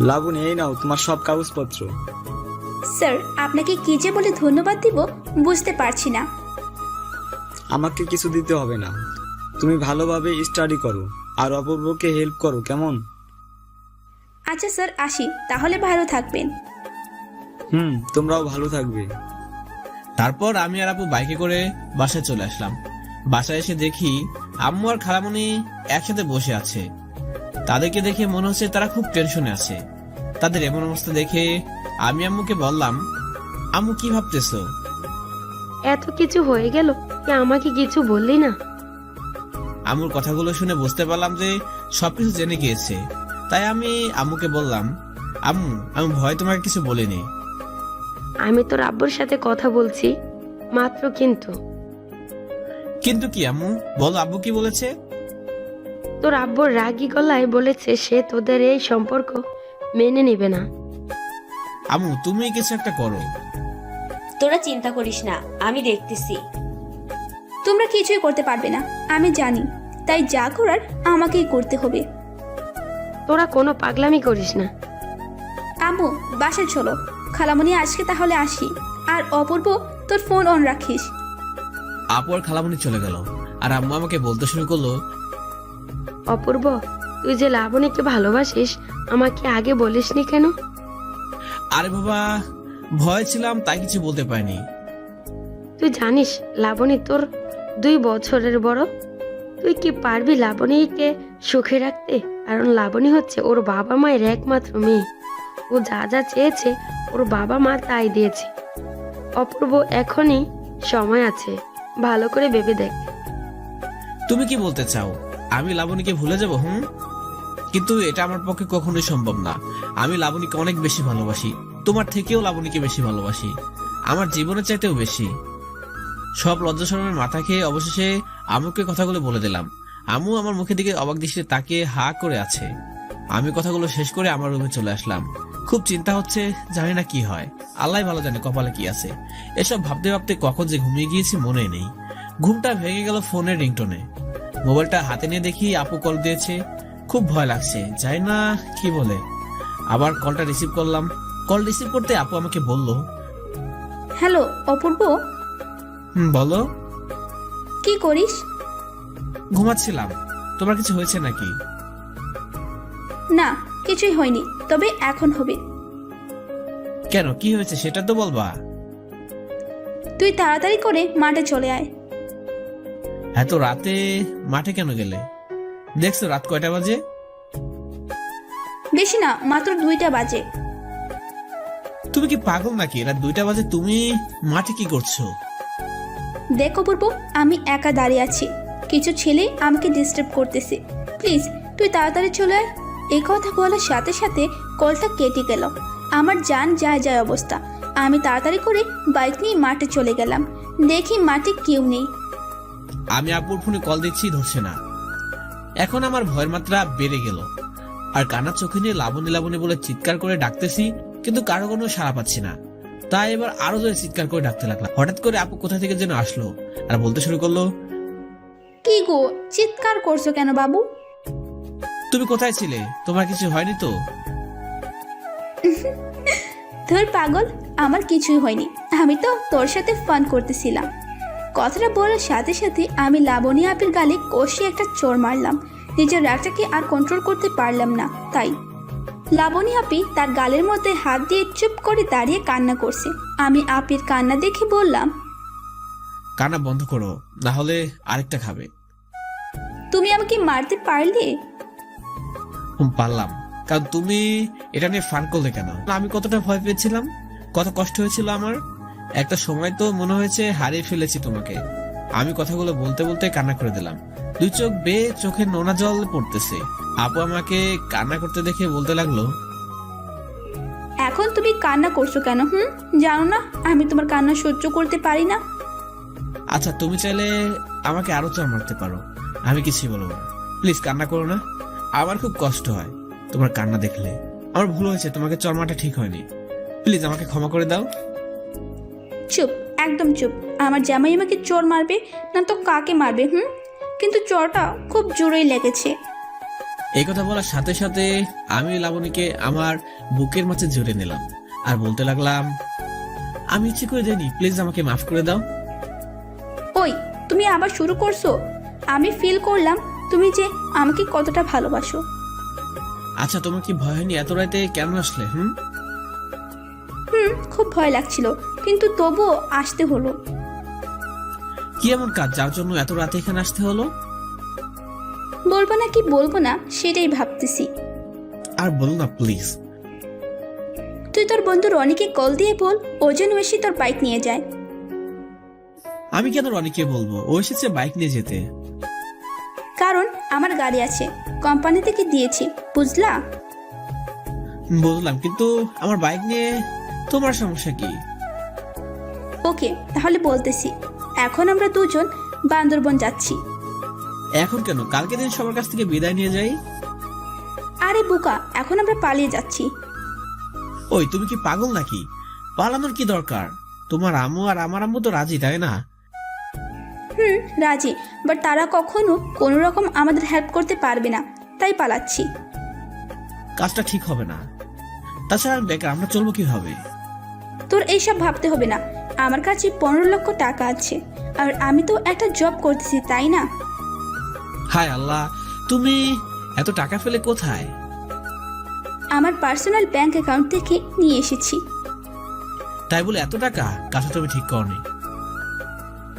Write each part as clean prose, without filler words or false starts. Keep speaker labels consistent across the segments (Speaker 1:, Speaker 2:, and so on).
Speaker 1: লাবণী, এই নাও তোমার সব কাগজপত্র।
Speaker 2: স্যার, আপনাকে কি যে বলে ধন্যবাদ দিব বুঝতে পারছি না।
Speaker 1: আমাকে কিছু দিতে হবে না, তুমি ভালোভাবে স্টাডি করো আর অপূর্বকে হেল্প করো, কেমন?
Speaker 2: আচ্ছা স্যার, আসি তাহলে, ভালো থাকবেন।
Speaker 1: তোমরাও ভালো থাকবে।
Speaker 3: তারপর আমি আর আপু বাইকে করে বাসায় চলে আসলাম। বাসায় এসে দেখি আম্মু আর খালামণি একসাথে বসে আছে। তাদেরকে দেখে মনে হচ্ছে তারা খুব টেনশনে আছে। তাদের এমন অবস্থা দেখে আমি আম্মুকে বললাম, আম্মু কি ভাবতেছো?
Speaker 4: এত কিছু হয়ে গেল, কি আমাকে কিছু বললি না?
Speaker 3: আম্মুর কথাগুলো শুনে বুঝতে পারলাম যে সবকিছু জেনে গিয়েছে। তাই আমি আম্মুকে বললাম, আম্মু আমি ভয় তোমাকে কিছু বলিনি।
Speaker 4: আমি তোর আব্বুর সাথে কথা বলছি মাত্র।
Speaker 3: কিন্তু কি আম্মু, বলো আব্বু কি বলেছে?
Speaker 4: তোর আব্বুর রাগী গলায় বলেছে সে তোদের এই সম্পর্ক মেনে নেবে না।
Speaker 3: আম্মু তুমি কিছু একটা করো।
Speaker 5: তোরা চিন্তা করিস না, আমি দেখতেছি।
Speaker 2: তোমরা কিছুই করতে পারবে না, আমি জানি। তাই যা করার আমাকেই করতে হবে।
Speaker 4: তোরা কোনো পাগলামি করিস না।
Speaker 2: আম্মু, বাসায় চলো। খালামণি আজকে তাহলে আসি। আর অপূর্ব, তোর ফোন অন রাখিস।
Speaker 3: আপু আর খালামণি চলে গেল আর আম্মু আমাকে বলতে শুরু করলো,
Speaker 4: অপূর্ব, তুই যে লাবণীকে ভালোবাসিস আমাকে আগে বলিসনি কেন?
Speaker 3: আরে বাবা, ভয় ছিলাম তাই কিছু বলতে পারিনি।
Speaker 4: তুই জানিস লাবণী তোর 2 বছরের বড়। তুই কি পারবি লাবণীকে সুখে রাখতে? কারণ লাবণী হচ্ছে ওর বাবা মায়ের একমাত্র মেয়ে। ও যা যা চেয়েছে ওর বাবা মা তাই দিয়েছে। অপূর্ব, এখনই সময় আছে, ভালো করে ভেবে দেখ।
Speaker 3: তুমি কি বলতে চাও আমি লাবণীকে ভুলে যাব? কিন্তু এটা আমার পক্ষে কখনোই সম্ভব না। আমি লাবণীকে অনেক বেশি ভালোবাসি, তোমার থেকেও লাবণীকে বেশি ভালোবাসি, আমার জীবনের চাইতেও বেশি। সব লজ্জা শরমের মাথা খেয়ে অবশেষে আম্মুকে কথাগুলো বলে দিলাম। আম্মু আমার মুখের দিকে অবাক দৃষ্টিতে তাকিয়ে হা করে আছে। আমি কথাগুলো শেষ করে আমার রুমে চলে আসলাম। খুব চিন্তা হচ্ছে, জানি না কি হয়, আল্লাহ ভালো জানে কপালে কি আছে। এসব ভাবতে ভাবতে কখন যে ঘুমিয়ে গিয়েছি মনে নেই। ঘুমটা ভেঙে গেল ফোনের রিংটোনে। মোবাইলটা হাতে নিয়ে দেখি আপু কল দিয়েছে। খুব ভয় লাগছে, জানি না কি বলে। আবার কলটা রিসিভ করলাম। কল রিসিভ করতে আপু আমাকে বলল,
Speaker 2: হ্যালো অপূর্ব,
Speaker 3: বলো।
Speaker 2: কি করিস?
Speaker 3: ঘুমাচ্ছিলাম। তোমার কিছু হয়েছে নাকি?
Speaker 2: না, কিছুই হয়নি, তবে এখন হবে।
Speaker 3: কেন, কি হয়েছে সেটা তো বলবা।
Speaker 2: তুই তাড়াতাড়ি করে মাঠে চলে আয়।
Speaker 3: এত রাতে মাঠে কেন গেলে? দেখছো রাত কয়টা বাজে?
Speaker 2: বেশি না, মাত্র 2টা বাজে।
Speaker 3: তুমি কি পাগল নাকি? রাত 2টা বাজে তুমি মাঠে কি করছো?
Speaker 2: দেখ অপূর্ব, আমি একা দাঁড়িয়ে আছি, কিছু ছেলে আমাকে ডিস্টার্ব করতেছে। প্লিজ তুই তাড়াতাড়ি চলে আয়। এই কথা বলার সাথে সাথে কলটা কেটে গেল। আমার জান যায় যায় অবস্থা। আমি তাড়াতাড়ি করে বাইক নিয়ে মাঠে চলে গেলাম। দেখি মাঠে কেউ নেই।
Speaker 3: আমি আপুর ফোনে কল দিচ্ছি, ধরছে না। এখন আমার ভয়ের মাত্রা বেড়ে গেল। আর কান্না চোখে নিয়ে লাবণী লাবণী বলে চিৎকার করে ডাকতেছি, কিন্তু কারো কোনো সাড়া পাচ্ছি না। তাই এবার আরো জোরে চিৎকার করে ডাকতে লাগলাম। হঠাৎ করে আপু কোথা থেকে যেন আসলো আর বলতে শুরু করলো,
Speaker 2: কি গো, চিৎকার করছো কেন বাবু?
Speaker 3: তুমি কোথায় ছিলে? তোমার কিছু হয়নি তো?
Speaker 2: ধর পাগল, আমার কিছুই হয়নি। আমি তো তোর সাথে ফান করতেছিলাম। কথাটা বলার সাথে সাথে আমি লাবণী আপির গালে কষিয়ে একটা চড় মারলাম। নিজের রাগটাকে আর কন্ট্রোল করতে পারলাম না। তাই লাবণী আপি তার গালের মধ্যে হাত দিয়ে চুপ করে দাঁড়িয়ে কান্না করছে। আমি আপির কান্না দেখে বললাম,
Speaker 3: কান্না বন্ধ করো, না হলে আরেকটা খাবে।
Speaker 2: তুমি আমাকে মারতে পারলে?
Speaker 3: পারলাম, কারণ তুমি এটা নিয়ে ফান করলে কেন? আমি কতটা ভয় পেয়েছিলাম, কত কষ্ট হয়েছিল আমার। একটা সময় তো মনে হয়েছে হারিয়ে ফেলেছি তোমাকে। আমি কথাগুলো বলতে বলতে কান্না করে দিলাম। 2 চোখ বেয়ে চোখের নোনা জল পড়তেছে। আপু আমাকে কান্না করতে দেখে বলতে লাগলো,
Speaker 2: এখন তুমি কান্না করছো কেন? জানো না আমি তোমার কান্না সহ্য করতে পারি না।
Speaker 3: আচ্ছা তুমি চাইলে আমাকে আরো চড় মারতে পারো, আমি কিছুই বলবো না। প্লিজ কান্না করো না, আমার খুব কষ্ট হয় তোমার কান্না দেখলে। আমার ভুল হয়েছে, তোমাকে চড় মারাটা ঠিক হয়নি। প্লিজ আমাকে ক্ষমা করে দাও।
Speaker 2: চুপ, একদম চুপ। আমার জামাই আমাকে চোর মারবে না তো কাকে মারবে? কিন্তু চোরটা খুব জোরেই লেগেছে।
Speaker 3: এই কথা বলার সাথে সাথে আমি লাবণীকে আমার বুকের মাঝে জড়িয়ে নিলাম আর বলতে লাগলাম, আমি ইচ্ছে করে দেয়নি, প্লিজ আমাকে মাফ করে দাও।
Speaker 2: ওই, তুমি আবার শুরু করছো? আমি ফিল করলাম তুমি যে আমাকে কতটা ভালোবাসো।
Speaker 3: আচ্ছা, তোমার কি ভয় হয়নি? এত রাতে কেন আসলে?
Speaker 2: খুব ভয় লাগছিল, কিন্তু তবুও আসতে হলো।
Speaker 3: কি এমন কাজ যার জন্য এত রাতে এখানে আসতে হলো?
Speaker 2: বলবো না কি বলবো না সেটাই ভাবতেছি।
Speaker 3: আর বলো না প্লিজ।
Speaker 2: তুই তোর বন্ধু রনিকে কল দিয়ে বল ও যেন এসে তোর বাইক নিয়ে যায়।
Speaker 3: আমি কেন রনিকে বলবো? ও এসেছে বাইক নিয়ে যেতে।
Speaker 2: কারণ আমার গাড়ি আছে, কোম্পানি থেকে দিয়েছি, বুঝলা?
Speaker 3: বুঝলাম, কিন্তু আমার বাইক নিয়ে তোমার সমস্যা কি?
Speaker 2: ওকে, তাহলে বলতেছি, এখন আমরা দুজন বান্দরবন যাচ্ছি।
Speaker 3: এখন কেন? কালকে দিন সবার কাছ থেকে বিদায় নিয়ে যাই।
Speaker 2: আরে বোকা, এখন আমরা পালিয়ে যাচ্ছি।
Speaker 3: ওই, তুমি কি পাগল নাকি? পালানোর কি দরকার? তোমার আম্মু আর আমার আম্মু তো রাজি, তাই না?
Speaker 2: রাজি, বাট তারা কখনো কোনো রকম আমাদের হেল্প করতে পারবে না, তাই পালাচ্ছি।
Speaker 3: কাজটা ঠিক হবে না। তাছাড়া বেকার, আমরা চলবো কিভাবে?
Speaker 2: তোর এইসব ভাবতে হবে না, আমার কাছে 15 লক্ষ টাকা আছে, আর আমি তো একটা জব করতেছি, তাই না?
Speaker 3: হায় আল্লাহ, তুমি এত টাকা ফেলে কোথায়?
Speaker 2: আমার পার্সোনাল ব্যাংক অ্যাকাউন্ট থেকে নিয়ে এসেছি।
Speaker 3: তাই বলে এত টাকা? কাজটা তুমি ঠিক করনি।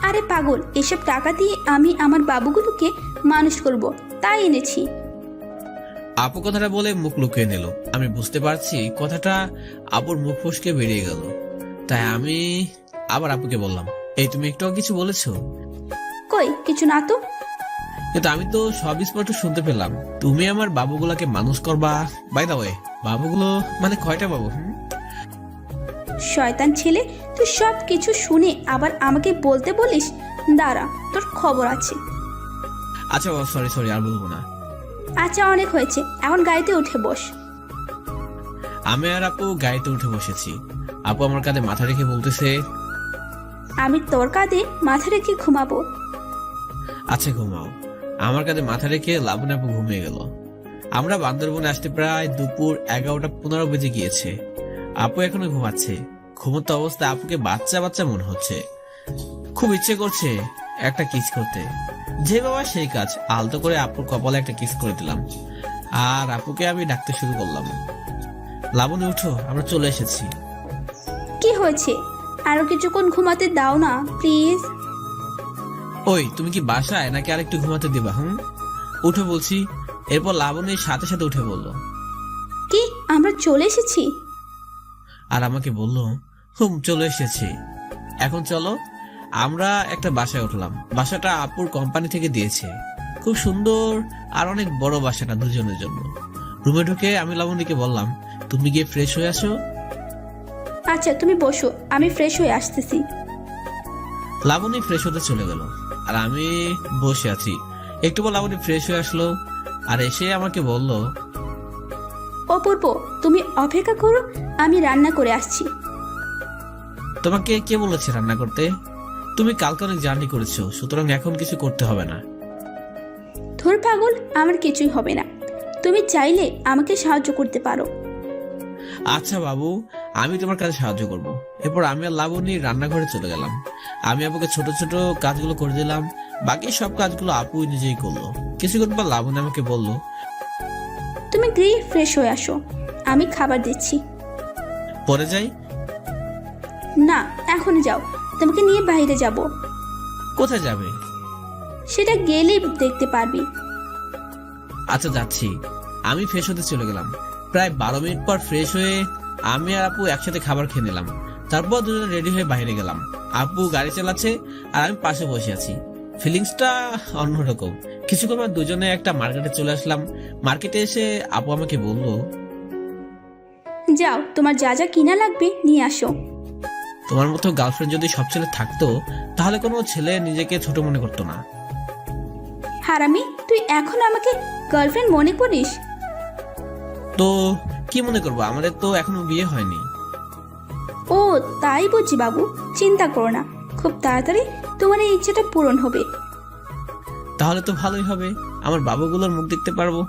Speaker 2: আরে পাগল, এসব টাকা দিয়ে আমি আমার বাবুগুলোকে মানুষ করব, তাই এনেছি।
Speaker 3: আপু কথাটা বলে মুখ লুকিয়ে নিল। আমি বুঝতে পারছি কথাটা আপুর মুখ ফসকে বেরিয়ে গেল। তাই আমি আবার আপুকে বললাম, এই তুমি একটু কিছু বলেছো?
Speaker 2: কই কিছু না তো।
Speaker 3: কিন্তু আমি তো সব স্পষ্ট শুনতে পেলাম। তুমি আমার বাবুগুলাকে মানুষ করবা। বাই দা ওয়ে, বাবুগুলো মানে কয়টা বাবু?
Speaker 2: শয়তান ছেলে, তুই সব কিছু শুনে আবার আমাকে বলতে বলিস? দাঁড়া, তোর খবর আছে।
Speaker 3: আচ্ছা সরি, আর বলবো না।
Speaker 2: আচ্ছা, অনেক হয়েছে, এখন গাড়িতে উঠে বস।
Speaker 3: আমি আর আপু গাড়িতে উঠে বসেছি। আপু আমার কাঁধে মাথা রেখে বলতেছে,
Speaker 2: আমি তোর কাঁধে মাথা রেখে ঘুমাবো।
Speaker 3: আচ্ছা ঘুমাও। আমার কাঁধে মাথা রেখে লাবণী আপু ঘুমিয়ে গেল। আমরা বান্দরবনে আসতে প্রায় দুপুর 11:15 বেজে গিয়েছে। আপু এখনো ঘুমাচ্ছে। ঘুমন্ত অবস্থায় আপুকে বাচ্চা বাচ্চা মনে হচ্ছে। খুব ইচ্ছে করছে একটা কিস করতে। যে বাবা সেই কাজ, আলতো করে আপুর কপালে একটা কিস করে দিলাম। আর আপুকে আমি ডাকতে শুরু করলাম, লাবণী উঠো, আমরা চলে এসেছি।
Speaker 2: কি হয়েছে? আরো কিছুক্ষণ ঘুমাতে দাও না প্লিজ।
Speaker 3: ওই, তুমি কি বাসায় নাকি আরেকটু ঘুমাতে দিবা? উঠে বলছি। এরপর লাবণীর সাথে সাথে উঠে বলল,
Speaker 2: কি আমরা চলে এসেছি?
Speaker 3: আর আমাকে বলল, চলে এসেছি। এখন চলো। আমরা একটা বাসায় উঠলাম। বাসাটা আপুর কোম্পানি থেকে দিয়েছে। খুব সুন্দর আর অনেক বড় বাসাটা দুজনের জন্য। রুমে ঢুকে আমি লাবণীকে বললাম, তুমি গিয়ে ফ্রেশ হয়ে আসো।
Speaker 2: আচ্ছা তুমি বসো, আমি ফ্রেশ হয়ে আসতেছি।
Speaker 3: লাবণী ফ্রেশ হতে চলে গেল আর আমি বসে আছি। একটু পর লাবণী ফ্রেশ হয়ে আসলো আর এসে আমাকে বলল,
Speaker 2: অপূর্ব, তুমি অপেক্ষা করো, আমি রান্না করে আসছি।
Speaker 3: তোমাকে কে বলেছে রান্না করতে? তুমি কালকে অনেক জার্নি করেছো, সুতরাং এখন কিছু করতে হবে না।
Speaker 2: ধুর পাগল, আমার কিছুই হবে না। তুমি চাইলে আমাকে সাহায্য করতে পারো।
Speaker 3: আচ্ছা বাবু, আমি তোমার কাছে সাহায্য করব। এরপর আমি আর লাবণী রান্নাঘরে চলে গেলাম। আমি আপুকে ছোট ছোট কাজগুলো করে দিলাম। বাকি সব কাজগুলো আপু নিজেই করলো। কিছুক্ষণ পর লাবণী আমাকে বলল,
Speaker 2: তুমি গিয়ে ফ্রেশ হয়ে আসো, আমি খাবার দিচ্ছি।
Speaker 3: পরে যাই?
Speaker 2: না, এখন যাও, তোমাকে নিয়ে বাইরে যাব।
Speaker 3: কোথায় যাবে?
Speaker 2: সেটা গেলেই দেখতে পারবি।
Speaker 3: আচ্ছা যাচ্ছি। আমি ফ্রেশ হতে চলে গেলাম। প্রায় 12 মিনিট পর ফ্রেশ হয়ে আমি আর আপু একসাথে খাবার খেয়ে নিলাম। তারপর দুজনে রেডি হয়ে বাইরে গেলাম। আপু গাড়ি চালাচ্ছে আর আমি পাশে বসে আছি। ফিলিংসটা অন্যরকম। কিছুক্ষণ পর দুজনে একটা মার্কেটে চলে আসলাম। মার্কেটে এসে আপু আমাকে বলল,
Speaker 2: যাও, তোমার যা যা কিনা লাগবে নিয়ে আসো।
Speaker 3: তোমার মতো গার্লফ্রেন্ড যদি সব ছেলে থাকতো তাহলে কোনো ছেলে নিজেকে ছোট মনে করতো না।
Speaker 2: হারামি, তুই এখন আমাকে গার্লফ্রেন্ড মনে করিস?
Speaker 3: তো কি মনে করবো? আমাদের তো এখনো বিয়ে হয়নি।
Speaker 2: ও তাই বুঝি বাবু, চিন্তা করো না, খুব তাড়াতাড়ি তোমার এই ইচ্ছেটা পূরণ হবে।
Speaker 3: তাহলে তো ভালোই হবে, আমার বাবুগুলোর মুখ দেখতে পারবো।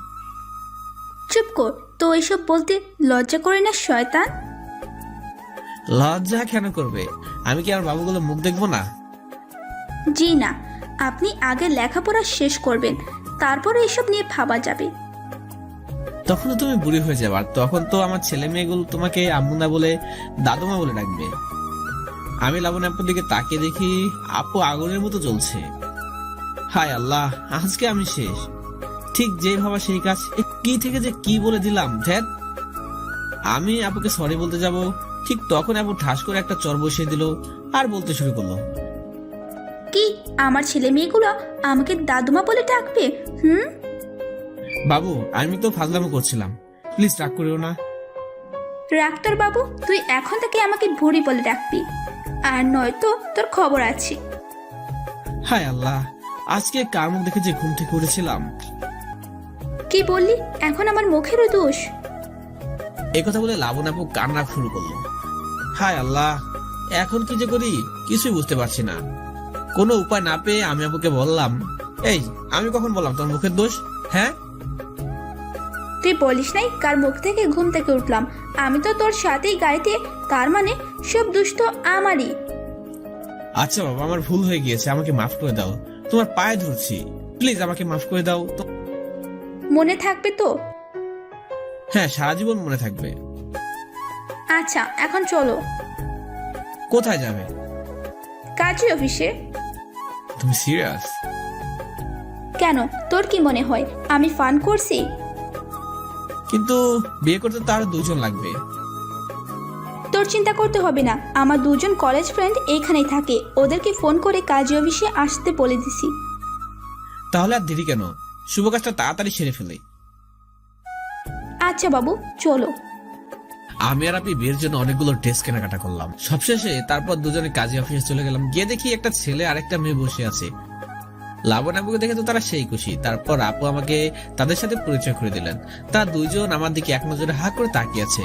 Speaker 2: কর, তো এসব বলতে লজ্জা করে না শয়তান?
Speaker 3: লজ্জা কেন করবে? আমি কি আমার বাবুগুলো মুখ দেখবো না?
Speaker 2: জি না, আপনি আগে লেখাপড়া শেষ করবেন, তারপরে এসব নিয়ে ভাবা যাবে।
Speaker 3: তখন তো তুমি বুড়ি হয়ে যাবে, আর তখন তো আমার ছেলে মেয়েগুলো তোমাকে আম্মু না বলে দাদুমা বলে ডাকবে। আমি লাবণী আপুর দিকে তাকিয়ে দেখি আপু আগুনের মতো জ্বলছে। হায় আল্লাহ, আজকে আমি শেষ। ঠিক যেই ভাবা সেই কাজ, কি থেকে যে কি বলে দিলাম। ধ্যাত, আমি আপুকে সরি বলতে যাব, ঠিক তখন আপু ঠাস করে একটা চর বসিয়ে দিল আর বলতে শুরু করলো,
Speaker 2: কি আমার ছেলে মেয়েগুলো আমাকে দাদুমা বলে ডাকবে?
Speaker 3: বাবু আমি তো ফাজলামো করছিলাম, প্লিজ রাগ করিও না।
Speaker 2: রাক্তার বাবু, তুই এখন থেকে আমাকে বুড়ি বলে ডাকবি, আর নয়তো তোর খবর আছে।
Speaker 3: হায় আল্লাহ, আজকে কার মুখ দেখে যে ঘুম থেকে উঠেছিলাম।
Speaker 2: কি বললি? এখন আমার মুখেরও দোষ?
Speaker 3: এই কথা বলে লাবণ আপু কান্না শুরু করলো। হায় আল্লাহ, এখন কি যে করি কিছুই বুঝতে পারছি না। কোনো উপায় না পেয়ে আমি আপুকে বললাম, এই আমি কখন বললাম তোর মুখের দোষ? হ্যাঁ,
Speaker 2: তুই বলিস নাই কার মুখ থেকে ঘুম থেকে উঠলাম? আমি তো তোর সাথেই গাড়িতে, তার মানে সব দোষ তো আমারই।
Speaker 3: আচ্ছা বাবা, আমার ভুল হয়ে গিয়েছে, আমাকে মাফ করে দাও, তোমার পায়ে ধরছি, প্লিজ আমাকে মাফ করে দাও।
Speaker 2: মনে থাকবে তো?
Speaker 3: হ্যাঁ, সারা জীবন মনে থাকবে।
Speaker 2: আচ্ছা, এখন চলো।
Speaker 3: কোথায় যাবে?
Speaker 2: কাজী অফিসে।
Speaker 3: তুমি সিরিয়াস?
Speaker 2: কেন, তোর কি মনে হয় আমি ফান করছি?
Speaker 3: কিন্তু বিয়ে করতে তো আরো 2 জন লাগবে।
Speaker 2: তোর চিন্তা করতে হবে না, আমার 2 জন কলেজ ফ্রেন্ড এইখানেই থাকে, ওদেরকে ফোন করে কাজী অফিসে আসতে বলে দিছি।
Speaker 3: তাহলে আর দেরি কেন, শুভ কাজটা তাড়াতাড়ি সেরে ফেলে।
Speaker 2: আচ্ছা বাবু, চলো।
Speaker 3: আমি আর আপনি বিয়ের জন্য অনেকগুলো ড্রেস কেনাকাটা করলাম। সবশেষে তারপর দুজনে কাজী অফিসে চলে গেলাম। গিয়ে দেখি একটা ছেলে আর একটা মেয়ে বসে আছে। লাবণ আপুকে দেখে তো তারা সেই খুশি। তারপর আপু আমাকে তাদের সাথে পরিচয় করে দিলেন। তারা 2 জন আমার দিকে এক নজরে হা করে তাকিয়ে আছে।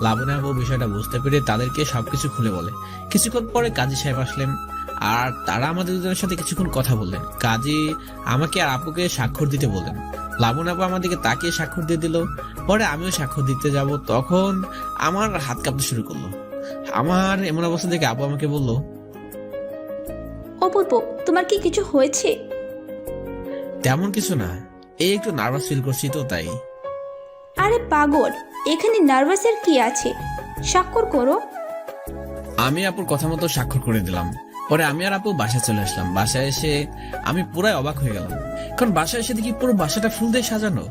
Speaker 3: লাবণ আপু বিষয়টা বুঝতে পেরে তাদেরকে সবকিছু খুলে বলে। কিছুক্ষণ পরে কাজী সাহেব আসলেন আর তারা আমাদের দুজনের সাথে কিছুক্ষণ কথা বললেন। কাজী আমাকে আর আপুকে স্বাক্ষর দিতে বললেন। লাবণ আপু আমার দিকে তাকিয়ে স্বাক্ষর দিয়ে দিল। পরে আমিও স্বাক্ষর দিতে যাব, তখন আমার হাত কাঁপতে শুরু করলো। আমার এমন অবস্থা দেখে আপু আমাকে বলল,
Speaker 2: অপূর্ব, তোমার কি কিছু হয়েছে?
Speaker 3: তেমন কিছু না, এই একটু নার্ভাস ফিল করছি তো তাই।
Speaker 2: আরে পাগল, এখানে নার্ভাসের কি আছে? স্বাক্ষর করো।
Speaker 3: আমি আপুর কথা মতো স্বাক্ষর করে দিলাম। পরে আমি আর আপু বাসায় চলে আসলাম। বাসায় এসে আমি পুরাই অবাক হয়ে গেলাম, কারণ বাসায় এসে দেখি পুরো বাসাটা ফুল দিয়ে সাজানো।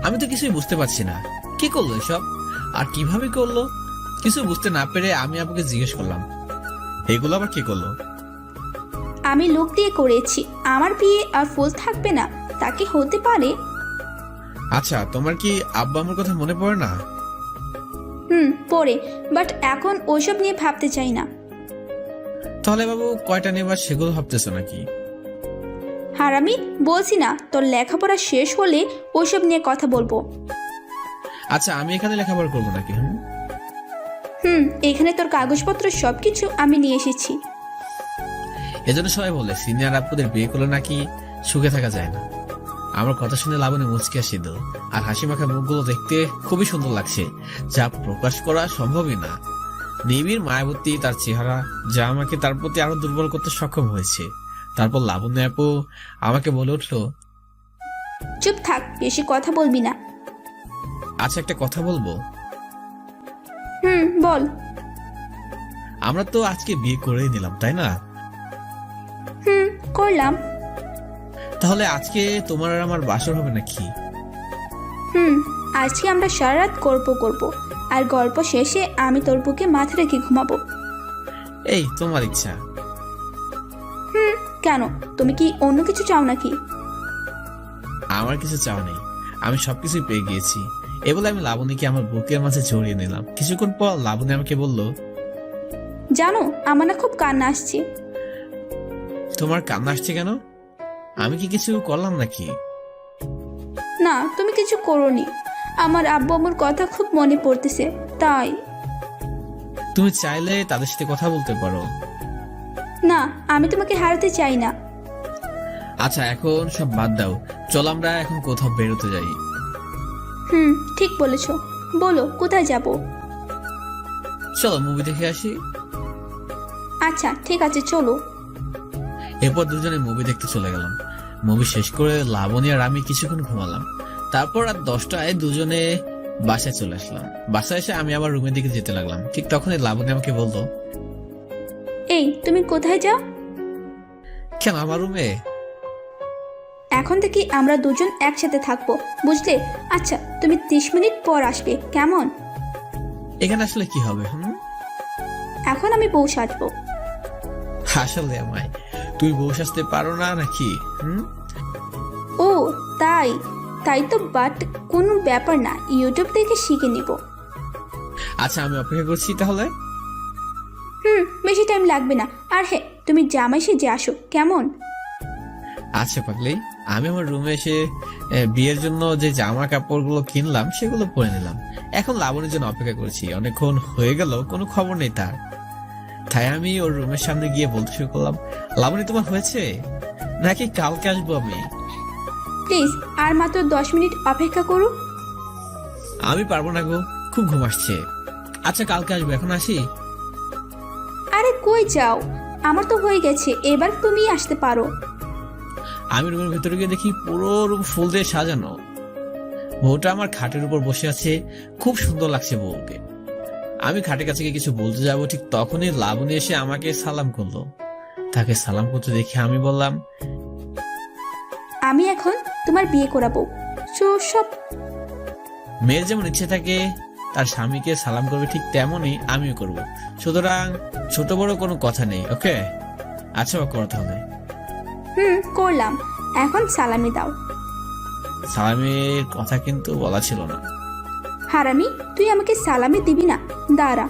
Speaker 3: আমি তো কিছুই বুঝতে পারছি না, কি করলো এসব আর কিভাবে করলো। কিছু বুঝতে না পেরে আমি আপুকে জিজ্ঞেস করলাম, এগুলো আবার কি করলো?
Speaker 2: আমি লোক দিয়ে করেছি, আমার বিয়ে আর ফুল থাকবে না, তা কি হতে পারে?
Speaker 3: আচ্ছা, তোমার কি আব্বা আমার কথা মনে পড়ে না?
Speaker 2: পরে, বাট এখন ওইসব নিয়ে ভাবতে চাই না।
Speaker 3: তাহলে বাবু কয়টা নেবার সেগুলো ভাবতেছো নাকি?
Speaker 2: হারামি, বলছি না তোর লেখাপড়া শেষ হলে ওইসব নিয়ে কথা বলবো।
Speaker 3: আচ্ছা, আমি এখানে লেখাপড়া করবো নাকি?
Speaker 2: এখানে তোর কাগজপত্র সবকিছু আমি নিয়ে এসেছি।
Speaker 3: এজন্য সবাই বলে সিনিয়র আপুদের বিয়ে করলে নাকি সুখে থাকা যায় না। আমার কথা শুনে লাবণী মুচকি হাসি দিল, আর হাসি মাখা মুখগুলো দেখতে খুবই সুন্দর লাগছে, যা প্রকাশ করা সম্ভবই না। নিবিড় মায়াবতী তার চেহারা, যা আমাকে তার প্রতি আরো দুর্বল করতে সক্ষম হয়েছে। তারপর লাবণ্য আপু আমাকে বলে উঠলো,
Speaker 2: চুপ থাক, বেশি কথা বলবি না।
Speaker 3: আচ্ছা, একটা কথা বলবো?
Speaker 2: বল।
Speaker 3: আমরা তো আজকে বিয়ে করেই নিলাম, তাই না?
Speaker 2: করলাম।
Speaker 3: তাহলে আজকে তোমার আর আমার বাসর হবে নাকি?
Speaker 2: আজকে আমরা সারা রাত গল্প করব, আর গল্প শেষে আমি তোর বুকে মাথা রেখে ঘুমাবো।
Speaker 3: এই তোমার ইচ্ছা।
Speaker 2: কেন, তুমি কি অন্য কিছু চাও নাকি?
Speaker 3: আমার কিছু চাওয়া নেই, আমি সবকিছুই পেয়ে গিয়েছি। এ বলে আমি লাবণীকে আমার বুকের মাঝে জড়িয়ে নিলাম। কিছুক্ষণ পর লাবণী আমাকে বলল,
Speaker 2: জানো আমার না খুব কান্না আসছে।
Speaker 3: তোমার কান্না আসছে কেন? আমি কি কিছু করলাম নাকি?
Speaker 2: না, তুমি কিছু করোনি, আমার আব্বু আম্মুর কথা খুব মনে পড়তেছে তাই।
Speaker 3: তুমি চাইলে তাদের সাথে কথা বলতে পারো।
Speaker 2: না, আমি তোমাকে হারাতে চাই না।
Speaker 3: আচ্ছা, এখন সব বাদ দাও, চল আমরা এখন কোথাও বেরোতে যাই।
Speaker 2: ঠিক বলেছো। বলো কোথায় যাব?
Speaker 3: চলো মুভি দেখে আসি।
Speaker 2: আচ্ছা ঠিক আছে, চলো।
Speaker 3: এরপর দুজনে মুভি দেখতে চলে গেলাম। মুভি শেষ করে লাবণী আর আমি কিছুক্ষণ ঘুমালাম। তারপর রাত 10টায় দুজনে বাসায় চলে আসলাম। বাসায় এসে আমি আবার রুমের দিকে যেতে লাগলাম। ঠিক তখনই লাবণী আমাকে বললো,
Speaker 2: এই তুমি কোথায় যাও?
Speaker 3: কেন আমার রুমে?
Speaker 2: এখন থেকে আমরা দুজন একসাথে থাকবো, বুঝলে? আচ্ছা তুমি 30 মিনিট পর আসবে, কেমন?
Speaker 3: এখানে আসলে কি হবে?
Speaker 2: এখন আমি বউ সাজবো।
Speaker 3: আসলে আমায় তুই বউ সাজতে পারো না নাকি?
Speaker 2: ও তাই তাই তো, বাট কোনো ব্যাপার না, ইউটিউব থেকে শিখে নিব।
Speaker 3: আচ্ছা আমি অপেক্ষা করছি তাহলে।
Speaker 2: বেশি টাইম লাগবে না। আর হ্যাঁ, তুমি জামাই সেজে আসো, কেমন?
Speaker 3: আচ্ছা পাগলি, আমি আমার রুমে এসে বিয়ের জন্য যে জামা কাপড়গুলো কিনলাম সেগুলো পরে নিলাম। এখন লাবণীর জন্য অপেক্ষা করছি। অনেকক্ষণ হয়ে গেল, কোনো খবর নেই তার। তাই আমি ওর রুমের সামনে গিয়ে বলতে শুরু করলাম, লাবণী তোমার হয়েছে নাকি কালকে আসবো আমি?
Speaker 2: প্লিজ আর মাত্র 10 মিনিট অপেক্ষা করো।
Speaker 3: আমি পারবো না গো, খুব ঘুম আসছে। আচ্ছা কালকে আসবো, এখন আসি।
Speaker 2: আরে কই যাও? আমার তো হয়ে গেছে, এবার তুমি আসতে পারো।
Speaker 3: আমি রুমের ভিতরে গিয়ে দেখি পুরো রুম ফুল দিয়ে সাজানো। বউটা আমার খাটের উপর বসে আছে, খুব সুন্দর লাগছে বউকে। আমি খাটের কাছে গিয়ে কিছু বলতে যাবো, ঠিক তখনই লাবণী এসে আমাকে সালাম করলো। তাকে সালাম করতে দেখে আমি বললাম,
Speaker 2: আমি এখন তোমার বিয়ে করাবো। সব
Speaker 3: মেয়ের যেমন ইচ্ছে থাকে তার স্বামীকে সালাম করবে, ঠিক তেমনই আমিও করব। সুতরাং ছোট বড় কোনো কথা নেই, ওকে? আচ্ছা করতে হবে।
Speaker 2: করলাম, এখন সালামি দাও।
Speaker 3: সালামের কথা কিন্তু বলা ছিল না।
Speaker 2: হারামি, তুই আমাকে সালামি দিবি না? দাঁড়া।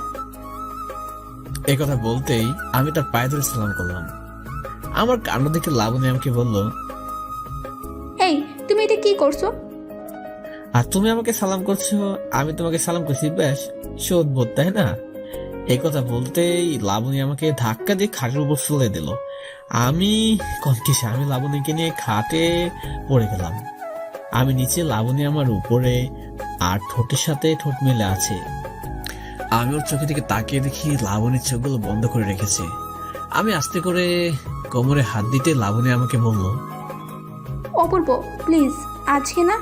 Speaker 3: এই কথা বলতেই আমি তার পায়ে ধরে সালাম করলাম। আমার কাণ্ড দেখে লাবণী আমাকে বলল,
Speaker 2: এই তুমি এটা কি করছো?
Speaker 3: আর তুমি আমাকে সালাম করছো, আমি তোমাকে সালাম করছি, বেশ সদ্বোধ তাই না? এই কথা বলতেই লাবণী আমাকে ধাক্কা দিয়ে খাটের উপর ফেলে দিল। আমি কনকিসে আমি লাবণীকে নিয়ে খাটে পড়ে গেলাম। আমি নিচে, লাবণী আমার উপরে, আর ঠোঁটের সাথে ঠোঁট মেলে আছে। আমি ওর চোখের দিকে তাকিয়ে দেখি লাবণীর চোখগুলো বন্ধ করে রেখেছে। আমি আস্তে করে কোমরে হাত দিতে লাবণী আমাকে বলল,
Speaker 2: অপূর্ব প্লিজ, আজকে না।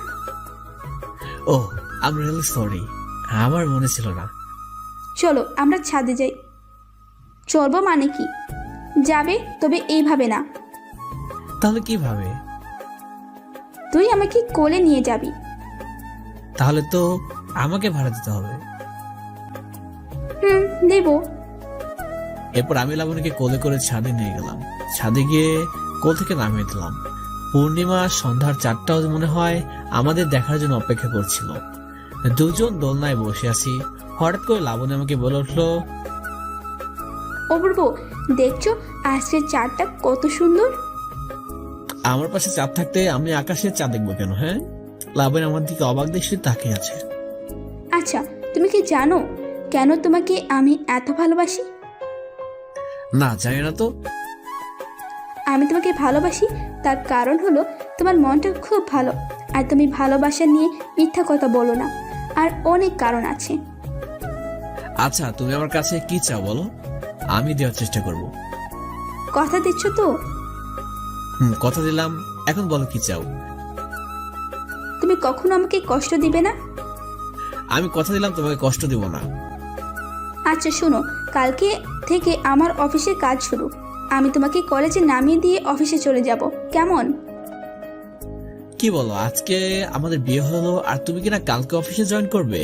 Speaker 3: ও আই এম রিয়েলি সরি, আমার মনে ছিল না।
Speaker 2: চলো আমরা ছাদে যাই। চলবো মানে কি? যাবে, তবে এইভাবে না।
Speaker 3: তাহলে কিভাবে?
Speaker 2: তুই আমাকে কোলে নিয়ে যাবি।
Speaker 3: তাহলে তো আমাকে ভাড়া দিতে হবে।
Speaker 2: দেব।
Speaker 3: এরপর আমি লাবণীকে কোলে করে ছাদে নিয়ে গেলাম। ছাদে গিয়ে কোল থেকে নামিয়ে দিলাম। পূর্ণিমা সন্ধ্যার 4টা মনে হয় আমাদের দেখার জন্য অপেক্ষা করছিল। দুজন দোলনায় বসে আছি। হঠাৎ করে লাবণী আমাকে বলে উঠলো,
Speaker 2: অপূর্ব দেখছো আজকের চাঁদটা কত সুন্দর।
Speaker 3: আমার পাশে চাঁদ থাকতে আমি আকাশের চাঁদ দেখবো কেন? হ্যাঁ? লাবণী আমার দিকে অবাক দৃষ্টি তাকিয়ে আছে।
Speaker 2: আচ্ছা তুমি কি জানো কেন তোমাকে আমি এত ভালোবাসি?
Speaker 3: না জানি না তো।
Speaker 2: আমি তোমাকে ভালোবাসি তার কারণ হলো তোমার মনটা খুব ভালো, আর তুমি ভালোবাসা নিয়ে মিথ্যা কথা বলো না। আর অনেক কারণ আছে।
Speaker 3: আচ্ছা তুমি আমার কাছে কি চাও বলো, আমি দেওয়ার চেষ্টা করব।
Speaker 2: কথা দিচ্ছ তো?
Speaker 3: কথা দিলাম, এখন বলো কি চাও।
Speaker 2: তুমি কখনো আমাকে কষ্ট দিবে না?
Speaker 3: আমি কথা দিলাম তোমাকে কষ্ট দেব না।
Speaker 2: আচ্ছা শোনো, কালকে থেকে আমার অফিসে কাজ শুরু। আমি তোমাকে কলেজে নামিয়ে দিয়ে অফিসে চলে যাব, কেমন?
Speaker 3: কি বলো, আজকে আমাদের বিয়ে হলো আর তুমি কিনা কালকে অফিসে জয়েন করবে?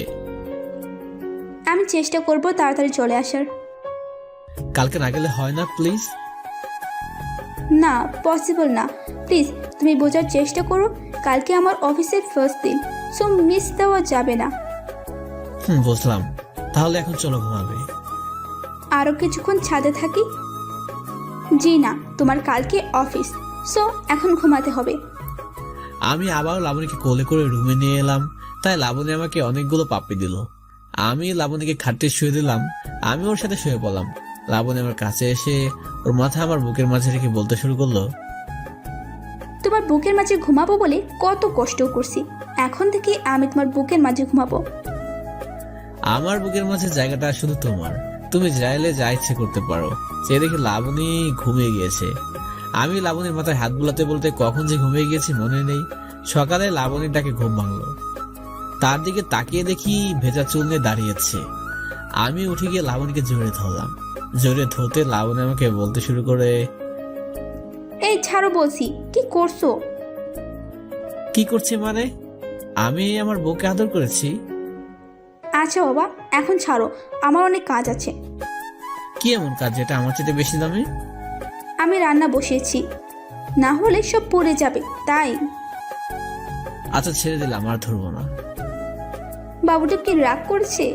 Speaker 2: আমি চেষ্টা করব তাড়াতাড়ি চলে আসার।
Speaker 3: কালকে না গেলে হয় না প্লিজ?
Speaker 2: না, পসিবল না। প্লিজ তুমি বোঝার চেষ্টা করো, কালকে আমার অফিসের ফার্স্ট দিন, সো মিস দেওয়া যাবে না।
Speaker 3: বুঝলাম, তাহলে এখন চলো ঘুমাবে।
Speaker 2: আরও কিছুক্ষণ ছাদে থাকি? জি না, তোমার কালকে অফিস, সো এখন ঘুমাতে হবে।
Speaker 3: আমি আবার লাবণীকে কোলে করে রুমে নিয়ে এলাম। তাই লাবণী আমাকে অনেকগুলো পাপ্পি দিল। আমি লাবণীকে খাটে শুয়ে দিলাম। আমি ওর সাথে শুয়ে পড়লাম। লাবণী আমার কাছে এসে ওর মাথা আমার বুকের মাঝে রেখে বলতে শুরু করলো,
Speaker 2: তোমার বুকের মাঝে ঘুমাবো বলে কত কষ্ট করছি, এখন থেকে আমি তোমার বুকের মাঝে ঘুমাবো।
Speaker 3: আমার বুকের মাঝে জায়গাটা শুধু তোমার, তুমি চাইলে যা ইচ্ছে করতে পারো। সে দেখে লাবণী ঘুমিয়ে গিয়েছে। আমি লাবণীর মাথায় হাত বুলাতে বলতে কখন যে ঘুমিয়ে গিয়েছি মনে নেই। সকালে লাবণীটাকে ঘুম ভাঙলো, তার দিকে তাকিয়ে দেখি ভেজা চুল নিয়ে দাঁড়িয়েছে। আমি উঠে গিয়ে লাবণীকে জড়িয়ে ধরলাম। জড়িয়ে ধরতে লাবণী আমাকে বলতে শুরু করে,
Speaker 2: এই ছাড়ো বলছি, কি করছো?
Speaker 3: কি করছি মানে? আমি আমার বউকে আদর করেছি।
Speaker 2: আচ্ছা বাবা, এখন ছাড়ো, আমার অনেক কাজ আছে।
Speaker 3: কি এমন কাজ যেটা আমার চেয়ে বেশি দামি?
Speaker 2: আমি রান্না বসিয়েছি, না হলে সব পড়ে যাবে তাই।
Speaker 3: আচ্ছা ছেড়ে দিলাম, আর ধরবো না।
Speaker 2: বাবুটা কি রাগ করছে?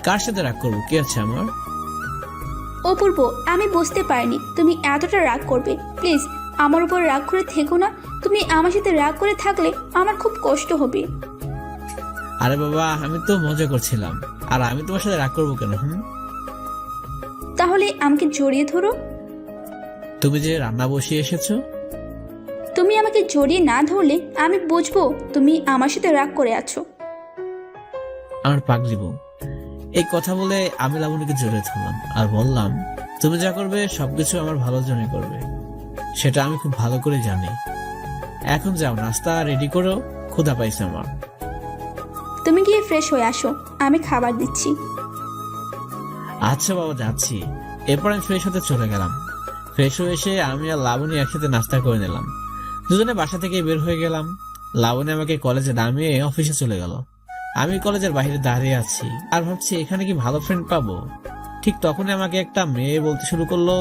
Speaker 3: কার সাথে রাগ করবো? কি আছে আমার?
Speaker 2: অপূর্ব, আমি বুঝতে পারিনি তুমি এতটা রাগ করবে। প্লিজ আমার উপর রাগ করে থেকো না। তুমি আমার সাথে রাগ করে থাকলে আমার খুব কষ্ট হবে।
Speaker 3: আরে বাবা, আমি তো মজা করছিলাম। আর আমি তোমার সাথে রাগ করবো কেন?
Speaker 2: তাহলে আমাকে জড়িয়ে ধরো।
Speaker 3: তুমি যে রান্না বসিয়ে এসেছো।
Speaker 2: তুমি আমাকে জড়িয়ে না ধরলে আমি বুঝবো তুমি আমার সাথে রাগ করে আছো।
Speaker 3: আমার পাগলি বউ। এই কথা বলে আমি লাবণীকে জড়িয়ে ধরলাম আর বললাম, তুমি যা করবে সবকিছু আমার ভালোর জন্য করবে, সেটা আমি খুব ভালো করে জানি। এখন যাও, নাস্তা রেডি করো, ক্ষুধা পাইছে আমার।
Speaker 2: তুমি গিয়ে ফ্রেশ হয়ে আসো, আমি খাবার দিচ্ছি।
Speaker 3: আচ্ছা বাবা, যাচ্ছি। এরপর আমি ফ্রেশ হতে চলে গেলাম। ফ্রেশ হয়ে এসে আমি আর লাবণী একসাথে নাস্তা করে নিলাম। দুজনে বাসা থেকে বের হয়ে গেলাম। লাবণী আমাকে কলেজে নামিয়ে অফিসে চলে গেল। আমি কলেজের বাইরে দাঁড়িয়ে আছি আর ভাবছি এখানে কি ভালো ফ্রেন্ড পাবো। ঠিক তখনই আমাকে একটা মেয়ে বলতে শুরু করলো,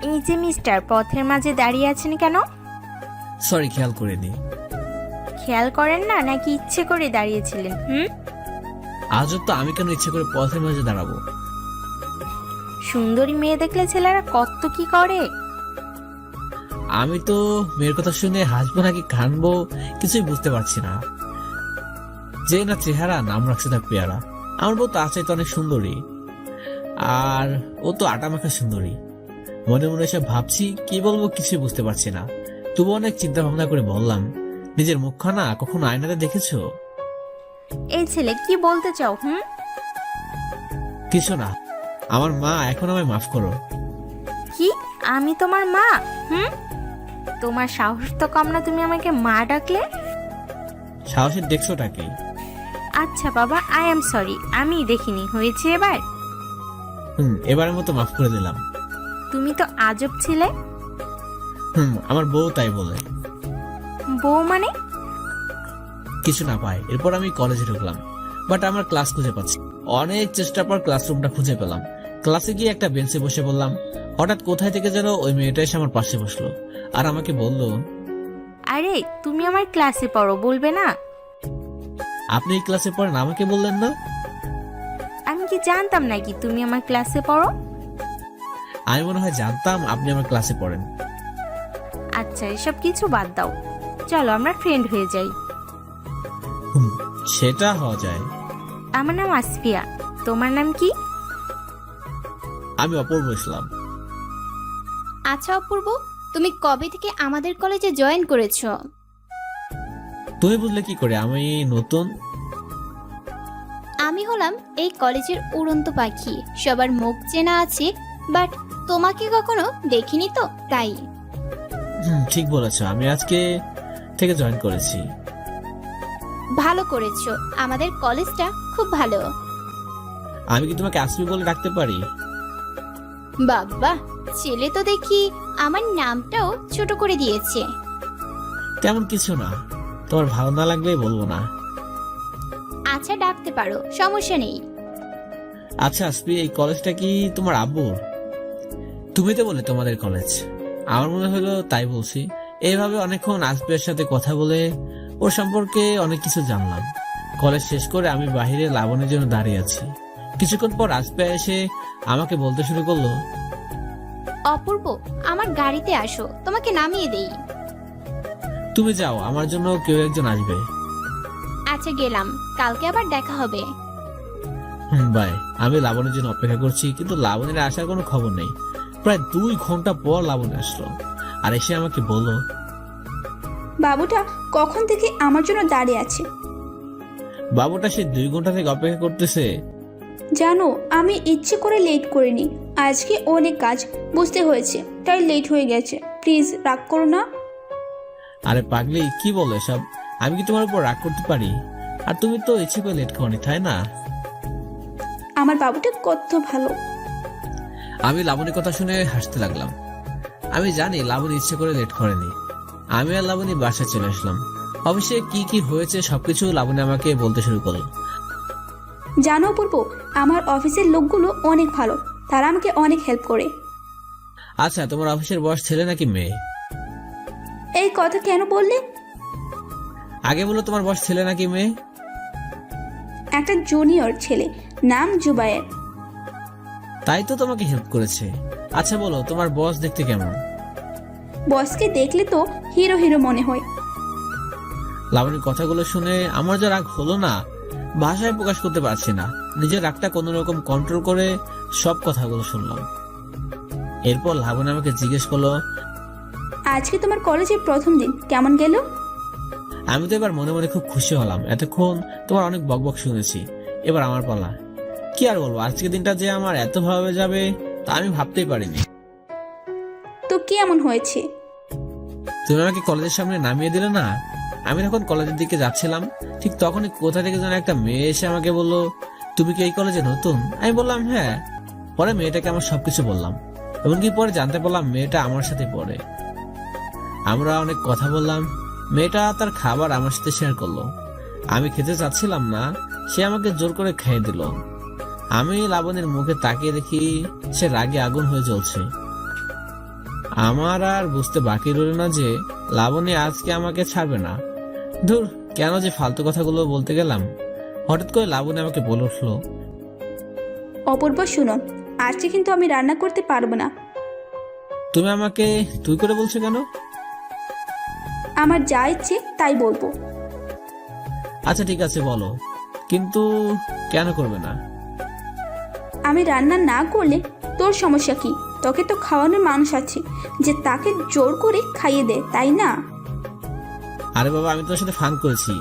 Speaker 6: এই যে মিস্টার, পথের মাঝে দাঁড়িয়ে আছেন কেন?
Speaker 3: সরি, খেয়াল করিনি।
Speaker 6: খেয়াল করেন না নাকি ইচ্ছে করে দাঁড়িয়েছিলেন?
Speaker 3: আজও তো আমি কেন ইচ্ছে করে পথের মাঝে দাঁড়াবো?
Speaker 6: সুন্দরী মেয়ে দেখলে ছেলেরা কত কি করে।
Speaker 3: আমি তো মেয়ের কথা শুনে হাসবো নাকি কানবো কিছুই বুঝতে পারছি না। যে না চেহারা, নাম রাখছে তার পেয়ারা। আমার বউ তো আছে তো অনেক সুন্দরী, আর ও তো আটা মাখা সুন্দরী। মনে মনে এসব ভাবছি, কি বলবো কিছুই বুঝতে পারছি না। তবু অনেক চিন্তা ভাবনা করে বললাম, নিজের মুখখানা কখনো আয়নাতে দেখেছো?
Speaker 6: এই ছেলে কি বলতে চাও?
Speaker 3: কিছু না, আমার মা, এখন আমায় মাফ করো।
Speaker 6: কি? আমি তোমার মা? তোমার সাহস তো কম না, তুমি আমাকে মা ডাকলে?
Speaker 3: সাহসের দেখছোটা কি?
Speaker 6: আচ্ছা বাবা, আই এম সরি, আমি দেখিনি। হয়েছে এবার?
Speaker 3: এবারের মতো মাফ করে দিলাম।
Speaker 6: তুমি তো আজব ছিলে।
Speaker 3: আমার বউ তাই বলে।
Speaker 6: বউ মানে?
Speaker 3: কিছু না পায়। এরপর আমি কলেজে ঢুকলাম, বাট আমার ক্লাস খুঁজে পাচ্ছি। অনেক চেষ্টার পর ক্লাসরুমটা খুঁজে পেলাম। ক্লাসে গিয়ে একটা বেঞ্চে বসে বললাম। হঠাৎ কোথায় থেকে যেন ওই মেয়েটা এসে আমার পাশে বসলো আর আমাকে বলল,
Speaker 6: আরে তুমি আমার ক্লাসে পড়ো, বলবে না?
Speaker 3: আপনি এই ক্লাসে পড়েন, আমাকে বললেন না?
Speaker 6: আমি কি জানতাম নাকি তুমি আমার ক্লাসে পড়ো?
Speaker 3: আমি মনে হয় জানতাম আপনি আমার ক্লাসে পড়েন।
Speaker 6: আচ্ছা, এসব কিছু বাদ দাও, চলো আমরা ফ্রেন্ড হয়ে যাই।
Speaker 3: সেটা হওয়া যায়।
Speaker 6: আমার নাম আসফিয়া, তোমার নাম কি?
Speaker 3: আমি অপূর্ব ইসলাম।
Speaker 7: আচ্ছা অপূর্ব, তুমি কবে থেকে আমাদের কলেজে জয়েন করেছো?
Speaker 3: তুমি বুঝলে কি করে আমি নতুন?
Speaker 7: আমি হলাম এই কলেজের উড়ন্ত পাখি, সবার মুখ চেনা আছে, বাট তোমাকে কখনো দেখিনি তো তাই।
Speaker 3: ঠিক বলেছো, আমি আজকে থেকে জয়েন করেছি।
Speaker 7: ভালো করেছো, আমাদের কলেজটা খুব ভালো।
Speaker 3: আমি কি তোমাকে আসমি বলে ডাকতে পারি?
Speaker 7: বাবা, ছেলে তো দেখি আমার নামটাও ছোট করে দিয়েছে।
Speaker 3: তেমন কিছু না, তোমার ভালো না লাগলেই বলবো না।
Speaker 7: আচ্ছা, ডাকতে পারো, সমস্যা নেই।
Speaker 3: আচ্ছা আসবি, এই কলেজটা কি তোমার আব্বুর? তুমি তো বলে তোমাদের কলেজ, আমার মনে হলো তাই বলছি। এইভাবে অনেকক্ষণ আসবির সাথে কথা বলে ওর সম্পর্কে অনেক কিছু জানলাম। কলেজ শেষ করে আমি বাহিরে লাবণীর জন্য দাঁড়িয়ে আছি। কিছুক্ষণ পর আসবে এসে আমাকে বলতে শুরু করলো,
Speaker 7: অপূর্ব, আমার গাড়িতে আসো, তোমাকে নামিয়ে দেই।
Speaker 3: তুমি যাও, আমার জন্য কেউ একজন আসবে।
Speaker 7: আচ্ছা গেলাম, কালকে আবার দেখা হবে।
Speaker 3: বাই। আমি লাবণীর জন্য অপেক্ষা করছি, কিন্তু লাবণীর আসার কোনো খবর নেই। প্রায় 2 ঘন্টা পর লাবণী আসলো আর এসে আমাকে বলল,
Speaker 2: বাবুটা কখন থেকে আমার জন্য দাঁড়িয়ে আছে।
Speaker 3: বাবুটা সে 2 ঘন্টা থেকে অপেক্ষা করতেছে।
Speaker 2: জানো, আমি ইচ্ছে করে লেট করিনি, আজকে অনেক কাজ বুঝতে হয়েছে, তাই লেট হয়ে গেছে। প্লিজ রাগ করো না।
Speaker 3: আরে পাগলি, কি বলে সব? আমি কি তোমার উপর রাগ করতে পারি? আর তুমি তো ইচ্ছে করে লেট করনি, তাই না?
Speaker 2: আমার বাবুটা কত ভালো।
Speaker 3: আমি লাবণীর কথা শুনে হাসতে লাগলাম। আমি জানি লাবণী ইচ্ছে করে লেট করেনি। আমি আর লাবণী বাসায় চলে আসলাম। অফিসে কি কি হয়েছে সবকিছু লাবণী আমাকে বলতে শুরু করলো।
Speaker 2: জানো অপূর্ব, আমার অফিসের লোকগুলো অনেক ভালো, তারা আমাকে অনেক হেল্প করে।
Speaker 3: আচ্ছা, তোমার অফিসের বস ছেলে নাকি মেয়ে?
Speaker 2: এই কথা কেন বললে?
Speaker 3: আগে বলো, তোমার বস ছেলে নাকি মেয়ে?
Speaker 2: একটা জুনিয়র ছেলে, নাম জুবায়ের।
Speaker 3: তাই তো তোমাকে হেল্প করেছে। আচ্ছা বলো, তোমার বস দেখতে কেমন?
Speaker 2: বসকে দেখলে তো হিরো হিরো মনে হয়।
Speaker 3: লাবণীর কথাগুলো শুনে আমার যা রাগ হলো না, ভাষায় প্রকাশ করতে পারছি না। নিজের রাগটা কোন রকম কন্ট্রোল করে সব কথাগুলো শুনলাম। এরপর লাবণী আমাকে জিজ্ঞেস করলো,
Speaker 2: আজকে তোমার কলেজের প্রথম দিন কেমন গেল?
Speaker 3: আমি তো এবার মনে মনে খুব খুশি হলাম। এতক্ষণ তোমার অনেক বকবক শুনেছি, এবার আমার পালা। কি আর বলবো, আজকের দিনটা যে আমার এত ভাবে যাবে তা আমি ভাবতেই পারিনি।
Speaker 2: তো কি এমন হয়েছে?
Speaker 3: তুমি আমাকে কলেজের সামনে নামিয়ে দিলে না। আমি যখন কলেজের দিকে যাচ্ছিলাম, ঠিক তখনই কোথা থেকে যেন একটা মেয়ে এসে আমাকে বললো, তুমি কি এই কলেজে নতুন? আমি বললাম হ্যাঁ। পরে মেয়েটাকে আমার সবকিছু বললাম, এমনকি পরে জানতে পারলাম মেয়েটা আমার সাথে পড়ে। আমরা অনেক কথা বললাম। মেয়েটা তার খাবার আমার সাথে শেয়ার করলো। আমি খেতে চাচ্ছিলাম না, সে আমাকে জোর করে খাইয়ে দিল। আমি লাবণীর মুখে তাকিয়ে দেখি সে রাগে আগুন হয়ে জ্বলছে। আমার আর বুঝতে বাকি রইল না যে লাবণী আজকে আমাকে ছাড়বে না। ধুর, কেন যে ফালতু কথাগুলো বলতে গেলাম। হঠাৎ করে লাবণী আমাকে বলে উঠলো,
Speaker 2: অপূর্ব শুনো, আজকে কিন্তু আমি রান্না করতে পারবো না।
Speaker 3: তুমি আমাকে তুই করে বলছো কেন?
Speaker 2: আমার যা ইচ্ছে তাই বলবো।
Speaker 3: আচ্ছা ঠিক আছে বলো, কিন্তু কেন করবে না?
Speaker 2: আমি রান্না না করলে তোর সমস্যা কি? তোকে তো খাওয়ানোর মানুষ আছে যে তাকে জোর করে খাইয়ে দে, তাই না?
Speaker 3: আরে বাবা, আমি তোর সাথে ফান করেছি,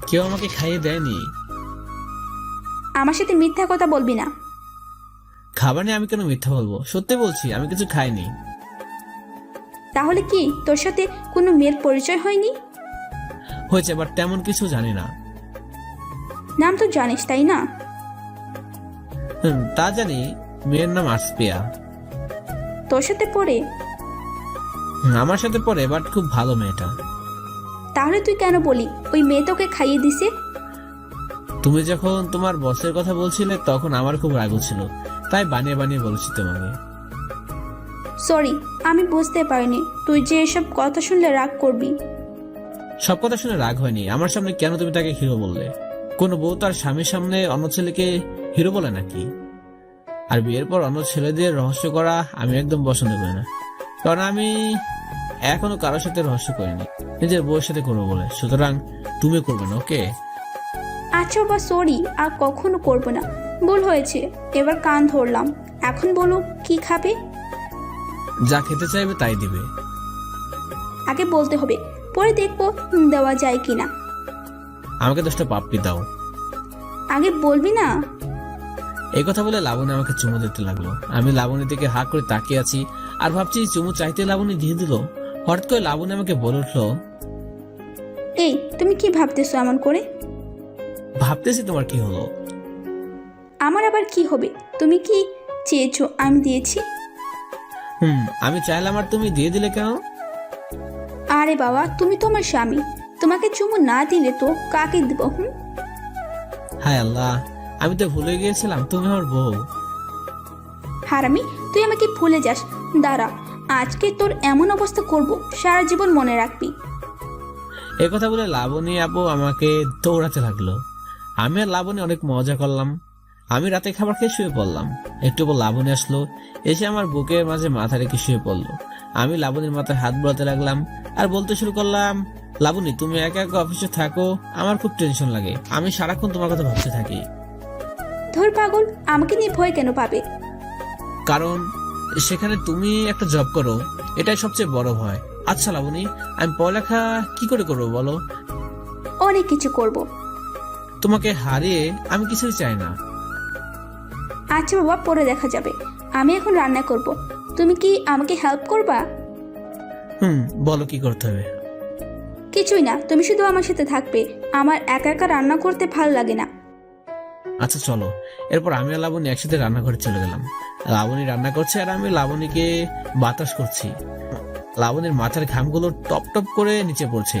Speaker 3: কেউ আমাকে খাইয়ে দেয়নি।
Speaker 2: আমার সাথে মিথ্যা কথা বলবি না।
Speaker 3: খাবার নিয়ে আমি কেন মিথ্যা বলবো? সত্যি বলছি, আমি কিছু খাইনি।
Speaker 2: তাহলে কি তোর সাথে কোনো মেয়ের পরিচয় হয়নি?
Speaker 3: হয়েছে, বাট তেমন কিছু জানি না।
Speaker 2: নাম তো জানিস, তাই না?
Speaker 3: তা জানি, মেয়ের নাম আসপিয়া।
Speaker 2: তোর সাথে পড়ে?
Speaker 3: আমার সাথে পড়ে, বাট খুব ভালো মেয়েটা।
Speaker 2: তাহলে তুই কেন বলি ওই মেয়ে তোকে খাইয়ে দিছে?
Speaker 3: তুমি যখন তোমার বসের কথা বলছিলে তখন আমার খুব রাগ ছিল, তাই বানিয়ে বানিয়ে বলেছি তোমাকে।
Speaker 2: সরি, আমি বুঝতে পারিনি তুই যে এসব কথা শুনলে রাগ করবি।
Speaker 3: সব কথা শুনে রাগ হয়নি। আমার সামনে কেন তুমি তাকে হিরো বললে? কোন বউ তার স্বামীর সামনে অন্য ছেলেকে হিরো বলে নাকি? আর বিয়ের পর অন্য ছেলেদের রহস্য করা আমি একদম পছন্দ করি না, কারণ আমি এখনো কারোর সাথে রহস্য করিনি, নিজের বউয়ের সাথে করবো বলে। সুতরাং তুমি করবে না, ওকে?
Speaker 2: আচ্ছা বা সরি, আর কখনো করবো না, ভুল হয়েছে, এবার কান ধরলাম। এখন বলো কি খাবে?
Speaker 3: যা খেতে চাইবে তাই দিবে।
Speaker 2: আগে বলতে হবে, পরে দেখবো দেওয়া যায় কিনা।
Speaker 3: আমাকে 10টা পাপ্পি দাও।
Speaker 2: আগে বলবি না?
Speaker 3: এই কথা বলে লাবণী আমাকে চুমু দিতে লাগলো। আমি লাবণীর দিকে হাঁ করে তাকিয়ে আছি আর ভাবছি চুমু চাইতে লাবণী দিয়ে দিল। হঠাৎ করে লাবণী আমাকে বলে উঠলো,
Speaker 2: এই তুমি কি ভাবতেছো এমন করে?
Speaker 3: ভাবতেছি তোমার কি হলো?
Speaker 2: আমার আবার কি হবে? তুমি কি চেয়েছো আমি দিয়েছি?
Speaker 3: আমি চাইলাম আর তুমি দিয়ে দিলে কেন?
Speaker 2: আরে বাবা, তুমি তো আমার স্বামী, তোমাকে চুমু না দিলে তো কাকে দিব?
Speaker 3: হায় আল্লাহ, আমি তো ভুলে গিয়েছিলাম তুমি আমার বউ।
Speaker 2: হারামি, তুই আমাকে ভুলে যাস। দাঁড়া, আজকে তোর এমন অবস্থা করব সারা জীবন মনে রাখবি।
Speaker 3: এই কথা বলে লাবণী আপু আমাকে দৌড়াতে লাগলো। আমি আর লাবণী অনেক মজা করলাম। আমি রাতে খাবার খেয়ে শুয়ে পড়লাম। একটু পর লাবণী আসলো, এসে আমার বুকের মাঝে মাথা রেখে শুয়ে পড়লো। আমি লাবণীর মাথায় হাত বোলাতে লাগলাম আর বলতে শুরু করলাম, লাবণী তুমি একা একা অফিসে থাকো, আমার খুব টেনশন লাগে, আমি সারাক্ষণ তোমার কথা ভাবতে থাকি।
Speaker 2: ধর পাগল, আমাকে নিয়ে ভয় কেন পাবে?
Speaker 3: কারণ সেখানে তুমি একটা জব করো, এটাই সবচেয়ে বড় ভয়। আচ্ছা লাবণী, আমি পড়ালেখা কি করে করবো বলো?
Speaker 2: অনেক কিছু করব।
Speaker 3: তোমাকে হারিয়ে আমি কিছুই চাই না।
Speaker 2: আচ্ছা বাবা, পরে দেখা যাবে। আমি এখন রান্না করব। তুমি কি আমাকে হেল্প করবা?
Speaker 3: বলো কি করতে হবে?
Speaker 2: কিছুই না, তুমি শুধু আমার সাথে থাকবে। আমার একা একা রান্না করতে ভালো লাগে না।
Speaker 3: আচ্ছা চলো। এরপর আমি আর লাবণী একসাথে রান্নাঘরে চলে গেলাম। লাবণী রান্না করছে আর আমি লাবণীকে বাতাস করছি। লাবণীর মাথার ঘামগুলো টপ টপ করে নিচে পড়ছে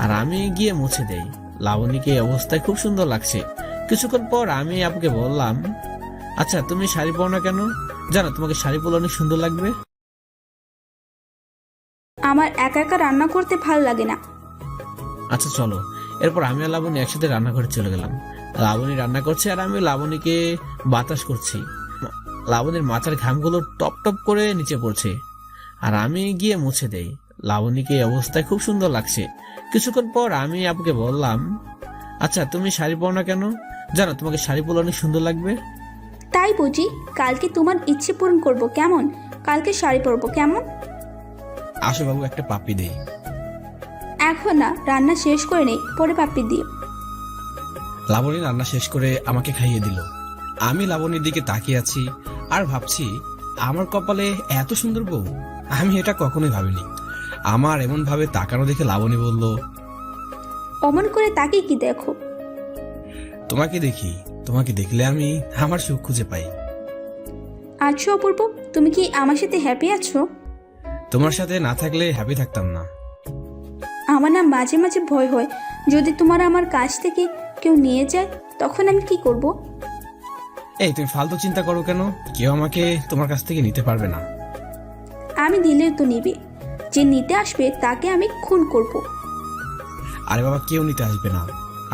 Speaker 3: আর আমি গিয়ে মুছে দেই। লাবণীকে এই অবস্থায় খুব সুন্দর লাগছে। কিছুক্ষণ পর আমি আপুকে বললাম, আচ্ছা তুমি শাড়ি পরো না কেন? জানো তোমাকে শাড়ি পরলে অনেক সুন্দর লাগবে।
Speaker 2: আমার একা একা রান্না করতে ভালো লাগে না।
Speaker 3: আচ্ছা চলো। এরপর আমি আর লাবণী একসাথে রান্নাঘরে চলে গেলাম। লাবণী রান্না করছে আর আমি লাবণীকে বাতাস করছি। লাবণীর মাথার ঘামগুলো টপ টপ করে নিচে পড়ছে আর আমি গিয়ে মুছে দেই। লাবণীকে এই অবস্থায় খুব সুন্দর লাগছে। কিছুক্ষণ পর আমি আপুকে বললাম, আচ্ছা তুমি শাড়ি পরো না কেন? জানো তোমাকে শাড়ি পরলে অনেক সুন্দর লাগবে।
Speaker 2: তাই বুঝি? কালকে তোমার ইচ্ছে পূরণ করব কেমন? কালকে শাড়ি পরবো কেমন?
Speaker 3: আসো বাবু, একটা পাপ্পি দেই।
Speaker 2: এখন না, রান্না শেষ করে নেই, পরে পাপ্পি দিও।
Speaker 8: লাবণী রান্না শেষ করে আমাকে খাইয়ে দিল। আমি লাবণীর দিকে তাকিয়ে আছি আর ভাবছি, আমার কপালে এত সুন্দর বউ, আমি এটা কখনোই ভাবিনি। আমার এমন ভাবে তাকানো দেখে লাবণী বলল,
Speaker 2: অমন করে তাকিয়ে কি দেখো?
Speaker 8: তোমাকে দেখি, তোমাকে দেখলে আমি আমার সুখ খুঁজে পাই।
Speaker 2: আচ্ছা অপূর্ব, তুমি কি আমার সাথে হ্যাপি আছো?
Speaker 8: তোমার সাথে না থাকলে হ্যাপি থাকতাম না।
Speaker 2: আমার না মাঝে মাঝে ভয় হয়, যদি তোমার আমার কাছ থেকে কেউ নিয়ে যায়, তখন আমি কি করব?
Speaker 8: এই তুমি ফালতু চিন্তা করো কেন? কেউ আমাকে তোমার কাছ থেকে নিতে পারবে না।
Speaker 2: আমি দিলেও তো নিবে। যে নিতে আসবে তাকে আমি খুন করব।
Speaker 8: আরে বাবা, কেউ নিতে আসবে না।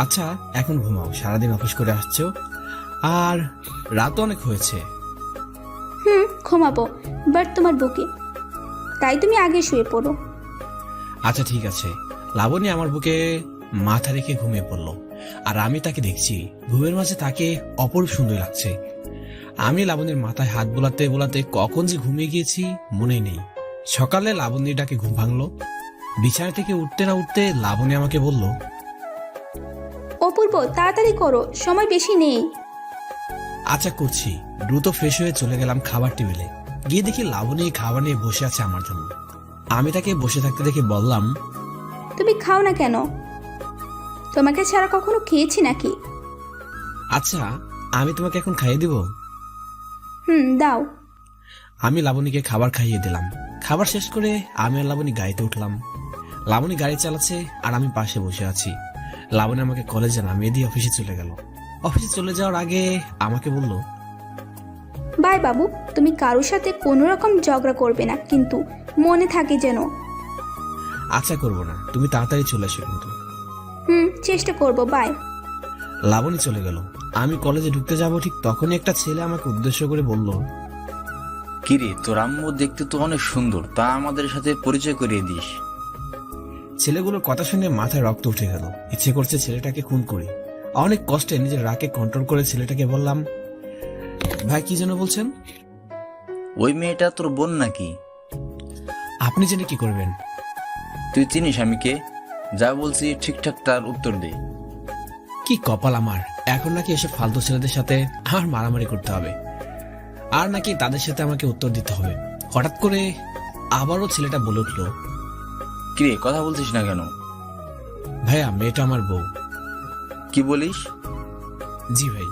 Speaker 8: আচ্ছা এখন ঘুমাও, সারাদিন অফিস করে আসছো আর রাত অনেক হয়েছে।
Speaker 2: ঘুমাবো, বাট তোমার বুকে। তাই তুমি আগে শুয়ে পড়ো।
Speaker 8: আচ্ছা ঠিক আছে। লাবণী আমার বুকে মাথা রেখে ঘুমিয়ে পড়লো আর আমি তাকে দেখছি ঘুমের মাঝে তাকে অপরূপ সুন্দর লাগছে। আমি লাবণীর মাথায় হাত বোলাতে বোলাতে কখন যে ঘুমিয়ে গিয়েছি মনেই নেই। সকালে লাবণীর ডাকে ঘুম ভাঙলো। বিছানা থেকে উঠতে না উঠতে লাবণী আমাকে বলল,
Speaker 2: অপূর্ব তাড়াতাড়ি করো, সময় বেশি নেই।
Speaker 8: আচ্ছা করছি। দ্রুত ফ্রেশ হয়ে চলে গেলাম খাবার টেবিলে। গিয়ে দেখি লাবণী খাবার নিয়ে বসে আছে আমার জন্য। আমি তাকে বসে থাকতে দেখে বললাম,
Speaker 2: তুমি খাও না কেন? তোমাকে ছাড়া কখনো খেয়েছি নাকি?
Speaker 8: আচ্ছা আমি তোমাকে এখন খাইয়ে দিব।
Speaker 2: দাও।
Speaker 8: আমি লাবণীকে খাবার খাইয়ে দিলাম। খাবার শেষ করে আমি আর লাবণী গাড়িতে উঠলাম। লাবণী গাড়ি চালাচ্ছে আর আমি পাশে বসে আছি। লাবণী আমাকে কলেজে নামিয়ে দিয়ে অফিসে চলে গেল। অফিসে চলে যাওয়ার আগে আমাকে বলল,
Speaker 2: বাই বাবু, তুমি কারোর সাথে কোনো রকম ঝগড়া করবে না, কিন্তু মনে থাকে যেন।
Speaker 8: আচ্ছা করবো না, তুমি তাড়াতাড়ি চলে এসো কিন্তু।
Speaker 2: চেষ্টা করব। বাই।
Speaker 8: লাবণী চলে গেল। আমি কলেজে ঢুকতে যাব ঠিক তখনই একটা ছেলে আমাকে উদ্দেশ্য করে বলল,
Speaker 9: কিরে, তোর আম্মু দেখতে তো অনেক সুন্দর, তা আমাদের সাথে পরিচয় করিয়ে দিস।
Speaker 8: ছেলেগুলোর কথা শুনে মাথায় রক্ত উঠে গেল। ইচ্ছে করছে ছেলেটাকে খুন করি। অনেক কষ্টে নিজের রাগকে কন্ট্রোল করে ছেলেটাকে বললাম, ভাই কি যেন বলছেন?
Speaker 9: ওই মেয়েটা তোর বোন নাকি?
Speaker 8: আপনি জেনে কি করবেন?
Speaker 9: তুই চিনিস আমি কে? যা বলছি ঠিকঠাক তার উত্তর দে।
Speaker 8: কি কপাল আমার, এখন নাকি এসব ফালতু ছেলেদের সাথে আমার মারামারি করতে হবে, আর নাকি তাদের সাথে আমাকে উত্তর দিতে হবে। হঠাৎ করে আবারও ছেলেটা বলে উঠলো,
Speaker 9: কিরে কথা বলছিস না কেন?
Speaker 8: ভাইয়া মেয়েটা আমার বউ।
Speaker 9: কি বলিস?
Speaker 8: জি ভাই।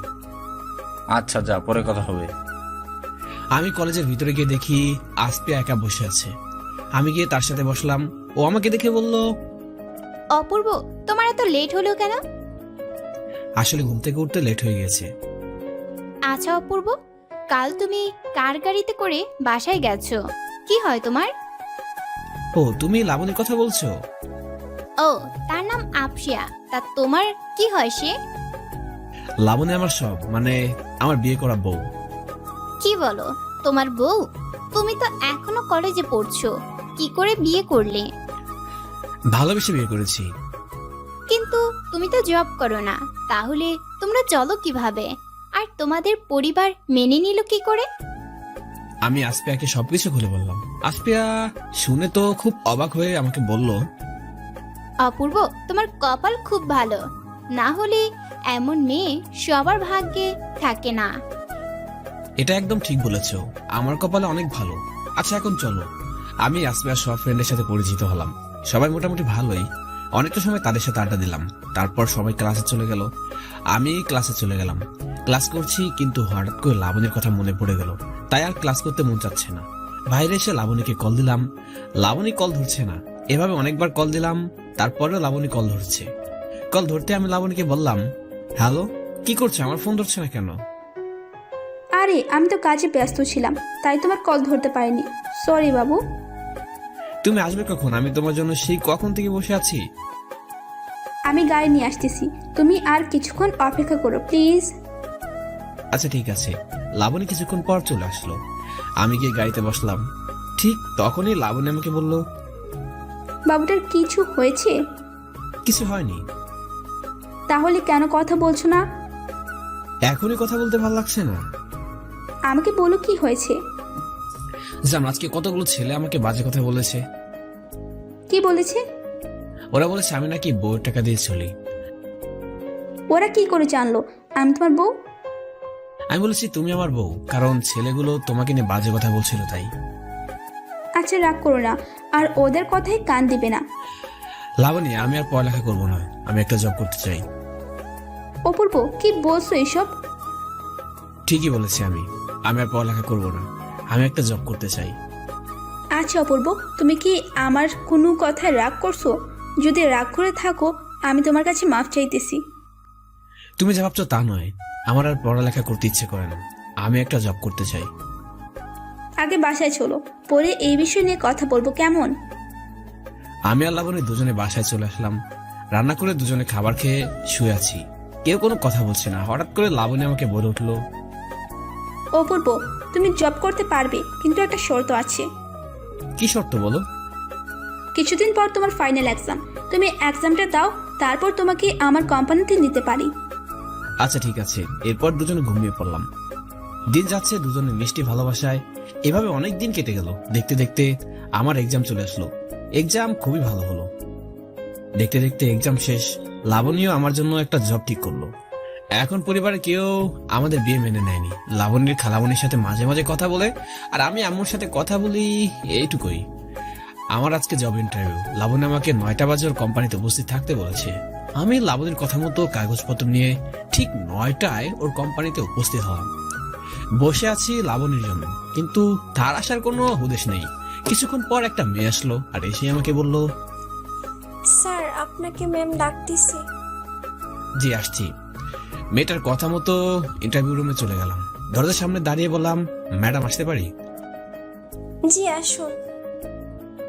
Speaker 9: আচ্ছা যা, পরে কথা হবে।
Speaker 8: আমি কলেজের ভিতরে গিয়ে দেখি আসপিয়া একা বসে আছে। আমি গিয়ে তার সাথে বসলাম। ও আমাকে দেখে বলল,
Speaker 7: অপূর্ব, তোমার এত লেট হলো কেন?
Speaker 8: আসলে ঘুম থেকে উঠতে লেট হয়ে গেছে।
Speaker 7: আচ্ছা অপূর্ব, কাল তুমি কার গাড়িতে করে বাসায় গেছো? কি হয় তোমার?
Speaker 8: ও তুমি লাবণীর কথা বলছো?
Speaker 7: ও, তার নাম আফসিয়া। তা তোমার কি হয় সে?
Speaker 8: লাবণী আমার সব, মানে আমার বিয়ে করা বউ।
Speaker 7: কি বলো, তোমার বউ? তুমি তো এখনো কলেজে পড়ছো, কি করে বিয়ে করলে?
Speaker 8: ভালোবেসে বিয়ে করেছি।
Speaker 7: কিন্তু তুমি তো জব করো না, তাহলে তোমরা চলো কিভাবে? আর তোমাদের পরিবার মেনে নিল কি করে?
Speaker 8: আমি আসপিয়াকে সবকিছু খুলে বললাম। আসপিয়া শুনে তো খুব অবাক হয়ে আমাকে বলল,
Speaker 7: অপূর্ব, তোমার কপাল খুব ভালো, না হলে এমন মেয়ে সবার ভাগ্যে থাকে না।
Speaker 8: এটা একদম ঠিক বলেছো, আমার কপালে অনেক ভালো। আচ্ছা এখন চলো। আমি আসপিয়ার সব ফ্রেন্ডের সাথে পরিচিত হলাম। সবাই মোটামুটি ভালোই। অনেকটা সময় তাদের সাথে আড্ডা দিলাম। তারপর সবাই ক্লাসে চলে গেল। আমি ক্লাসে চলে গেলাম। ক্লাস করছি, কিন্তু হঠাৎ করে লাবণীর কথা মনে পড়ে গেল। তাই আর ক্লাস করতে মন চাচ্ছে না। বাইরে এসে লাবণীকে কল দিলাম। লাবণী কল ধরছে না। এভাবে অনেকবার কল দিলাম, তারপরেও লাবণী কল ধরছে। কল ধরতে আমি লাবণীকে বললাম, হ্যালো, কি করছো? আমার ফোন ধরছে না কেন?
Speaker 2: আরে আমি তো কাজে ব্যস্ত ছিলাম, তাই তোমার কল ধরতে পারিনি। সরি বাবু।
Speaker 8: তুমি আসবে কখন? আমি তোমার জন্য সেই কখন থেকে বসে আছি।
Speaker 2: আমি গাড়ি নিয়ে আসতেছি, তুমি আর কিছুক্ষণ অপেক্ষা করো প্লিজ।
Speaker 8: আচ্ছা ঠিক আছে। লাবণী কিছুক্ষণ পর চলে আসলো। আমি গিয়ে গাড়িতে বসলাম। ঠিক তখনই লাবণী আমাকে বলল,
Speaker 2: বাবুটার কিছু হয়েছে?
Speaker 8: কিছু হয়নি।
Speaker 2: তাহলে কেন কথা বলছো না?
Speaker 8: এখনই কথা বলতে ভালো লাগছে না।
Speaker 2: আমাকে বলো কি হয়েছে।
Speaker 8: জানো, আজকে কতগুলো ছেলে আমাকে বাজে কথা বলেছে।
Speaker 2: কি বলেছে?
Speaker 8: ওরা বলেছে আমি নাকি বউয়ের টাকা দিয়ে চলি।
Speaker 2: ওরা কি করে জানলো আমি তোমার বউ?
Speaker 8: আমি বলেছি তুমি আমার বউ, কারণ ছেলেগুলো তোমাকে নিয়ে বাজে কথা বলছিল তাই।
Speaker 2: আচ্ছা রাগ করো না, আর ওদের কথায় কান দিবে না।
Speaker 8: লাবণী, আমি আর পড়ালেখা করবো না। আমি একটা জব করতে চাই।
Speaker 2: অপূর্ব, কি বলছো এসব?
Speaker 8: ঠিকই বলেছি আমি আর পড়ালেখা করবো না। আমি একটা জব করতে চাই।
Speaker 2: আচ্ছা অপূর্ব, তুমি কি আমার কোনো কথায় রাগ করছো? যদি রাগ করে থাকো, আমি তোমার কাছে মাফ চাইতেছি।
Speaker 8: তুমি যা ভাবছো তা নয়। আমার আর পড়ালেখা করতে ইচ্ছে করে না। আমি একটা জব করতে চাই।
Speaker 2: আগে বাসায় চলো, পরে এই বিষয় নিয়ে কথা বলবো, কেমন?
Speaker 8: আমি আর লাবণী দুজনে বাসায় চলে আসলাম। রান্না করে দুজনে খাবার খেয়ে শুয়ে আছি। কেউ কোনো কথা বলছে না। হঠাৎ করে লাবণী আমাকে বলে উঠলো,
Speaker 2: অপূর্ব, তুমি জব করতে পারবে, কিন্তু একটা শর্ত আছে।
Speaker 8: কি শর্ত বলো?
Speaker 2: কিছুদিন পর তোমার ফাইনাল এক্সাম, তুমি এক্সামটা দাও, তারপর তোমাকে আমার কোম্পানিতে নিতে পারি।
Speaker 8: আচ্ছা ঠিক আছে। এরপর দুজনে ঘুমিয়ে পড়লাম। দিন যাচ্ছে দুজনে মিষ্টি ভালোবাসায়। এভাবে অনেক দিন কেটে গেল। দেখতে দেখতে আমার এক্সাম চলে আসলো। এক্সাম খুবই ভালো হলো। দেখতে দেখতে এক্সাম শেষ। লাবণীও আমার জন্য একটা জব ঠিক করলো। এখন পরিবারে কেউ আমাদের বিয়ে মেনে নেয়নি। লাবণীর খালাবণীর সাথে মাঝে মাঝে কথা বলে, আর আমি আম্মুর সাথে কথা বলি, এইটুকুই। আমার আজকে জব ইন্টারভিউ। লাবণী আমাকে 9টা বাজে ওর কোম্পানিতে উপস্থিত থাকতে বলেছে। আমি লাবণীর কথা মতো কাগজপত্র নিয়ে ঠিক 9টায় ওর কোম্পানিতে উপস্থিত হলাম। বসে আছি লাবণীর জন্য, কিন্তু তার আসার কোনো হুদেশ নেই। কিছুক্ষণ পর একটা মেয়ে আসলো, আর এসে আমাকে বলল,
Speaker 10: স্যার, আপনাকে ম্যাম ডাকতেছে।
Speaker 8: জি আসছি। মেয়েটার কথা মতো ইন্টারভিউ রুমে চলে গেলাম। দরজার সামনে দাঁড়িয়ে বললাম, ম্যাডাম আসতে পারি?
Speaker 10: জি আসুন।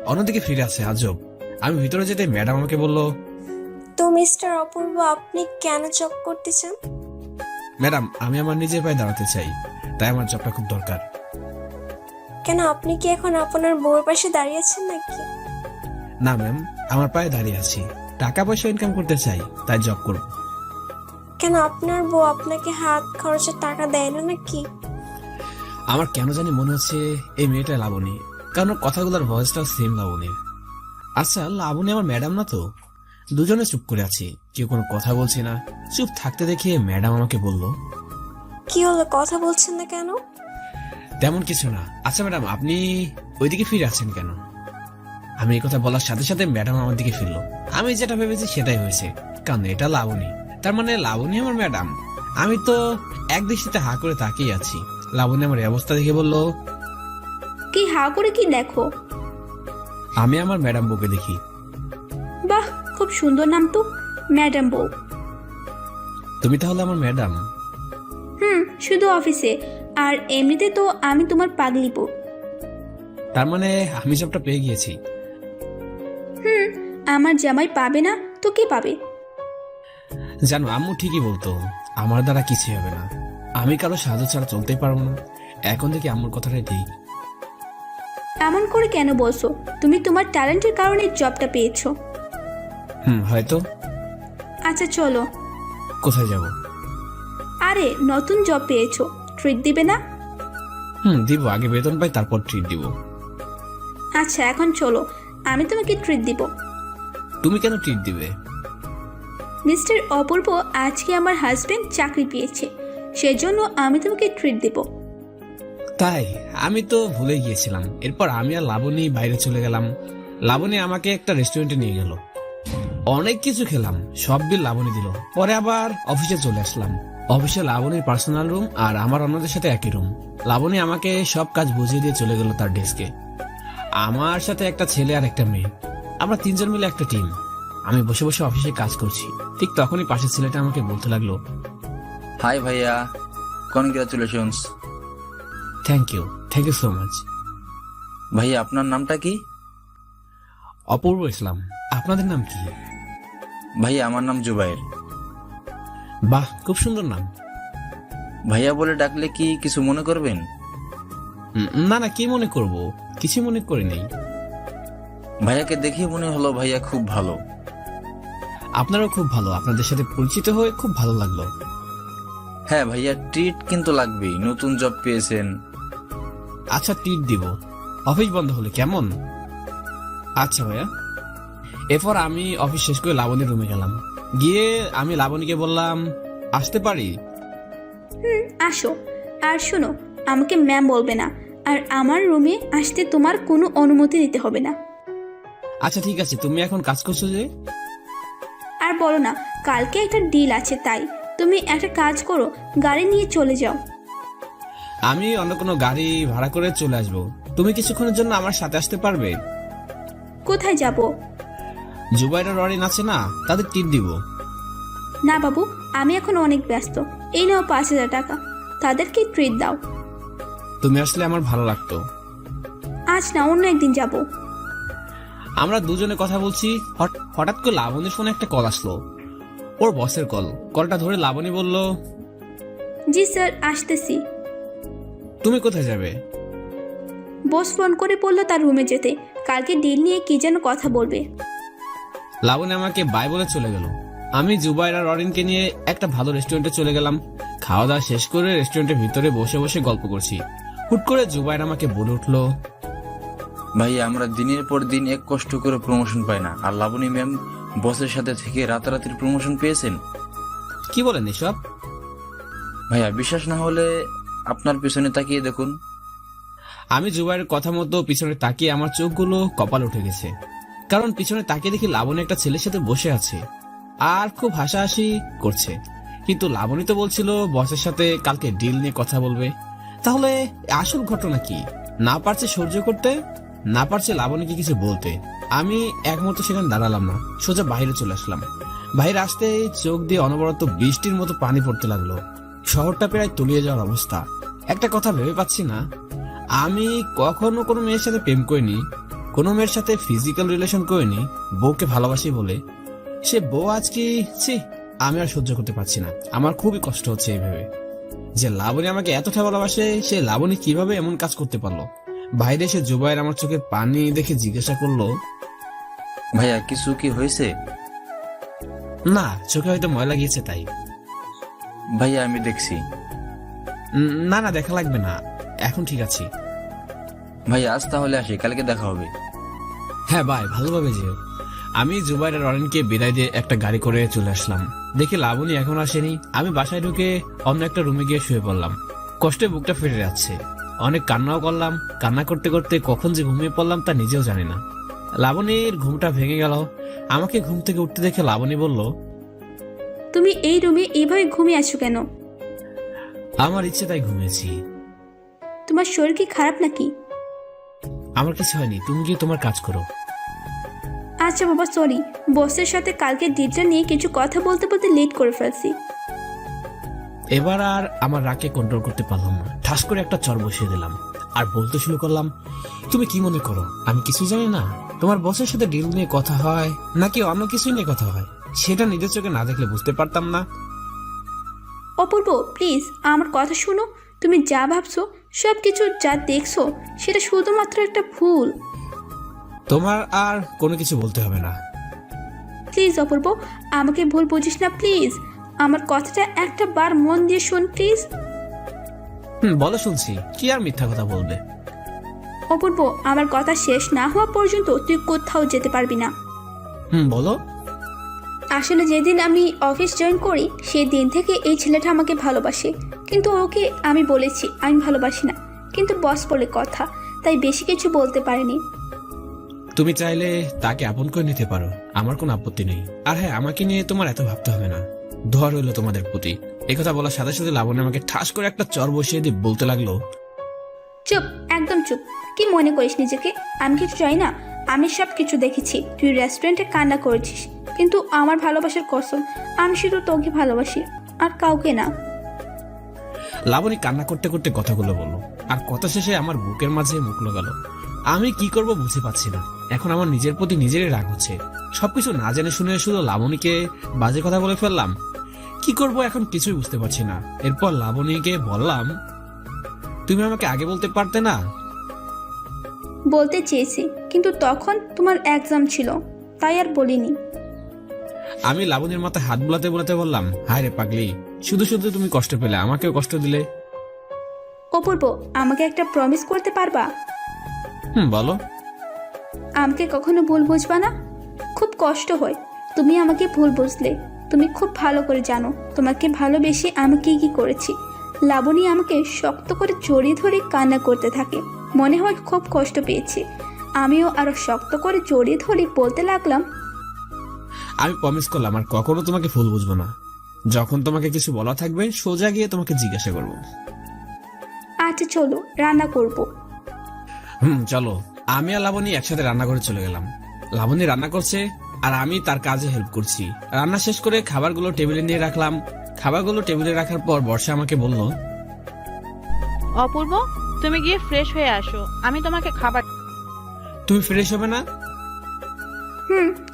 Speaker 8: অন্যদিকে ফিরে আছে আজব। আমি ভিতরে যেতে ম্যাডাম আমাকে বলল,
Speaker 10: তো মিস্টার অপূর্ব, আপনি কেন জব করতে চান?
Speaker 8: ম্যাডাম, আমি আমার নিজের পায়ে দাঁড়াতে চাই, তাই আমার জবটা খুব দরকার।
Speaker 10: কেন, আপনি কি এখন আপনার বউয়ের পাশে দাঁড়িয়েছেন নাকি?
Speaker 8: না ম্যাম, আমার পায়ে দাঁড়িয়ে আছি। টাকা পয়সা ইনকাম করতে চাই, তাই জব করব।
Speaker 10: কেন, আপনার বউ আপনাকে হাত খরচের টাকা দেয় না নাকি?
Speaker 8: আমার কেন জানি মনে হচ্ছে এই মেয়েটা লাবণী, কারণ ওর কথাগুলোর ভয়েসটাও সেম লাবণীর। আচ্ছা, লাবণী আমার ম্যাডাম না তো? দুজনে চুপ করে আছি, কেউ কোনো কথা বলছে না। চুপ থাকতে দেখে ম্যাডাম আমাকে বলল,
Speaker 10: কি হলো, কথা বলছেন না কেন?
Speaker 8: তেমন কিছু না। আচ্ছা ম্যাডাম, আপনি ওইদিকে ফিরে আছেন কেন? আমি এই কথা বলার সাথে সাথে ম্যাডাম আমার দিকে ফিরলো। আমি যেটা ভেবেছি সেটাই হয়েছে, কারণ এটা লাবণী। তার মানে লাবণী আমার ম্যাডাম। আমি তো এক দৃষ্টিতে হা করে তাকিয়ে আছি। লাবণী আমার এই অবস্থা দেখে বলল,
Speaker 2: কি হা করে কি দেখো?
Speaker 8: আমি আমার ম্যাডাম বউকে দেখি।
Speaker 2: বাহ, খুব সুন্দর নাম তো, ম্যাডাম বউ।
Speaker 8: তুমি তাহলে আমার ম্যাডাম?
Speaker 2: শুধু অফিসে, আর এমনিতে তো আমি তোমার পাগলি বউ।
Speaker 8: তার মানে আমি জবটা পেয়ে গিয়েছি।
Speaker 2: আমার জামাই পাবে না তো কে পাবে?
Speaker 8: জানো, আম্মু ঠিকই বলতো, আমার দ্বারা কিছুই হবে না। আমি কারো সাহায্য ছাড়া চলতেই পারবো না। এখন থেকে আম্মুর কথাটাই ঠিক।
Speaker 2: এমন করে কেন বলছো? তুমি তোমার ট্যালেন্টের কারণে জবটা পেয়েছো।
Speaker 8: হয়তো।
Speaker 2: আচ্ছা চলো।
Speaker 8: কোথায় যাব?
Speaker 2: আরে নতুন জব পেয়েছো, ট্রিট দিবে না?
Speaker 8: দিব, আগে বেতন পাই তারপর ট্রিট দিব।
Speaker 2: আচ্ছা এখন চলো, আমি তোমাকে ট্রিট দিব।
Speaker 8: তুমি কেন ট্রিট দিবে?
Speaker 2: মিস্টার অপূর্ব, আজকে আমার হাজবেন্ড চাকরি পেয়েছে, সেজন্য আমি তোমাকে ট্রিট দিব।
Speaker 8: তাই? আমি তো ভুলে গিয়েছিলাম। এরপর আমি আর লাবণী বাইরে চলে গেলাম। লাবণী আমাকে একটা রেস্টুরেন্টে নিয়ে গেল, অনেক কিছু খেলাম, সব বিল লাবণী দিল। পরে আবার অফিসে চলে আসলাম। অফিসে লাবণীর পার্সোনাল রুম আর আমার অন্যদের সাথে একই রুম। লাবণী আমাকে সব কাজ বুঝিয়ে দিয়ে চলে গেল তার ডেস্কে। আমার সাথে একটা ছেলে আর একটা মেয়ে, আমরা তিনজন মিলে একটা টিম। আমি বসে বসে অফিসে কাজ করছি, ঠিক তখনই পাশের ছেলেটা আমাকে বলতে লাগলো,
Speaker 9: হাই ভাইয়া, congratulations.
Speaker 8: Thank you so much.
Speaker 9: ভাইয়া আপনার নামটা কি?
Speaker 8: অপূর্ব ইসলাম। আপনাদের নাম কি?
Speaker 9: ভাইয়া আমার নাম জুবাইর।
Speaker 8: বাহ, খুব সুন্দর নাম।
Speaker 9: ভাইয়া বলে ডাকলে কি কিছু মনে করবেন?
Speaker 8: না না, কি মনে করব, কিছু মনে করি নাই।
Speaker 9: ভাইয়াকে দেখে মনে হলো ভাইয়া খুব ভালো।
Speaker 8: আপনারাও খুব ভালো, আপনাদের সাথে পরিচিত হয়ে খুব ভালো লাগলো।
Speaker 9: হ্যাঁ ভাইয়া, ট্রিট কিন্তু লাগবেই, নতুন জব পেয়েছেন।
Speaker 8: আচ্ছা, ট্রিট দিব, অফিস বন্ধ হলে কেমন? আচ্ছা ভাইয়া। এরপর আমি অফিস শেষ করে লাবণীর রুমে গেলাম। গিয়ে আমি লাবণীকে বললাম, আসতে পারি?
Speaker 2: আসো। আর শোনো, আমাকে ম্যাম বলবে না, আর আমার রুমে আসতে তোমার কোনো অনুমতি নিতে হবে না।
Speaker 8: আচ্ছা ঠিক আছে, তুমি এখন কাজ করছো যে?
Speaker 2: আর বলো না, কালকে একটা ডিল আছে, তাই তুমি একটা কাজ করো, গাড়ি নিয়ে চলে যাও।
Speaker 8: আমি অন্য কোনো গাড়ি ভাড়া করে চলে আসবো। তুমি কিছুক্ষণের জন্য আমার সাথে আসতে পারবে?
Speaker 2: কোথায় যাব?
Speaker 8: জুবাইর ররিন আছে না, তাদের ট্রিট দিব।
Speaker 2: না বাবু, আমি এখন অনেক ব্যস্ত। এই নাও 5,000 টাকা, তাদেরকে ট্রিট দাও।
Speaker 8: তুমি আসলে আমার ভালো লাগতো।
Speaker 2: আজ না, অন্য একদিন যাব।
Speaker 8: আমরা দুজনে কথা বলছি, হঠাৎ করে লাবণীর ফোনে একটা কল আসলো, ওর বসের কল। কলটা ধরে লাবণী বলল,
Speaker 2: জি স্যার, আসতেছি।
Speaker 8: তুমি কোথায় যাবে?
Speaker 2: বস ফোন করে বললো তার রুমে যেতে, কালকে ডিল নিয়ে কি যেন কথা বলবে।
Speaker 8: লাবণী আমাকে বাই বলে চলে গেল। আমি জুবাইর আর ররিনকে নিয়ে একটা ভালো রেস্টুরেন্টে চলে গেলাম। খাওয়া দাওয়া শেষ করে রেস্টুরেন্টের ভিতরে বসে বসে গল্প করছি। হুট করে জুবাইর আমাকে বলে উঠলো,
Speaker 9: ভাইয়া আমরা দিনের পর দিন এক কষ্ট করে প্রমোশন পাই না, আর লাবণী ম্যাম বসের সাথে থেকে রাতারাতির প্রমোশন পেয়েছেন।
Speaker 8: কি বলেন এসব?
Speaker 9: ভাইয়া বিশ্বাস না হলে আপনার পিছনে তাকিয়ে দেখুন।
Speaker 8: আমি জুবাইরের কথা মতো পিছনে তাকিয়ে আমার চোখগুলো কপাল উঠে গেছে, কারণ পিছনে তাকিয়ে দেখি লাবণী একটা ছেলের সাথে বসে আছে আর খুব হাসাহাসি করছে। কিন্তু লাবণী তো বলছিল বসের সাথে কালকে ডিল নিয়ে কথা বলবে। তাহলে আসল ঘটনা কি? না পারছে সহ্য করতে, না পারছে লাবণীকে কিছু বলতে। আমি এক মুহূর্ত সেখানে দাঁড়ালাম না, সোজা বাইরে চলে আসলাম। বাইরে আসতে চোখ দিয়ে অনবরত বৃষ্টির মতো পানি পড়তে লাগলো। শহরটা প্রায় তলিয়ে যাওয়ার অবস্থা। একটা কথা ভেবে পাচ্ছি না, আমি কখনো কোনো মেয়ের সাথে প্রেম করিনি, কোনো মেয়ের সাথে ফিজিক্যাল রিলেশন করিনি, বউকে ভালোবাসি বলে। সে বউ আজকে আমি আর সহ্য করতে পারছি না। আমার খুবই কষ্ট হচ্ছে এই ভেবে যে লাবণী আমাকে এতটা ভালোবাসে, সে লাবণী কিভাবে এমন কাজ করতে পারলো। বাইরে এসে জুবাইর আমার চোখে পানি দেখে জিজ্ঞাসা করলো,
Speaker 9: ভাইয়া কিছু কি হয়েছে?
Speaker 8: না, চোখে হয়তো ময়লা গিয়েছে তাই।
Speaker 9: ভাইয়া আমি দেখছি।
Speaker 8: না না, দেখা লাগবে না, এখন ঠিক আছে।
Speaker 9: ভাইয়া আজ তাহলে আসি, কালকে দেখা হবে।
Speaker 8: হ্যাঁ বাই, ভালোভাবে যেও। আমি জুবাইর আর ররিনকে বিদায় দিয়ে একটা গাড়ি করে চলে আসলাম। দেখি লাবণী এখন আসেনি। আমি বাসায় ঢুকে অন্য একটা রুমে গিয়ে শুয়ে পড়লাম। কষ্টে বুকটা ফেটে যাচ্ছে, অনেক কান্নাও করলাম। কান্না করতে করতে কখন যে ঘুমিয়ে পড়লাম তা নিজেও জানি না। লাবণীর ঘুমটা ভেঙে গেল। আমাকে ঘুম থেকে উঠতে দেখে লাবণী বলল,
Speaker 2: তুমি এই রুমে এইভাবে ঘুমিয়ে আছো কেন?
Speaker 8: আমার ইচ্ছে তাই ঘুমিয়েছি।
Speaker 2: তোমার শরীর কি খারাপ নাকি?
Speaker 8: আমার কিছু হয়নি, তুমি গিয়ে তোমার কাজ করো।
Speaker 2: আচ্ছা বাবা, সরি, বসের সাথে কালকে ডিলটা নিয়ে কিছু কথা বলতে বলতে লেট করে ফেলছি।
Speaker 8: এবার আর আমার রাগকে কন্ট্রোল করতে পারলাম না, ঠাস করে একটা চর বসিয়ে দিলাম আর বলতে শুরু করলাম, তুমি কি মনে করো আমি কিছু জানি না? তোমার বসের সাথে ডিল নিয়ে কথা হয় নাকি অন্য কিছু নিয়ে কথা হয়, সেটা নিজের চোখে না দেখলে বুঝতে পারতাম না।
Speaker 2: অপূর্ব প্লিজ আমার কথা শোনো। তুমি যা ভাবছো, সব কিছু যা দেখছো, সেটা শুধুমাত্র একটা ভুল।
Speaker 8: তোমার আর কোনো কিছু বলতে হবে না।
Speaker 2: প্লিজ অপূর্ব, আমাকে ভুল বুঝিস না প্লিজ। আমার কথাটা একটা বার মন দিয়ে শোন প্লিজ।
Speaker 8: বলো, শুনছি। কি আর মিথ্যা কথা বলবে?
Speaker 2: অপূর্ব, আমার কথা শেষ না হওয়া পর্যন্ত তুই কোথাও যেতে পারবি না।
Speaker 8: বলো।
Speaker 2: আসলে যেদিন আমি অফিস জয়েন করি সেই দিন থেকে এই ছেলেটা আমাকে ভালোবাসে, কিন্তু ওকে আমি বলেছি আমি ভালোবাসি না, কিন্তু বস বলে কথা, তাই বেশি কিছু বলতে পারিনি।
Speaker 8: তুমি চাইলে তাকে আপন করে নিতে পারো, আমার কোনো আপত্তি নেই। আর হ্যাঁ, আমাকে নিয়ে তোমার এত ভাবতে হবে না। ধোয়া রইল তোমাদের প্রতি। একথা বলার সাথে সাথে লাবণী আমাকে ঠাস করে একটা চর বসিয়ে দিয়ে বলতে লাগলো,
Speaker 2: চুপ, একদম চুপ। কি মনে করিস নিজেকে? আমি কিছু চাই না? আমি সব কিছু দেখেছি। তুই রেস্টুরেন্টে কান্না করেছিস, কিন্তু আমার ভালোবাসার কসম, আমি শুধু তোকে ভালোবাসি, আর কাউকে না।
Speaker 8: লাবণী কান্না করতে করতে কথাগুলো বললো, আর কথা শেষে আমার বুকের মাঝে মুকলো গেল। আমি কি করব বুঝতে পারছি না। এখন আমার নিজের প্রতি নিজেরই রাগ হচ্ছে। সবকিছু না জেনে শুনে শুধু লাবণীকে বাজে কথা বলে ফেললাম। কি করব এখন কিছুই বুঝতে পারছি না। এরপর লাবণীকে বললাম, তুমি আমাকে আগে বলতে পারতে না?
Speaker 2: বলতে চেয়েছি, কিন্তু তখন তোমার এক্সাম ছিল, তাই আর বলিনি।
Speaker 8: আমি লাবণীর মাথায় হাত বুলাতে বুলাতে বললাম, হায় রে পাগলি, শুধু শুধু তুমি কষ্ট পেলে, আমাকেও কষ্ট দিলে।
Speaker 2: অপূর্ব, আমাকে একটা প্রমিস করতে পারবা?
Speaker 8: বলো।
Speaker 2: আমাকে কখনো ভুল বুঝবা না? খুব কষ্ট হয় তুমি আমাকে ভুল বুঝলে। তুমি খুব ভালো করে জানো তোমাকে ভালোবেসে আমি কি কি করেছি। লাবণী আমাকে শক্ত করে জড়িয়ে ধরে কান্না করতে থাকে, মনে হয় খুব কষ্ট পেয়েছি। আমিও আরো শক্ত করে জড়িয়ে ধরে বলতে লাগলাম,
Speaker 8: আমি প্রমিস করলাম আর কখনো তোমাকে ভুল বুঝবো না। যখন তোমাকে কিছু বলা থাকবে সোজা গিয়ে তোমাকে জিজ্ঞাসা করবো।
Speaker 2: আচ্ছা চলো, রান্না করব।
Speaker 8: চলো। আমি আর লাবণী একসাথে রান্না করে চলে গেলাম। লাবণী রান্না করছে আর আমি তার কাজে হেল্প করছি। রান্না শেষ করে খাবারগুলো টেবিলে নিয়ে রাখলাম। খাবারগুলো টেবিলে রাখার পর বর্ষা আমাকে বলল,
Speaker 11: অপূর্ব, তুমি গিয়ে ফ্রেশ হয়ে আসো, আমি তোমাকে খাবার।
Speaker 8: তুমি ফ্রেশ হবে না?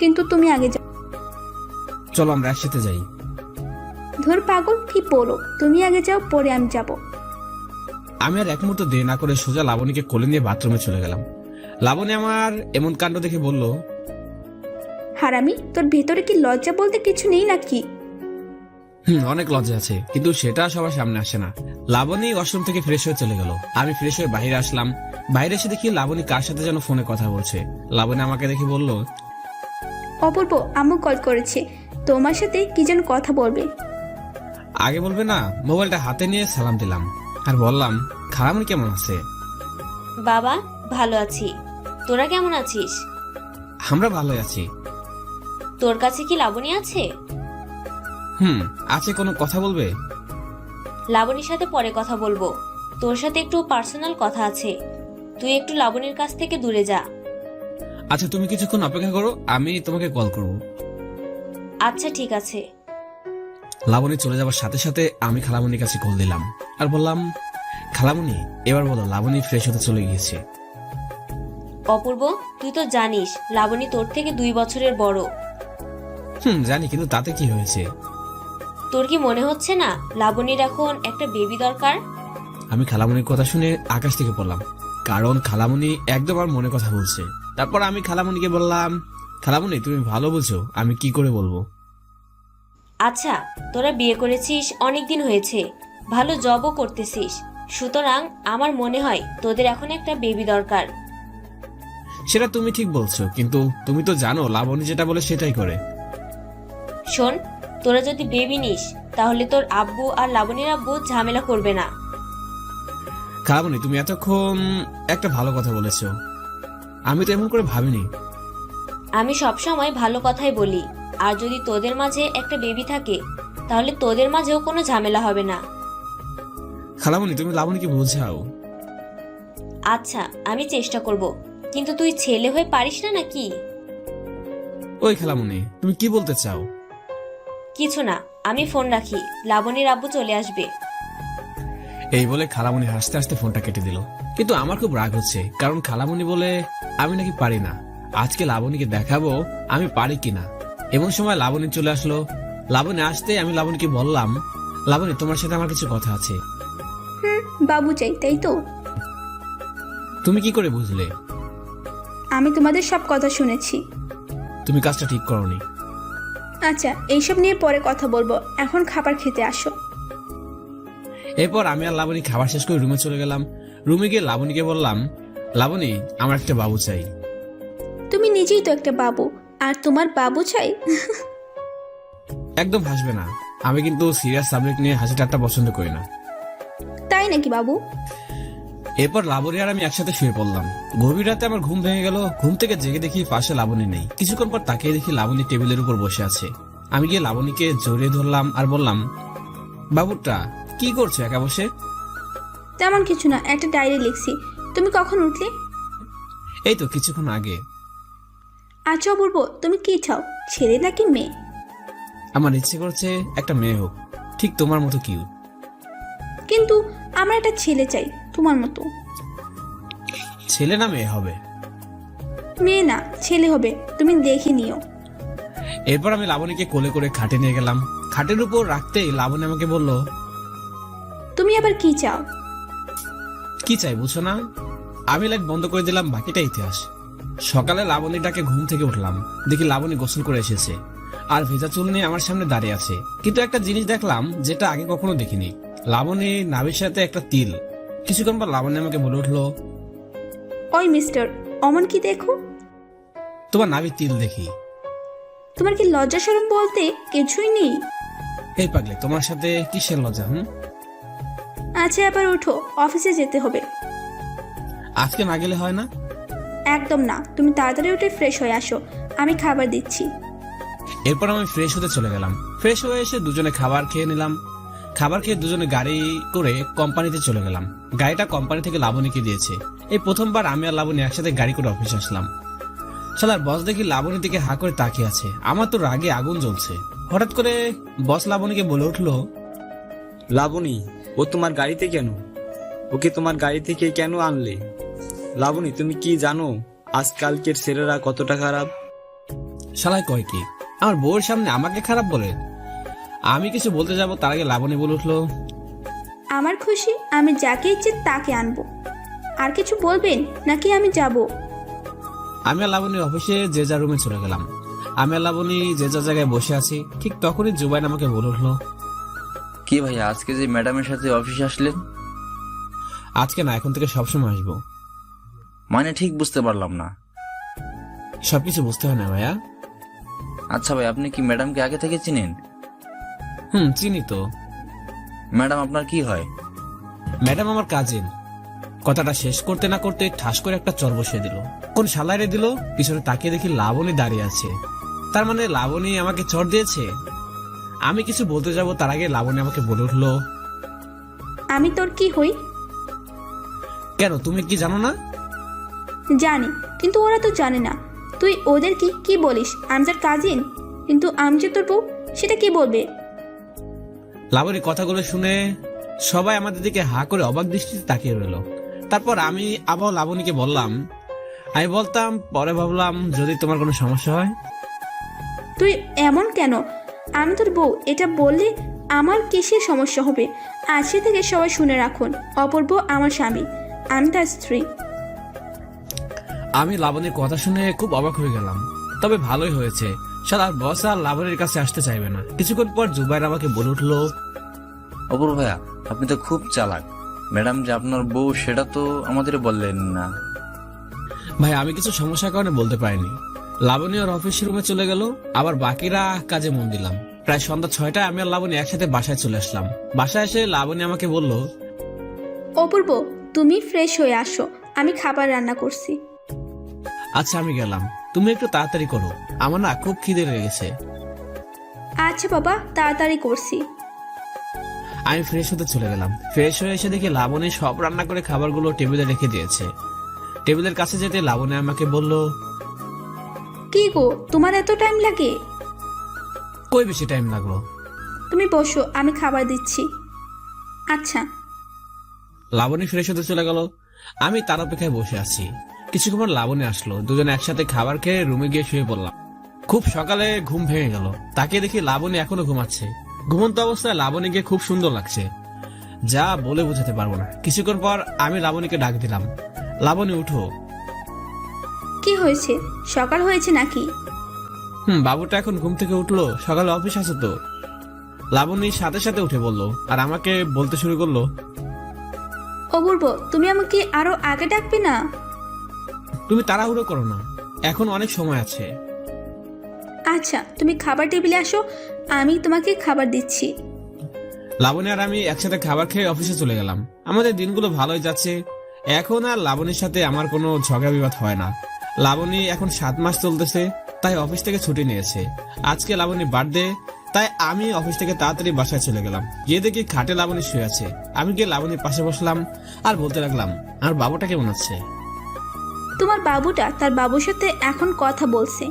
Speaker 2: কিন্তু তুমি আগে যাও।
Speaker 8: চলো আমরা একসাথে যাই।
Speaker 2: ধর পাগল, কি বলো? তুমি আগে যাও, পরে আমি যাব।
Speaker 8: আমি আর এক মুহূর্ত দেরি না করে সোজা লাবণীকে কোলে নিয়ে বাথরুমে চলে গেলাম। লাবণী আমার এমন কাণ্ড দেখে বলল,
Speaker 2: হারামি, তোর ভেতরে কি লজ্জা বলতে কিছু নেই নাকি?
Speaker 8: অনেক লজ্জা আছে, কিন্তু সেটা সবার সামনে আসে না। লাবণী ওয়াশরুম থেকে ফ্রেশ হয়ে চলে গেল। আমি ফ্রেশ হয়ে বাইরে আসলাম। বাইরে এসে দেখি লাবণী কার সাথে যেন ফোনে কথা বলছে। লাবণী আমাকে দেখে বলল,
Speaker 2: অপূর্ব, আম্মু কল করেছে, তোমার সাথে কি যেন কথা বলবে।
Speaker 8: আগে বলবে না? মোবাইলটা হাতে নিয়ে সালাম দিলাম আর বললাম, খালামণি কেমন আছে?
Speaker 5: বাবা, ভালো আছি। তোরা কেমন আছিস?
Speaker 8: আমরা ভালোই আছি।
Speaker 5: তোর কাছে কি লাবণী আছে?
Speaker 8: আছে। কোনো কথা বলবে?
Speaker 5: লাবণীর সাথে পরে কথা বলবো, তোর সাথে একটু পার্সোনাল কথা আছে। তুই একটু লাবণীর কাছ থেকে দূরে যা।
Speaker 8: আচ্ছা, তুমি কিছুক্ষণ অপেক্ষা করো, আমি তোমাকে কল করব।
Speaker 5: আচ্ছা ঠিক আছে।
Speaker 8: লাবণী চলে যাওয়ার সাথে সাথে আমি খালামণির কাছে কল দিলাম আর বললাম, খালামণি, এবার বলো লাবণী ফ্রেশ হতে চলে গিয়েছে।
Speaker 5: অপূর্ব, তুই তো জানিস লাবণী তোর থেকে 2 বছরের বড়।
Speaker 8: জানি, কিন্তু তাতে কি হয়েছে?
Speaker 5: তোর কি মনে হচ্ছে না লাবণীর এখন একটা বেবি দরকার?
Speaker 8: আমি খালামণির কথা শুনে আকাশ থেকে পড়লাম, কারণ খালামণি একদম আমার মনে কথা বলছে। তারপর আমি খালামণিকে বললাম, খালামণি তুমি ভালো বলছো, আমি কি করে বলবো?
Speaker 5: আচ্ছা, তোরা বিয়ে করেছিস অনেকদিন হয়েছে, ভালো জবও করতেছিস, সুতরাং আমার মনে হয় তোদের এখন একটা বেবি দরকার।
Speaker 8: সেটা তুমি ঠিক বলছো, কিন্তু তুমি তো জানো লাবণী যেটা বলে সেটাই করে।
Speaker 5: শোন, তোরা যদি বেবি নিস তাহলে তোর আব্বু আর লাবণীর আব্বু ঝামেলা করবে না।
Speaker 8: খালামণি, তুমি এতক্ষণ একটা ভালো কথা বলেছো, আমি তো এমন করে ভাবিনি।
Speaker 5: আমি সবসময় ভালো কথাই বলি, আর যদি তোদের মাঝে একটা বেবি থাকে তাহলে তোদের মাঝেও কোনো ঝামেলা হবে না।
Speaker 8: খালামণি, তুমি লাবণীকে বোঝাও।
Speaker 5: আচ্ছা, আমি চেষ্টা করব, কিন্তু তুই ছেলে হয়ে পারিস না নাকি?
Speaker 8: ওই খালামণি, তুমি কি বলতে চাও?
Speaker 5: কিছু না, আমি ফোন রাখি, লাবণীর আব্বু চলে আসবে।
Speaker 8: এই বলে খালামণি হাসতে হাসতে ফোনটা কেটে দিল। কিন্তু আমার খুব রাগ হচ্ছে, কারণ খালামণি বলে আমি নাকি পারি না। আজকে লাবণীকে দেখাবো আমি পারি কিনা। এমন সময় লাবণী চলে আসলো। লাবণী আসতে আমি লাবণীকে বললাম, লাবণী, তোমার সাথে আমার কিছু কথা আছে।
Speaker 2: বাবু চাই, তাই তো?
Speaker 8: তুমি কি করে বুঝলে?
Speaker 2: আমি তোমাদের সব কথা শুনেছি।
Speaker 8: তুমি কাজটা ঠিক করোনি।
Speaker 2: আচ্ছা, এইসব নিয়ে পরে কথা বলবো, এখন খাবার খেতে আসো।
Speaker 8: এরপর আমি আর লাবণী খাবার শেষ করে রুমে চলে গেলাম। রুমে গিয়ে লাবণীকে বললাম, লাবণী আমার একটা বাবু চাই।
Speaker 2: তুমি নিজেই তো একটা বাবু, আর তোমার বাবু চাই?
Speaker 8: একদম হাসবে না, আমি কিন্তু সিরিয়াস সাবজেক্ট নিয়ে হাসি ঠাট্টা পছন্দ করি না।
Speaker 2: তাই নাকি বাবু?
Speaker 8: এরপর লাবণী আর আমি একসাথে শুয়ে পড়লাম। গভীর রাতে আমার ঘুম ভেঙে গেল। ঘুম থেকে জেগে দেখি পাশে লাবণী নেই। কিছুক্ষণ পর তাকিয়ে দেখি লাবণী টেবিলের উপর বসে আছে। আমি গিয়ে লাবণীকে জড়িয়ে ধরলাম আর বললাম, বাবুটা কি করছো একা বসে?
Speaker 2: তেমন কিছু না, একটা ডায়েরি লিখছি। তুমি কখন উঠলে?
Speaker 8: এই তো কিছুক্ষণ আগে।
Speaker 2: আচ্ছা অপূর্ব, তুমি কি চাও, ছেলে নাকি মেয়ে?
Speaker 8: আমার ইচ্ছে করছে একটা মেয়ে হোক, ঠিক তোমার মতো কিউট।
Speaker 2: কিন্তু আমার একটা ছেলে চাই তোমার মতো।
Speaker 8: ছেলে না মেয়ে হবে?
Speaker 2: মেয়ে না, ছেলে হবে, তুমি দেখে নিও।
Speaker 8: এরপর আমি লাবণীকে কোলে করে খাটে নিয়ে গেলাম। খাটের উপর রাখতেই লাবণী আমাকে বলল,
Speaker 2: তুমি আবার কি চাও?
Speaker 8: কি চাই বুঝছো না? আমি লাইট বন্ধ করে দিলাম, বাকিটা ইতিহাস। সকালে লাবণীটাকে ঘুম থেকে উঠলাম, দেখি লাবণী গোসল করে এসেছে আর ভেজা চুল নিয়ে আমার সামনে দাঁড়িয়ে আছে। কিন্তু একটা জিনিস দেখলাম যেটা আগে কখনো দেখিনি, লাবণী নাভির সাথে একটা তিল। কিছুক্ষণ পর লাবণী আমাকে বলে উঠলো,
Speaker 2: ওই মিস্টার, অমন কি দেখো?
Speaker 8: তোমার নাভির তিল দেখি।
Speaker 2: তোমার কি লজ্জা শরম বলতে কিছুই নেই?
Speaker 8: এই পাগলে, তোমার সাথে কিসের লজ্জা?
Speaker 2: আচ্ছা এবার উঠো, অফিসে যেতে হবে।
Speaker 8: আজকে না গেলে হয় না?
Speaker 2: একদম না, তুমি তাড়াতাড়ি উঠে ফ্রেশ হয়ে আসো, আমি খাবার দিচ্ছি।
Speaker 8: এরপর আমি ফ্রেশ হতে চলে গেলাম। ফ্রেশ হয়ে এসে দুজনে খাবার খেয়ে নিলাম। খাবার খেয়ে দুজনে গাড়ি করে কোম্পানিতে চলে গেলাম। গাড়িটা কোম্পানি থেকে লাবণীকে দিয়েছে। এই প্রথমবার আমি আর লাবণী একসাথে গাড়ি করে অফিসে আসলাম। শালার বস দেখি লাবণীর দিকে হা করে তাকিয়ে আছে। আমার তো রাগে আগুন জ্বলছে। হঠাৎ করে বস লাবণীকে বলে উঠলো,
Speaker 1: লাবণী, ও তোমার গাড়িতে কেন? ওকে তোমার গাড়ি থেকে কেন আনলে? লাবণী, তুমি কি জানো আজকালকের ছেলেরা কতটা খারাপ?
Speaker 8: শালায় কয় কি, আমার বউয়ের সামনে আমাকে খারাপ বলে? আমি কিছু বলতে যাব তার আগে লাবণী বলে উঠলো,
Speaker 2: আমার খুশি, আমি যাকে ইচ্ছে তাকে আনবো। আর কিছু বলবেন নাকি আমি যাব?
Speaker 8: আমি আর লাবণী অফিসে যে যার রুমে চলে গেলাম। আমি আর লাবণী যে যার জায়গায় বসে আছি, ঠিক তখনই জুবাইন আমাকে বলে উঠলো,
Speaker 9: কি ভাইয়া, আজকে যে ম্যাডামের সাথে অফিসে আসলেন?
Speaker 8: আজকে না, এখন থেকে সবসময় আসবো।
Speaker 9: মানে ঠিক বুঝতে পারলাম না।
Speaker 8: সবকিছু বুঝতে হয় না ভাইয়া।
Speaker 9: আচ্ছা ভাই, আপনি কি ম্যাডামকে আগে থেকে চিনেন?
Speaker 8: চিনি তো।
Speaker 9: ম্যাডাম আপনার কি হয়?
Speaker 8: ম্যাডাম আমার কাজিন। কথাটা শেষ করতে না করতে ঠাস করে একটা চর বসিয়ে দিল। কোন শালাইরে দিল, পিছনে তাকিয়ে দেখি লাবণী দাঁড়িয়ে আছে। তার মানে লাবণী আমাকে চর দিয়েছে। আমি কিছু বলতে যাব তার আগে লাবণী আমাকে বলে উঠলো,
Speaker 2: আমি তোর কি হই?
Speaker 8: কেন, তুমি কি জানো না?
Speaker 2: জানি, কিন্তু ওরা তো জানে না। তুই ওদের কি কি বলিস আমি তোর কাজিন, কিন্তু আমি যে তোর বউ, সেটা কি বলবে?
Speaker 8: লাবণীর কথাগুলো শুনে সবাই আমাদের দিকে হা করে অবাক দৃষ্টিতে তাকিয়ে রইল। তারপর আমি আবার লাবণীকে বললাম, আমি বলতাম পরে ভাবলাম যদি তোমার কোনো সমস্যা হয়।
Speaker 2: তুই এমন কেন? আমি তোর বউ, এটা বললে আমার কিসের সমস্যা হবে? আজকে থেকে সবাই শুনে রাখুন, অপূর্ব আমার স্বামী, আমি তার স্ত্রী।
Speaker 8: আমি লাবণীর কথা শুনে খুব অবাক হয়ে গেলাম। তবে ভালোই হয়েছে, শালার বস আর লাবণীর কাছে আসতে চাইবে না। কিছুক্ষণ পর জুবাইর আমাকে বলে উঠলো,
Speaker 9: অপূর্ব ভাইয়া, আপনি তো খুব চালাক। ম্যাডাম যে আপনার বউ সেটা তো আমাদের বললেন না।
Speaker 8: ভাই আমি কিছু সমস্যার কারণে বলতে পারিনি। লাবণী ওর অফিস রুমে চলে গেল, আবার বাকিরা কাজে মন দিলাম। প্রায় সন্ধ্যা 6টায় আমি আর লাবণী একসাথে বাসায় চলে আসলাম। বাসায় এসে লাবণী আমাকে বলল,
Speaker 2: অপূর্ব, তুমি ফ্রেশ হয়ে আসো, আমি খাবার রান্না করছি।
Speaker 8: আচ্ছা আমি গেলাম, তুমি একটু তাড়াতাড়ি করো, আমার না খুব খিদে লেগেছে।
Speaker 2: আচ্ছা বাবা, তাড়াতাড়ি করছি।
Speaker 8: আমি ফ্রেশ হতে চলে গেলাম। ফ্রেশ হয়ে এসে দেখি লাবণী সব রান্না করে খাবারগুলো টেবিলে রেখে দিয়েছে। টেবিলের কাছে যেতে লাবণী আমাকে বলল,
Speaker 2: কি গো, তোমার এত টাইম লাগে?
Speaker 8: কই বেশি টাইম লাগলো?
Speaker 2: তুমি বসো, আমি খাবার দিচ্ছি। আচ্ছা।
Speaker 8: লাবণী ফ্রেশ হতে চলে গেল, আমি তার অপেক্ষায় বসে আছি। কিছুক্ষণ পর লাবণী আসলো, দুজনে একসাথে খাবার খেয়ে রুমে গিয়ে শুয়ে পড়লাম। খুব সকালে ঘুম ভেঙে গেল, তাকে দেখি লাবণী এখনো ঘুমাচ্ছে। ঘুমন্ত অবস্থায় লাবণীকে খুব সুন্দর লাগছে, যা বলে বোঝাতে পারবো না। কিছুক্ষণ পর আমি লাবণীকে ডাক দিলাম, লাবণী উঠো।
Speaker 2: কি হয়েছে, সকাল হয়েছে নাকি?
Speaker 8: বাবুটা এখন ঘুম থেকে উঠলো, সকালে অফিস আছে তো। লাবণী সাথে সাথে উঠে বলল আর আমাকে বলতে শুরু করলো,
Speaker 2: অপূর্ব, তুমি আমাকে আরো আগে ডাকবে না?
Speaker 8: তুমি তাড়াহুড়ো করো না, এখন অনেক সময় আছে।
Speaker 2: আচ্ছা, তুমি খাবার টেবিলে আসো, আমি তোমাকে খাবার দিচ্ছি।
Speaker 8: লাবণী আর আমি একসাথে খাবার খেয়ে অফিসে চলে গেলাম। আমাদের দিনগুলো ভালোই যাচ্ছে। এখন আর লাবণীর সাথে আমার কোনো ঝগড়া বিবাদ হয় না। লাবণী এখন 7 মাস চলতেছে, তাই অফিস থেকে ছুটি নিয়েছে। আজকে লাবণীর বার্থডে, তাই আমি অফিস থেকে তাড়াতাড়ি বাসায় চলে গেলাম। গিয়ে দেখি খাটে লাবণী শুয়ে আছে। আমি গিয়ে লাবণীর পাশে বসলাম আর বলতে লাগলাম, আর বাবুটা কেমন আছে?
Speaker 2: তোমার বাবুটা তার বাবুর সাথে এখন কথা বলছে।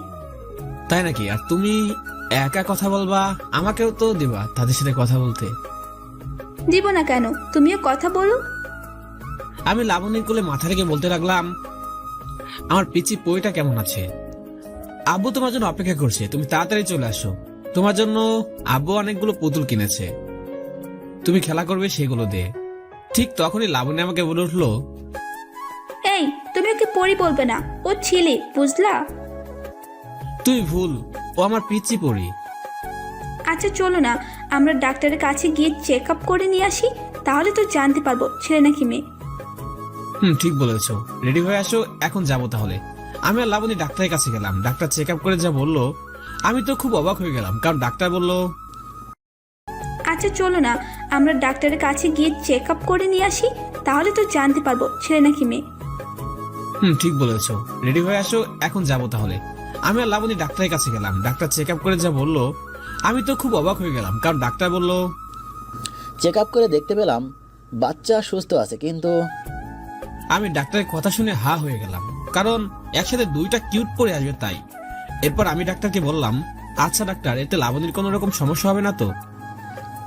Speaker 8: তাই নাকি? আর তুমি একা কথা বলবা? আমাকেও তো দিবা তাদের সাথে কথা বলতে।
Speaker 2: দিব না কেন, তুমিও কথা বলো।
Speaker 8: আমি লাবণীর কোলে মাথা রেখে বলতে লাগলাম, আমার পিচি পইটা কেমন আছে? আব্বু তোমার জন্য অপেক্ষা করছে, তুমি তাড়াতাড়ি চলে আসো। তোমার জন্য আব্বু অনেকগুলো পুতুল কিনেছে, তুমি খেলা করবে সেগুলো দিয়ে। ঠিক তখনই লাবণী আমাকে বলে উঠলো,
Speaker 2: এই, তুমি ওকে পরি বলবে না, ও ছেলে, বুঝলা?
Speaker 8: তুই ভুল, ও আমার পিচি পড়ি।
Speaker 2: আচ্ছা চলো না, আমরা ডাক্তারের কাছে গিয়ে চেক আপ করে নিয়ে আসি, তাহলে তো জানতে পারবো ছেলে নাকি মেয়ে।
Speaker 8: ঠিক বলেছো, রেডি হয়ে আসো, এখন যাবো তাহলে। আমি আর লাবণী ডাক্তারের কাছে গেলাম। ডাক্তার চেক আপ করে যা বললো, আমি তো খুব অবাক হয়ে গেলাম, কারণ ডাক্তার বললো,
Speaker 2: আচ্ছা চলো না, আমরা ডাক্তারের কাছে গিয়ে চেক আপ করে নিয়ে আসি, তাহলে তো জানতে পারবো ছেলে নাকি মেয়ে।
Speaker 8: ঠিক বলেছো, রেডি হয়ে আসো, এখন যাবো তাহলে। আমি আর লাবণী ডাক্তারের কাছে গেলাম। ডাক্তার চেক আপ করে যা বললো, আমি তো খুব অবাক হয়ে গেলাম, কারণ ডাক্তার বললো,
Speaker 12: চেক আপ করে দেখতে পেলাম বাচ্চা সুস্থ আছে, কিন্তু
Speaker 8: আমি ডাক্তারের কথা শুনে হা হয়ে গেলাম, কারণ একসাথে 2টা কিউট পরে আসবে তাই। এরপর আমি ডাক্তারকে বললাম, আচ্ছা ডাক্তার, এতে লাবণীর কোনো রকম সমস্যা হবে না তো?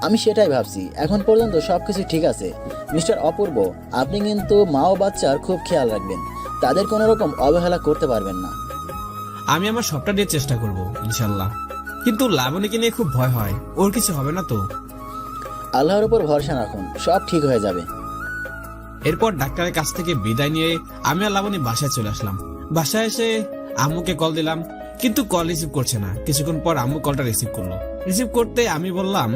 Speaker 12: আমি সেটাই ভাবছি। এখন পর্যন্ত সবকিছু ঠিক আছে মিস্টার অপূর্ব, আপনি কিন্তু মা ও বাচ্চার খুব খেয়াল রাখবেন, তাদের কোনো রকম অবহেলা করতে পারবেন না।
Speaker 8: আমি আমার সবটা দিয়ে চেষ্টা করব ইনশাল্লাহ, কিন্তু লাবণীকে নিয়ে খুব ভয় হয়, ওর কিছু হবে না তো?
Speaker 12: আল্লাহর উপর ভরসা রাখুন, সব ঠিক হয়ে যাবে।
Speaker 8: এরপর ডাক্তারের কাছ থেকে বিদায় নিয়ে আমি আর লাবণী বাসায় চলে আসলাম। বাসায় এসে আম্মুকে কল দিলাম, কিন্তু কল রিসিভ করছে না। কিছুক্ষণ পর আম্মু কলটা রিসিভ করলো। রিসিভ করতে আমি বললাম,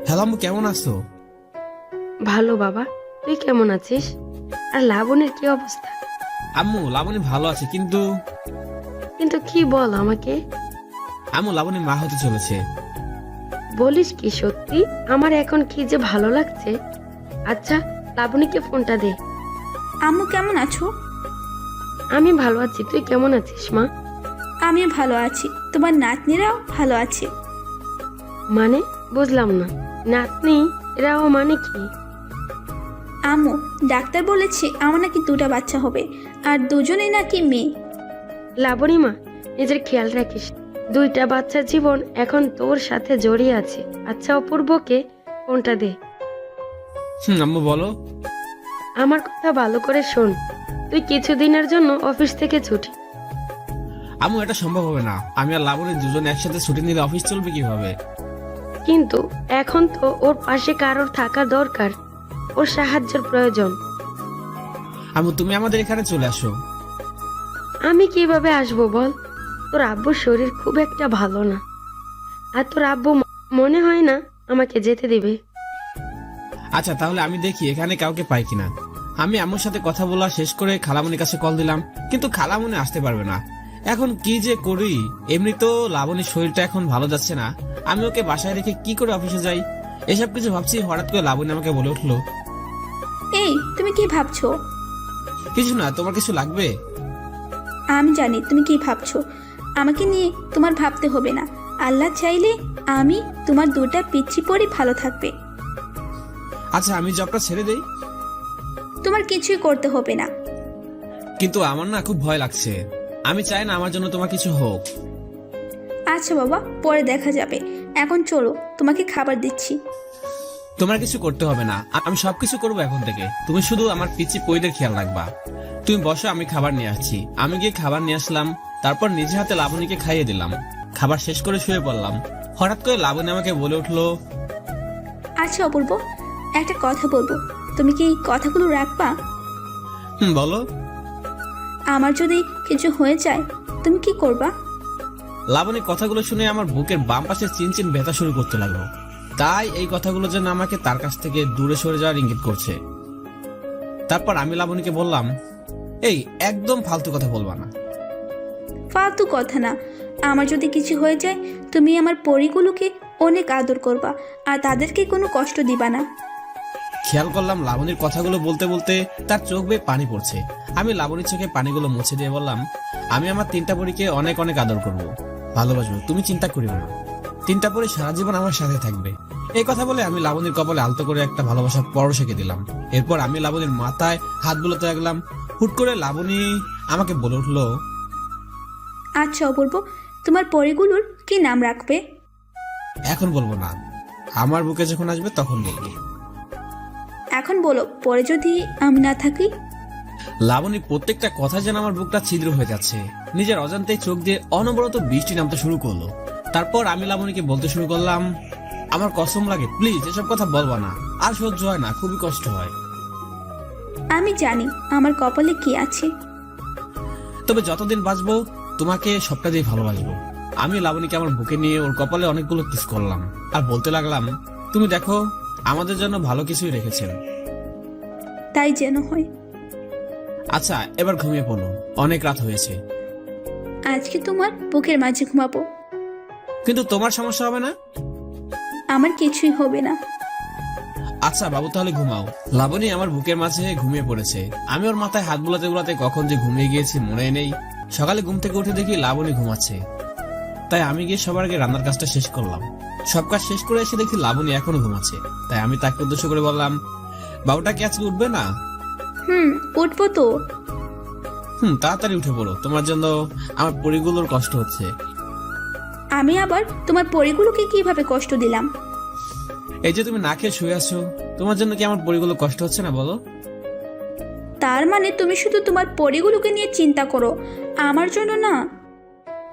Speaker 8: হ্যালো আম্মু, কেমন আছো?
Speaker 4: ভালো বাবা, তুই কেমন আছিস? আর লাবণীর কি অবস্থা?
Speaker 8: আম্মু, লাবণী ভালো আছে, কিন্তু
Speaker 4: কিন্তু কি বল আমাকে।
Speaker 8: আম্মু, লাবণী মা হতে চলেছে।
Speaker 4: বলিস কি সত্যি? আমার এখন কি যে ভালো লাগছে। আচ্ছা, লাবণীকে ফোনটা দে।
Speaker 2: আম্মু কেমন আছো?
Speaker 4: আমি ভালো আছি, তুই কেমন আছিস মা?
Speaker 2: আমিও ভালো আছি, তোমার নাতনিরাও ভালো আছে।
Speaker 4: মানে বুঝলাম না, নাতনি এরাও মানে কি?
Speaker 2: আম্মু, ডাক্তার বলেছে আমার নাকি 2টা বাচ্চা হবে, আর দুজনেই নাকি মেয়ে।
Speaker 4: লাবণী মা, নিজের খেয়াল রাখিস। 2টা বাচ্চার জীবন এখন তোর সাথে জড়িয়ে আছে। আচ্ছা অপূর্বকে ফোনটা দে।
Speaker 8: আম্মু বলো।
Speaker 4: আমার কথা ভালো করে শোন, তুই কিছুদিনের জন্য অফিস থেকে ছুটি।
Speaker 8: আম্মু, এটা সম্ভব হবে না। আমি আর লাবণী দুজনে একসাথে ছুটি নিলে অফিস চলবে কিভাবে?
Speaker 4: কিন্তু এখন তো ওর পাশে কারোর থাকা দরকার, ওর সাহায্যের প্রয়োজন।
Speaker 8: আম্মু, তুমি আমাদের এখানে চলে আসো।
Speaker 4: আমি কিভাবে আসবো বল? তোর আব্বুর শরীর খুব একটা ভালো না, আর তোর আব্বু মনে হয় না আমাকে যেতে দিবে।
Speaker 8: আচ্ছা, তাহলে আমি দেখি এখানে কাউকে পাই কিনা। আমি আম্মুর সাথে কথা বলা শেষ করে খালামণির কাছে কল দিলাম, কিন্তু খালামণি আসতে পারবে না। এখন কি যে করি? এমনি তো লাবণীর শরীরটা এখন ভালো যাচ্ছে না, আমি ওকে বাসায় রেখে কি করে অফিসে যাই? এসব কিছু ভাবছি, হঠাৎ করে লাবণী আমাকে বলে উঠলো,
Speaker 2: এই, তুমি কি ভাবছো?
Speaker 8: কিছু না, তোমার কিছু লাগবে?
Speaker 2: আমি জানি তুমি কি ভাবছো, আমাকে নিয়ে তোমার ভাবতে হবে না। আল্লাহ চাইলে আমি তোমার 2টা পিচ্চি পরি ভালো থাকবে।
Speaker 8: আচ্ছা, আমি জবটা ছেড়ে দেই?
Speaker 2: তোমার কিছুই করতে হবে না।
Speaker 8: কিন্তু আমার না খুব ভয় লাগছে, আমি চাই না আমার জন্য তোমার কিছু হোক।
Speaker 2: আচ্ছা বাবা, পরে দেখা যাবে, এখন চলো, তোমাকে খাবার দিচ্ছি।
Speaker 8: তোমার কিছু করতে হবে না, আমি সবকিছু করবো এখন থেকে। তুমি শুধু আমার পিচি পইদের খেয়াল রাখবা। তুমি বসো, আমি খাবার নিয়ে আসছি। আমি গিয়ে খাবার নিয়ে আসলাম, তারপর নিজে হাতে লাবণীকে খাইয়ে দিলাম। খাবার শেষ করে শুয়ে পড়লাম। হঠাৎ করে লাবণী আমাকে বলে উঠলো,
Speaker 2: আচ্ছা অপূর্ব, একটা কথা বলবো, তুমি কি কথাগুলো রাখবা?
Speaker 8: বলো।
Speaker 2: আমার যদি কিছু হয়ে যায় তুমি কি করবা?
Speaker 3: লাবণীর কথাগুলো শুনে আমার বুকের বাম পাশে চিনচিন ব্যথা শুরু করতে লাগলো। তাই এই কথাগুলো যেন আমাকে তার কাছ থেকে দূরে সরে যাওয়ার ইঙ্গিত করছে। তারপর আমি লাবণীকে বললাম, এই একদম ফালতু কথা বলবা না।
Speaker 2: ফালতু কথা না, আমার যদি কিছু হয়ে যায় তুমি আমার পরিগুলোকে অনেক আদর করবা আর তাদেরকে কোনো কষ্ট দিবা না।
Speaker 3: খেয়াল করলাম লাবণীর কথাগুলো বলতে বলতে তার চোখ বেয়ে পানি পড়ছে। আমি লাবণীর চোখে পানিগুলো মুছে দিয়ে বললাম, আমি আমার 3টা পরীকে অনেক অনেক আদর করব, ভালোবাসবো, তুমি চিন্তা করিও না। 3টা পরী সারা জীবন আমার সাথে থাকবে। এই কথা বলে আমি লাবণীর কপালে আলতো করে একটা ভালোবাসার পরশ এঁকে দিলাম। এরপর আমি লাবণীর মাথায় হাত বুলাতে লাগলাম। হুট করে লাবণী আমাকে বলে উঠলো,
Speaker 2: আচ্ছা অপূর্ব, তোমার পরিগুলোর কি নাম রাখবে?
Speaker 3: এখন বলবো না, আমার বুকে যখন আসবে তখন বলবো।
Speaker 2: এখন বলো, পরে যদি আমি না থাকি?
Speaker 3: লাবণীর প্রত্যেকটা কথা যেন আমার বুকটা ছিদ্র হয়ে যাচ্ছে। নিজের অজান্তেই চোখ দিয়ে অনবরত বৃষ্টি নামতে শুরু করলো। তারপর আমি লাবণীকে বলতে শুরু করলাম, আমার কসম লাগে, প্লিজ এসব কথা বলবা না, আর সহ্য হয় না, খুবই কষ্ট হয়।
Speaker 2: আমি জানি আমার কপালে কি আছে।
Speaker 3: তবে যতদিন বাঁচবো তোমাকে সবটা দিয়ে ভালোবাসবো। আমি লাবণীকে আমার বুকে নিয়ে ওর কপালে অনেকগুলো কিস করলাম আর বলতে লাগলাম, তুমি দেখো আমাদের জন্য ভালো কিছুই রেখেছেন।
Speaker 2: তাই যেন হয়।
Speaker 3: আচ্ছা এবার ঘুমিয়ে পড়ো, অনেক রাত হয়েছে।
Speaker 2: আজকে তোমার বুকের মাঝে ঘুমাবো।
Speaker 3: কিন্তু তোমার সমস্যা হবে না?
Speaker 2: আমার কিছুই হবে না।
Speaker 3: আচ্ছা বাবু তাহলে ঘুমাও। লাবণী আমার বুকের মাঝে ঘুমিয়ে পড়েছে। আমি ওর মাথায় হাত বুলাতে বুলাতে কখন যে ঘুমিয়ে গিয়েছি মনে নেই। সকালে ঘুম থেকে উঠে দেখি লাবণী ঘুমাচ্ছে। তাই আমি গিয়ে সবার আগে রান্নার কাজটা শেষ করলাম। সব কাজ শেষ করে এসে দেখি লাবণী এখনো ঘুমাচ্ছে। তাই আমি তাকে উদ্দেশ্য করে বললাম, বাবুটা কি আজকে উঠবে না?
Speaker 2: উঠবো তো।
Speaker 3: তাড়াতাড়ি উঠে পড়ো, তোমার জন্য আমার পরিগুলোর কষ্ট হচ্ছে।
Speaker 2: আমি আবার তোমার পরিগুলোকে কিভাবে কষ্ট দিলাম?
Speaker 3: এই যে তুমি না খেয়ে শুয়ে আছো, তোমার জন্য কি আমার পরিগুলো কষ্ট হচ্ছে না বলো?
Speaker 2: তার মানে তুমি শুধু তোমার পরিগুলোকে নিয়ে চিন্তা করো, আমার জন্য না?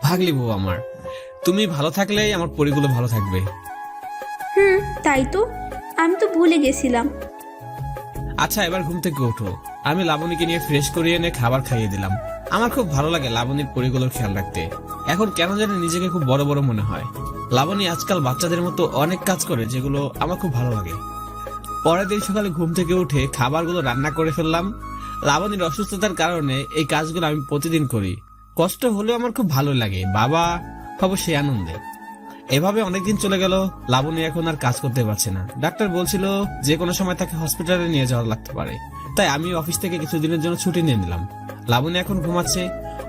Speaker 3: ভাগলি বউ আমার, তুমি ভালো থাকলেই আমার পরিগুলো ভালো থাকবে।
Speaker 2: তাই তো, আমি তো ভুলে গেছিলাম।
Speaker 3: আচ্ছা এবার ঘুম থেকে ওঠো। আমি লাবণীকে নিয়ে ফ্রেশ করিয়ে এনে খাবার খাইয়ে দিলাম। আমার খুব ভালো লাগে লাবণীর পরিগুলোর খেয়াল রাখতে। এখন কেন জানি নিজেকে খুব বড় বড় মনে হয়। লাবণী আজকাল বাচ্চাদের মতো অনেক কাজ করে যেগুলো আমার খুব ভালো লাগে। পরের দিন সকালে ঘুম থেকে উঠে খাবারগুলো রান্না করে ফেললাম। লাবণীর অসুস্থতার কারণে এই কাজগুলো আমি প্রতিদিন করি। কষ্ট হলেও আমার খুব ভালো লাগে, বাবা হবো সে আনন্দে। এভাবে অনেকদিন চলে গেল। লাবণী এখন আর কাজ করতে পারছে না। ডাক্তার বলছিল যে কোনো সময় তাকে হসপিটালে নিয়ে যাওয়া লাগতে পারে। তাই আমি অফিস থেকে কিছুদিনের জন্য ছুটি নিয়ে নিলাম। লাবণী এখন ঘুমাচ্ছে।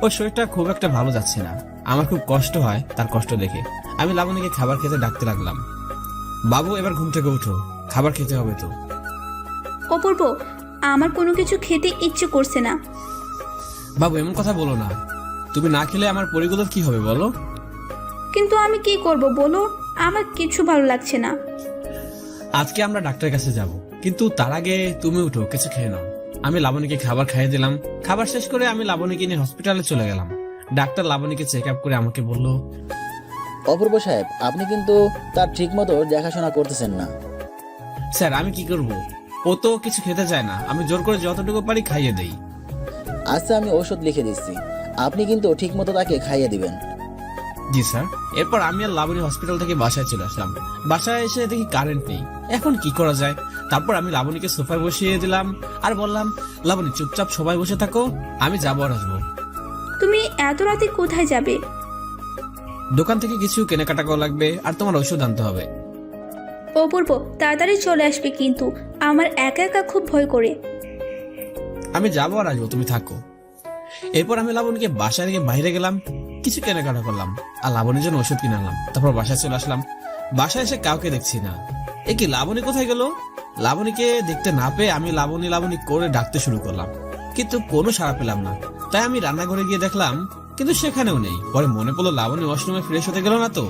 Speaker 3: ওর শরীরটা খুব একটা ভালো যাচ্ছে না। আমার খুব কষ্ট হয় তার কষ্ট দেখে। আমি লাবণীকে খাবার খেতে ডাকতে লাগলাম, বাবু এবার ঘুম থেকে উঠো, খাবার খেতে হবে তো।
Speaker 2: অপূর্ব, আমার কোনো কিছু খেতে ইচ্ছে করছে না।
Speaker 3: বাবু এমন কথা বলো না, তুমি না খেলে আমার পরিগুলোর কি হবে বলো?
Speaker 2: কিন্তু আমি কি করব বলো, আমার কিছু ভালো লাগছে না।
Speaker 3: আজকে আমরা ডাক্তারের কাছে যাব, কিন্তু তার আগে তুমি উঠো, কিছু খেয়ে নাও। আমি লাবণীকে খাবার খাইয়ে দিলাম। খাবার শেষ করে আমি লাবণীকে নিয়ে হসপিটালে চলে গেলাম। ডাক্তার লাবণীকে চেক আপ করে আমাকে বলল,
Speaker 12: অপূর্ব সাহেব, আপনি কিন্তু তার ঠিক মতো দেখাশোনা করতেছেন না।
Speaker 3: স্যার আমি কি করব, ও তো কিছু খেতে চায় না। আমি জোর করে যতটুকু পারি খাইয়ে দেই।
Speaker 12: আচ্ছা আমি ঔষধ লিখে দিচ্ছি, আপনি কিন্তু ঠিক মতো তাকে খাইয়ে দিবেন।
Speaker 3: জি স্যার। এরপর আমি আর লাবণী হসপিটাল থেকে বাসায় চলে আসলাম। বাসায় এসে দেখি কারেন্ট নেই। এখন কি করা যায়? তারপর আমি লাবণীকে সোফায় বসিয়ে দিলাম আর বললাম, লাবণী চুপচাপ সবাই বসে থাকো, আমি যাবো আর আসবো।
Speaker 2: তুমি এত রাতে কোথায় যাবে?
Speaker 3: দোকান থেকে কিছু কেনাকাটা করা লাগবে আর তোমার ওষুধ আনতে হবে।
Speaker 2: অপূর্ব, তাড়াতাড়ি চলে আসবে, কিন্তু আমার একা একা খুব ভয় করে।
Speaker 3: আমি যাবো আর আসবো, তুমি থাকো। এরপর আমি লাবণীকে বাসায় রেখে বাইরে গেলাম, কিছু কেনাকাটা করলাম আর লাবণীর জন্য ওষুধ কিনে আনলাম। তারপর বাসায় চলে আসলাম। বাসায় এসে কাউকে দেখছি না। এ কি, লাবণী কোথায় গেল? লাবণীকে দেখতে না পেয়ে আমি লাবণী লাবণী করে ডাকতে শুরু করলাম, কিন্তু কোনো সাড়া পেলাম না। তাই আমি রান্নাঘরে গিয়ে দেখলাম, কিন্তু সেখানেও নেই। পরে মনে পড়লো লাবণী ওয়াশরুমে ফ্রেশ হতে গেল না তো।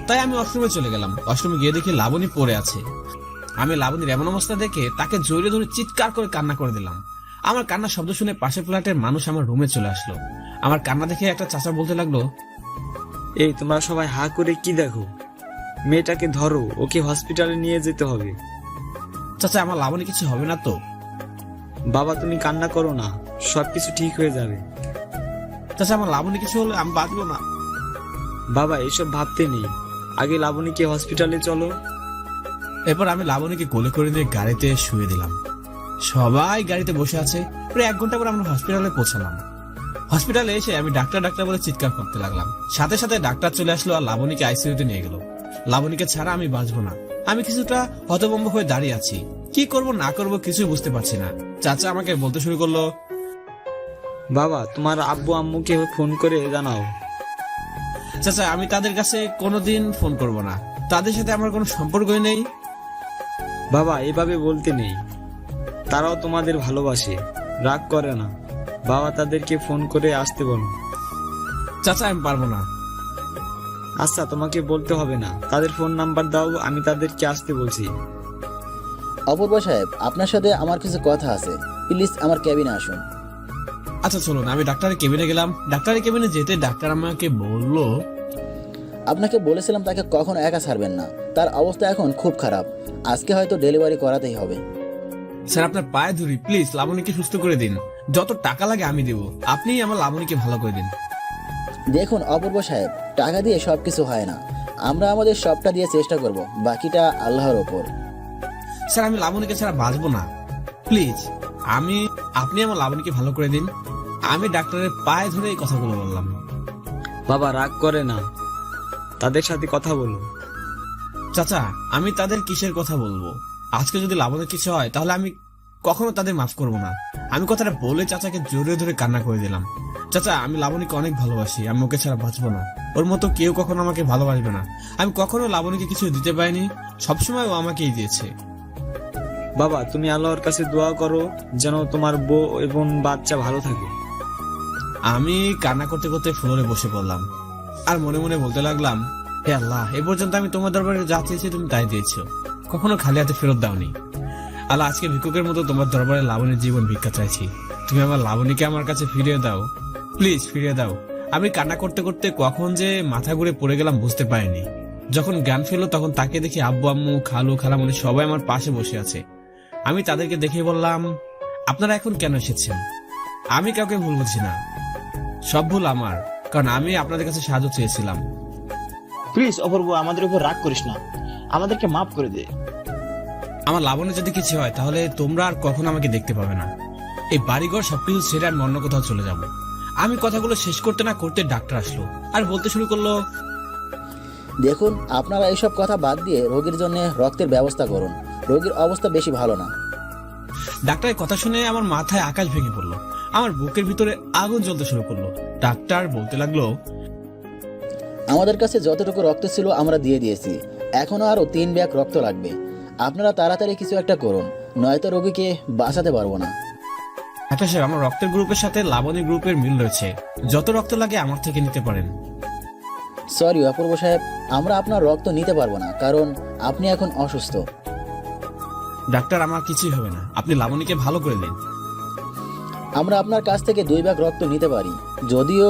Speaker 3: তাই আমি ওয়াশরুমে চলে গেলাম। ওয়াশরুমে গিয়ে দেখি লাবণী পড়ে আছে। আমি লাবণীর এমন অবস্থা দেখে তাকে জড়িয়ে ধরে চিৎকার করে কান্না করে দিলাম। আমার কান্নার শব্দ শুনে পাশের ফ্ল্যাটের মানুষ আমার রুমে চলে আসলো। আমার কান্না দেখে একটা চাচা বলতে লাগলো,
Speaker 1: এই তোমরা সবাই হা করে কি দেখো? মেয়েটাকে ধরো, ওকে হসপিটালে নিয়ে যেতে হবে।
Speaker 3: চাচা আমার লাবণী কিছু হবে না তো?
Speaker 1: বাবা তুমি কান্না করো না, সবকিছু ঠিক হয়ে যাবে।
Speaker 3: চাচা আমার লাবণী কিছু হলে আমি বাঁচবো না।
Speaker 1: বাবা এসব ভাবতে নেই, আগে লাবণীকে হসপিটালে চলো।
Speaker 8: এরপর আমি লাবণীকে কোলে করে নিয়ে গাড়িতে শুয়ে দিলাম। সবাই গাড়িতে বসে আছে। প্রায় 1 ঘন্টা পর আমরা হসপিটালে পৌঁছালাম। হসপিটালে এসে আমি ডাক্তার ডাক্তার বলে চিৎকার করতে লাগলাম। সাথে সাথে ডাক্তার চলে আসলো আর লাবণীকে আইসিইউতে নিয়ে গেল। লাবণীকে ছাড়া আমি বাঁচবো না। আমি কিছুটা হতভম্ব হয়ে দাঁড়িয়ে আছি, কি করব না করব কিছুই বুঝতে পারছি না। চাচা আমাকে বলতে শুরু করলো,
Speaker 1: বাবা তোমার আব্বু আম্মুকে ফোন করে জানাও।
Speaker 8: চাচা আমি তাদের কাছে কোনোদিন ফোন করব না, তাদের সাথে আমার কোনো সম্পর্কই নেই।
Speaker 1: বাবা এভাবে বলতে নেই, তারাও তোমাদের ভালোবাসে, রাগ করে না। বাবা তাদেরকে ফোন করে আসতে বলো।
Speaker 8: চাচা আমি পারবো না।
Speaker 1: আচ্ছা তোমাকে বলতে হবে না, তাদের ফোন নাম্বার দাও, আমি তাদেরকে আসতে বলছি।
Speaker 12: অপূর্ব সাহেব, আপনার সাথে আমার কিছু কথা আছে, প্লিজ আমার ক্যাবিনে আসুন।
Speaker 8: আচ্ছা চলুন। আমি ডাক্তারের কেবিনে গেলাম। ডাক্তারের কেবিনে যেতে ডাক্তার আমাকে বলল,
Speaker 12: আপনাকে বলেছিলাম তাকে কখনো একা ছাড়বেন না, তার অবস্থা এখন খুব খারাপ, আজকে হয়তো ডেলিভারি করাতেই হবে।
Speaker 8: স্যার আপনার পায়ে ধরি, প্লিজ লাবণীকে সুস্থ করে দিন। যত টাকা লাগে আমি দেব, আপনি আমার লাবণীকে ভালো করে দিন।
Speaker 12: দেখুন অপূর্ব সাহেব, টাকা দিয়ে সবকিছু হয় না, আমরা আমাদের সবটা দিয়ে চেষ্টা করব, বাকিটা আল্লাহর ওপর।
Speaker 8: স্যার আমি লাবণীকে ছাড়া বাঁচবো না, প্লিজ আপনি আমার লাবণীকে ভালো করে দিন। আমি ডাক্তারের পায়ে ধরে এই কথাগুলো বললাম।
Speaker 1: বাবা রাগ করে না, তাদের সাথে কথা বলো।
Speaker 8: চাচা আমি তাদের কিসের কথা বলবো? আজকে যদি লাবণীর কিছু হয় তাহলে আমি কখনো তাদের মাফ করব না। আমি কথাটা বলে চাচাকে জোরে ধরে কান্না করে দিলাম। চাচা আমি লাবণীকে অনেক ভালোবাসি, আমি ওকে ছাড়া বাঁচবো না। ওর মতো কেউ কখনো আমাকে ভালোবাসবে না। আমি কখনো লাবণীকে কিছু দিতে পারিনি, সবসময় ও আমাকেই দিয়েছে।
Speaker 1: বাবা তুমি আল্লাহর কাছে দোয়া করো যেন তোমার বউ এবং বাচ্চা ভালো থাকে।
Speaker 8: আমি কান্না করতে করতে ফ্লোরে বসে পড়লাম আর মনে মনে বলতে লাগলাম, হে আল্লাহ, এ পর্যন্ত আমি তোমার দরবারে যা চেয়েছি তুমি তাই দিয়েছো, কখনো খালি হাতে ফেরত দাওনি। আল্লাহ আজকে ভিক্ষুকের মতো তোমার দরবারে লাবণীর জীবন ভিক্ষা চাইছি, তুমি আমার লাবণীকে আমার কাছে ফিরিয়ে দাও, প্লিজ ফিরিয়ে দাও। আমি কান্না করতে করতে কখন যে মাথা ঘুরে পড়ে গেলাম বুঝতে পারিনি। যখন জ্ঞান ফেললো তখন তাকে দেখি আব্বু আম্মু খালু খালামণি সবাই আমার পাশে বসে আছে। আমি তাদেরকে দেখে বললাম, আপনারা এখন কেন এসেছেন? আমি কাউকে ভুল বুঝি না, সব ভুল আমার, কারণ আমি আপনাদের কাছে সাহায্য চেয়েছিলাম।
Speaker 13: প্লিজ অপূর্ব, আমাদের উপর রাগ করিস না, আমাদেরকে মাফ করে দে।
Speaker 8: আমার লাবণের যদি কিছু হয় তাহলে তোমরা আর কখনো আমাকে দেখতে পাবে না। এই বাড়িঘর সবকিছু ছেড়ে আমি অন্য কোথাও চলে যাব। আমি কথাগুলো শেষ করতে না করতে ডাক্তার আসলো আর বলতে শুরু করলো,
Speaker 12: দেখুন আপনারা এইসব কথা বাদ দিয়ে রোগীর জন্য রক্তের ব্যবস্থা করুন, রোগীর অবস্থা বেশি ভালো না।
Speaker 8: ডাক্তারের কথা শুনে আমার মাথায় আকাশ ভেঙে পড়লো, আমার বুকের ভিতরে আগুন জ্বলতে শুরু করলো। ডাক্তার বলতে লাগলো,
Speaker 12: আমাদের কাছে যতটুকু রক্ত ছিল আমরা দিয়ে দিয়েছি, এখনো আরো 3 ব্যাগ রক্ত লাগবে, আপনারা তাড়াতাড়ি কিছু একটা করুন, নয়তো রোগীকে বাঁচাতে পারবো না।
Speaker 8: ডাক্তার সাহেব, আমার রক্তের গ্রুপের সাথে লাবণী গ্রুপের মিল রয়েছে, যত রক্ত লাগে আমার থেকে নিতে পারেন।
Speaker 12: সরি অপূর্ব সাহেব, আমরা আপনার রক্ত নিতে পারবো না, কারণ আপনি এখন অসুস্থ।
Speaker 8: ডাক্তার আমার কিছুই হবে না, আপনি লাবণীকে ভালো করে দিন।
Speaker 12: আমরা আপনার কাছ থেকে 2 ব্যাগ রক্ত নিতে পারি, যদিও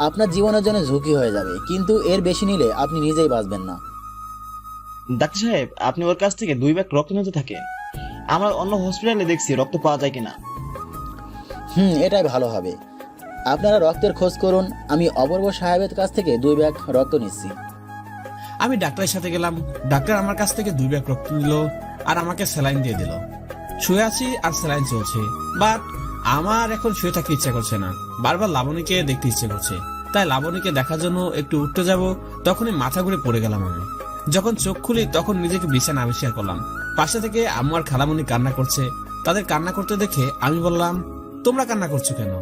Speaker 12: আপনার জীবনের জন্য ঝুঁকি হয়ে যাবে, কিন্তু এর বেশি নিলে আপনি নিজেই বাঁচবেন না।
Speaker 13: ডাক্তার সাহেব, আপনি ওর কাছ থেকে 2 ব্যাগ রক্ত নিতে থাকেন, আমরা অন্য হসপিটালে দেখছি রক্ত পাওয়া যায় কিনা।
Speaker 12: এটাই ভালো হবে, আপনারা রক্তের খোঁজ করুন, আমি অপূর্ব সাহেবের কাছ থেকে 2 ব্যাগ রক্ত নিচ্ছি।
Speaker 8: আমি ডাক্তারের সাথে গেলাম, ডাক্তার আমার কাছ থেকে 2 ব্যাগ রক্ত নিল আর আমাকে স্যালাইন দিয়ে দিল। শুয়ে আছি আর স্যালাইন চলছে, বাট আমার এখন শুয়ে থাকতে ইচ্ছা করছে না, বারবার লাবণীকে দেখতে ইচ্ছে করছে। তাই লাবণীকে দেখার জন্য একটু উঠতে যাব, তখনই মাথা ঘুরে পড়ে গেলাম। আমি যখন চোখ খুলি তখন নিজেকে বিছানা আবিষ্কার করলাম, পাশে থেকে আম্মু আর খালামণি কান্না করছে। তাদের কান্না করতে দেখে আমি বললাম, তোমরা কান্না করছো কেন?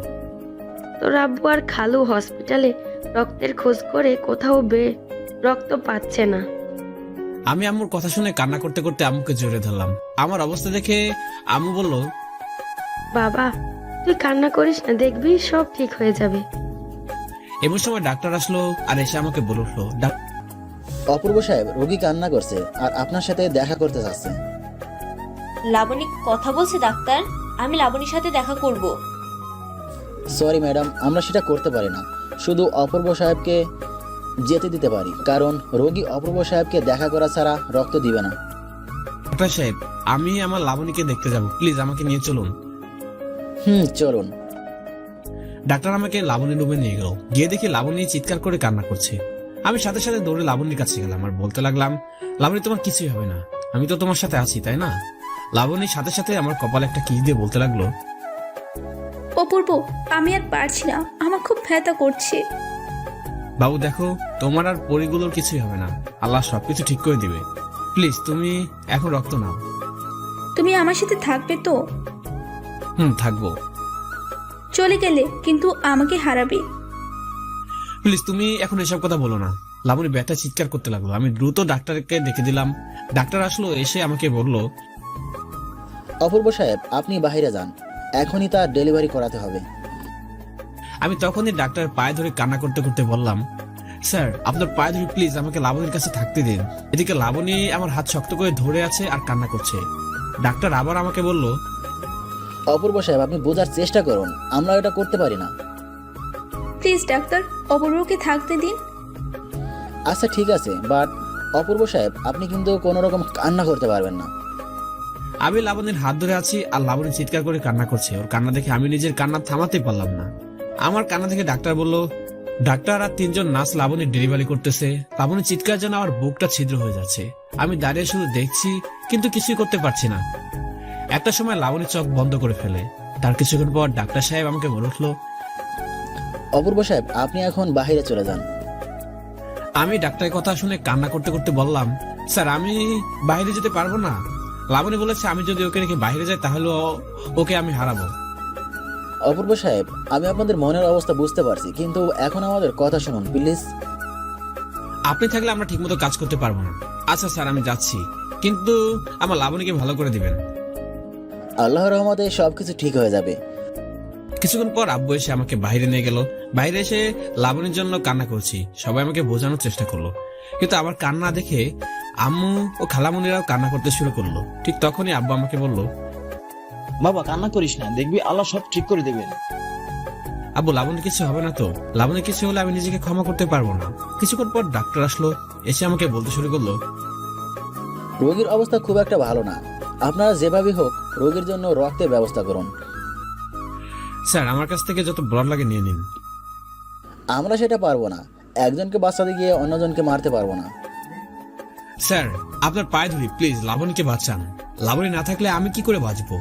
Speaker 4: তোর আব্বু আর খালু হসপিটালে রক্তের খোঁজ করে কোথাও রক্ত পাচ্ছে না।
Speaker 8: আমি আম্মুর কথা শুনে কান্না করতে করতে আম্মুকে জড়িয়ে ধরলাম। আমার অবস্থা দেখে আম্মু বলল,
Speaker 4: বাবা তুই কান্না করিস না, দেখবি সব ঠিক হয়ে যাবে।
Speaker 8: এমন সময় ডাক্তার আসলো আর এসে আমাকে বলে উঠলো,
Speaker 12: অপূর্ব সাহেব, রোগী কান্না করছে আর আপনার সাথে দেখা করতে চাচ্ছে।
Speaker 5: লাবণী কথা বলছে ডাক্তার, আমি লাবণীর সাথে দেখা করব।
Speaker 12: সরি ম্যাডাম, আমরা সেটা করতে পারি না, শুধু অপূর্ব সাহেবকে যেতে দিতে পারি, কারণ রোগী অপূর্ব সাহেবকে দেখা করা ছাড়া রক্ত দিবে না।
Speaker 8: ডাক্তার সাহেব, আমি আমার লাবণীকে দেখতে যাব, প্লিজ আমাকে নিয়ে চলুন।
Speaker 12: চলুন।
Speaker 8: ডাক্তার আমাকে লাবণী রুমে নিয়ে গেল, গিয়ে দেখি লাবণী চিৎকার করে কান্না করছে। আমি সাথে সাথে দৌড়ে লাবণীর কাছে গেলাম আর বলতে লাগলাম, লাবণী তোমার কিছুই হবে না, আমি তো তোমার সাথে আছি, তাই না? লাবণীর সাথে সাথে আমার কপালে একটা কিস দিয়ে বলতে লাগলো,
Speaker 2: অপূর্ব, আমি আর পারছি না, আমার খুব ব্যথা করছে।
Speaker 8: বাবু দেখো, তোমার আর পরিগুলোর কিছুই হবে না, আল্লাহ সবকিছু ঠিক করে দিবে। প্লিজ তুমি এখন রক্ত নাও।
Speaker 2: তুমি আমার সাথে থাকবে তো?
Speaker 8: থাকবো।
Speaker 2: চলে গেলে কিন্তু আমাকে হারাবে।
Speaker 8: প্লিজ তুমি এখন এসব কথা বলো না। লাবণী ব্যথা চিৎকার করতে লাগলো। আমি দ্রুত ডাক্তারকে ডেকে দিলাম। ডাক্তার আসলো, এসে আমাকে বলল,
Speaker 12: অপূর্ব সাহেব, আপনি বাইরে যান, এখনই তার ডেলিভারি করাতে হবে।
Speaker 8: আমি তখনই ডাক্তারের পায়ে ধরে কান্না করতে করতে বললাম, স্যার আপনার পায়ে ধরে প্লিজ আমাকে লাবণীর কাছে থাকতে দিন। এদিকে লাবণী আমার হাত শক্ত করে ধরে আছে আর কান্না করছে। ডাক্তার আবার আমাকে বলল,
Speaker 12: অপূর্ব সাহেব, আপনি বোঝার চেষ্টা করুন, আমরা এটা করতে পারি না।
Speaker 2: প্লিজ ডাক্তার, অপূর্বকে থাকতে দিন।
Speaker 12: আচ্ছা ঠিক আছে, বাট অপূর্ব সাহেব, আপনি কিন্তু কোনো রকম কান্না করতে পারবেন না।
Speaker 8: আমি লাবণীর হাত ধরে আছি আর লাবণী চিৎকার করে কান্না করছে। ওর কান্না দেখে আমি নিজের কান্না থামাতে পারলাম না। আমার কান্না দেখে ডাক্তার বলল, ডাক্তার আর 3 জন নার্স লাবণীর ডেলিভারি করতেছে। লাবণীর চিৎকার যেন আমার বুকটা ছিদ্র হয়ে যাচ্ছে। আমি দাঁড়িয়ে শুধু দেখছি, কিন্তু কিছুই করতে পারছি না। একটা সময় লাবণী চোখ বন্ধ করে ফেলে। তার কিছুক্ষণ পর ডাক্তার সাহেব আমাকে বলে উঠলো,
Speaker 12: অপূর্ব সাহেব, আপনি এখন বাইরে চলে যান।
Speaker 8: আমি ডাক্তারের কথা শুনে কান্না করতে করতে বললাম, স্যার আমি বাইরে যেতে পারবো না। লাবণী বলেছে আমি যদি ওকে রেখে বাইরে যাই তাহলে ওকে আমি হারাবো।
Speaker 12: অপূর্ব সাহেব, আমি আপনাদের মনের অবস্থা বুঝতে পারছি, কিন্তু এখন আমাদের কথা শুনুন প্লিজ।
Speaker 8: আপনি থাকলে আমরা ঠিকমতো কাজ করতে পারবো না। আচ্ছা স্যার, আমি যাচ্ছি, কিন্তু আমার লাবণীকে ভালো করে দিবেন।
Speaker 12: আল্লাহর রহমতে সবকিছু ঠিক হয়ে যাবে।
Speaker 8: কিছুক্ষণ পর আব্বু এসে আমাকে বাইরে নিয়ে গেল। বাইরে এসে লাবণীর জন্য কান্না করছি। সবাই আমাকে বোঝানোর চেষ্টা করলো, কিন্তু আমার কান্না দেখে আম্মু ও খালামণিরাও কান্না করতে শুরু করলো। ঠিক তখনই আব্বু আমাকে বলল,
Speaker 13: বাবা কান্না করিস না, দেখবি আল্লাহ সব ঠিক করে দেবেন।
Speaker 8: আব্বু লাবণী কিছু হবে না তো? লাবণী কিছু হলে আমি নিজেকে ক্ষমা করতে পারবো না। কিছুক্ষণ পর ডাক্তার আসলো, এসে আমাকে বলতে শুরু করলো,
Speaker 12: রোগীর অবস্থা খুব একটা ভালো না, আপনারা যেভাবে হোক রোগীর জন্য রক্তের ব্যবস্থা করুন।
Speaker 8: স্যার আমার কাছ থেকে যত ব্লাড লাগে নিয়ে নিন।
Speaker 12: আমরা সেটা পারবো না, একজনকে বাঁচাতে গিয়ে অন্যজনকে মারতে পারবো না।
Speaker 8: স্যার আপনার পায়ে ধরি, প্লিজ লাবণীকে বাঁচান। লাবণী না থাকলে আমি কি করে বাঁচবো?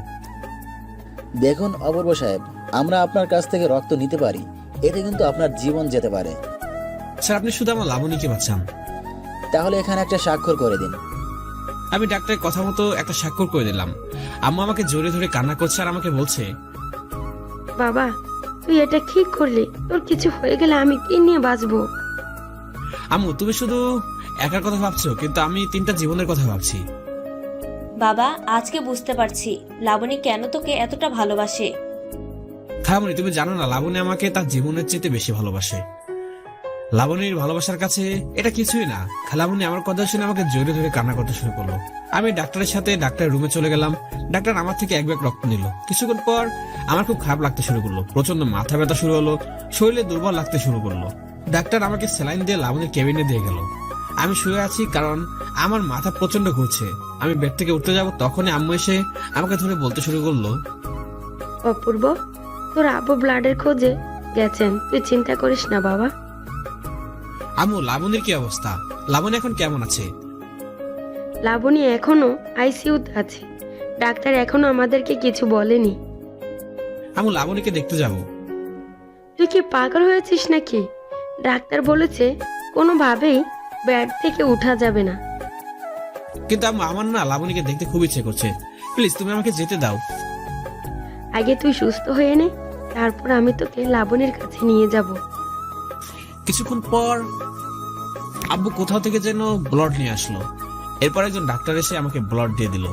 Speaker 12: দেখুন অপূর্ব সাহেব, আমরা আপনার কাছ থেকে রক্ত নিতে পারি, এতে কিন্তু আপনার জীবন যেতে পারে।
Speaker 8: স্যার আপনি শুধু আমার লাবণীকে বাঁচান।
Speaker 12: তাহলে এখানে একটা স্বাক্ষর করে দিন।
Speaker 8: আমি ডাক্তারের কথা মতো একটা স্বাক্ষর করে দিলাম। আম্মু আমাকে জোরে ধরে কান্না করছে আর আমাকে বলছে,
Speaker 4: বাবা তুই এটা কি করলি? তোর কিছু হয়ে গেলে আমি কি নিয়ে বাঁচবো?
Speaker 8: আম্মু তুমি শুধু একার কথা ভাবছো, কিন্তু আমি 3টা জীবনের কথা ভাবছি।
Speaker 5: বাবা আজকে বুঝতে পারছি লাবণী কেন তোকে এতটা ভালোবাসে।
Speaker 8: খালামণি তুমি জানো না, লাবণী আমাকে তার জীবনের চেয়ে বেশি ভালোবাসে। লাবণীর ভালোবাসার কাছে এটা কিছুই না। খালামণি আমার কথা শুনে আমাকে জোরে ধরে কান্না করতে শুরু করলো। আমি ডাক্তারের সাথে ডাক্তারের রুমে চলে গেলাম। ডাক্তার আমার থেকে 1 ব্যাগ রক্ত নিল। কিছুক্ষণ পর আমার খুব খারাপ লাগতে শুরু করলো। প্রচন্ড মাথা ব্যথা শুরু হলো, শরীরে দুর্বল লাগতে শুরু করলো। ডাক্তার আমাকে স্যালাইন দিয়ে লাবণীর কেবিনে দিয়ে গেল। আমি শুয়ে আছি কারণ আমার মাথা প্রচন্ড ঘুরছে। আমি বেড থেকে উঠতে যাব, তখনই আম্মু এসে আমাকে ধরে বলতে শুরু করলো,
Speaker 4: অপূর্ব তোর আব্বু ব্লাডের খোঁজে গেছেন, তুই চিন্তা করিস না বাবা।
Speaker 8: আম্মু লাবণীর কি অবস্থা? লাবণী এখন কেমন আছে?
Speaker 4: লাবণী এখনো আইসিইউতে আছে, ডাক্তার এখনো আমাদেরকে কিছু বলেনি।
Speaker 8: আম্মু লাবণীকে দেখতে যাব।
Speaker 4: তুই কি পাগল হয়েছিস নাকি? ডাক্তার বলেছে কোনোভাবেই বেড থেকে উঠা যাবে না।
Speaker 8: কিন্তু আম্মু আমার না লাবণীকে দেখতে খুব ইচ্ছে করছে, প্লিজ তুমি আমাকে যেতে দাও।
Speaker 4: আগে তুই সুস্থ হয়ে নে, তারপর আমি তোকে লাবণীর কাছে নিয়ে যাব।
Speaker 8: কিছুক্ষণ পর আব্বু কোথাও থেকে যেন ব্লাড নিয়ে আসলো। এরপর একজন ডাক্তার এসে আমাকে ব্লাড দিয়ে দিল।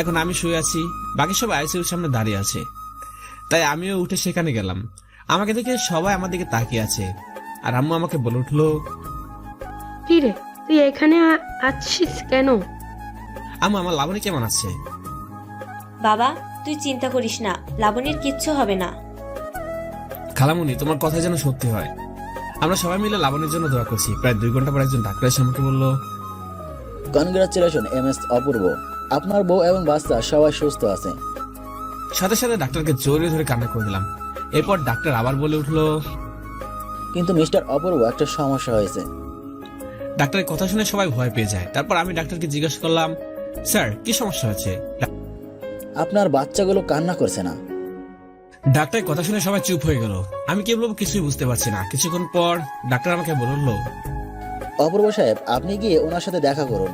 Speaker 8: এখন আমি শুয়ে আছি, বাকি সব আইসিইউর সামনে দাঁড়িয়ে আছে। তাই আমিও উঠে সেখানে গেলাম। আমাকে দেখে সবাই আমার দিকে তাকিয়ে আছে। আর আম্মু আমাকে বলে উঠলো,
Speaker 4: কি রে তুই এখানে আছিস কেন?
Speaker 8: আম্মু আমার লাবণী কেমন আছে?
Speaker 5: বাবা তুই চিন্তা করিস না, লাবণীর কিচ্ছু হবে না।
Speaker 8: খালামণি তোমার কথা যেন সত্যি হয়। আমরা সবাই মিলে লাবণীর জন্য দোয়া করছি। প্রায় 2 ঘন্টা পর একজন ডাক্তার এসে আমাকে বললো,
Speaker 12: কনগ্রাচুলেশন MS অপূর্ব, আপনার বউ এবং বাচ্চা সবাই সুস্থ আছে।
Speaker 8: সাথে সাথে ডাক্তারকে জোরে ধরে কান্না করে দিলাম। এরপর ডাক্তার আবার বলে উঠলো,
Speaker 12: কিন্তু মিস্টার অপূর্ব একটা সমস্যা হয়েছে।
Speaker 8: ডাক্তারের কথা শুনে সবাই ভয় পেয়ে যায়। তারপর আমি ডাক্তারকে জিজ্ঞেস করলাম, স্যার কি সমস্যা হয়েছে?
Speaker 12: আপনার বাচ্চাগুলো কান্না করছে না।
Speaker 8: ডাক্তারের কথা শুনে সবাই চুপ হয়ে গেল। আমি কি বলবো কিছুই বুঝতে পারছি না। কিছুক্ষণ পর ডাক্তার আমাকে বলল,
Speaker 12: অপূর্ব সাহেব, আপনি গিয়ে ওনার সাথে দেখা করুন।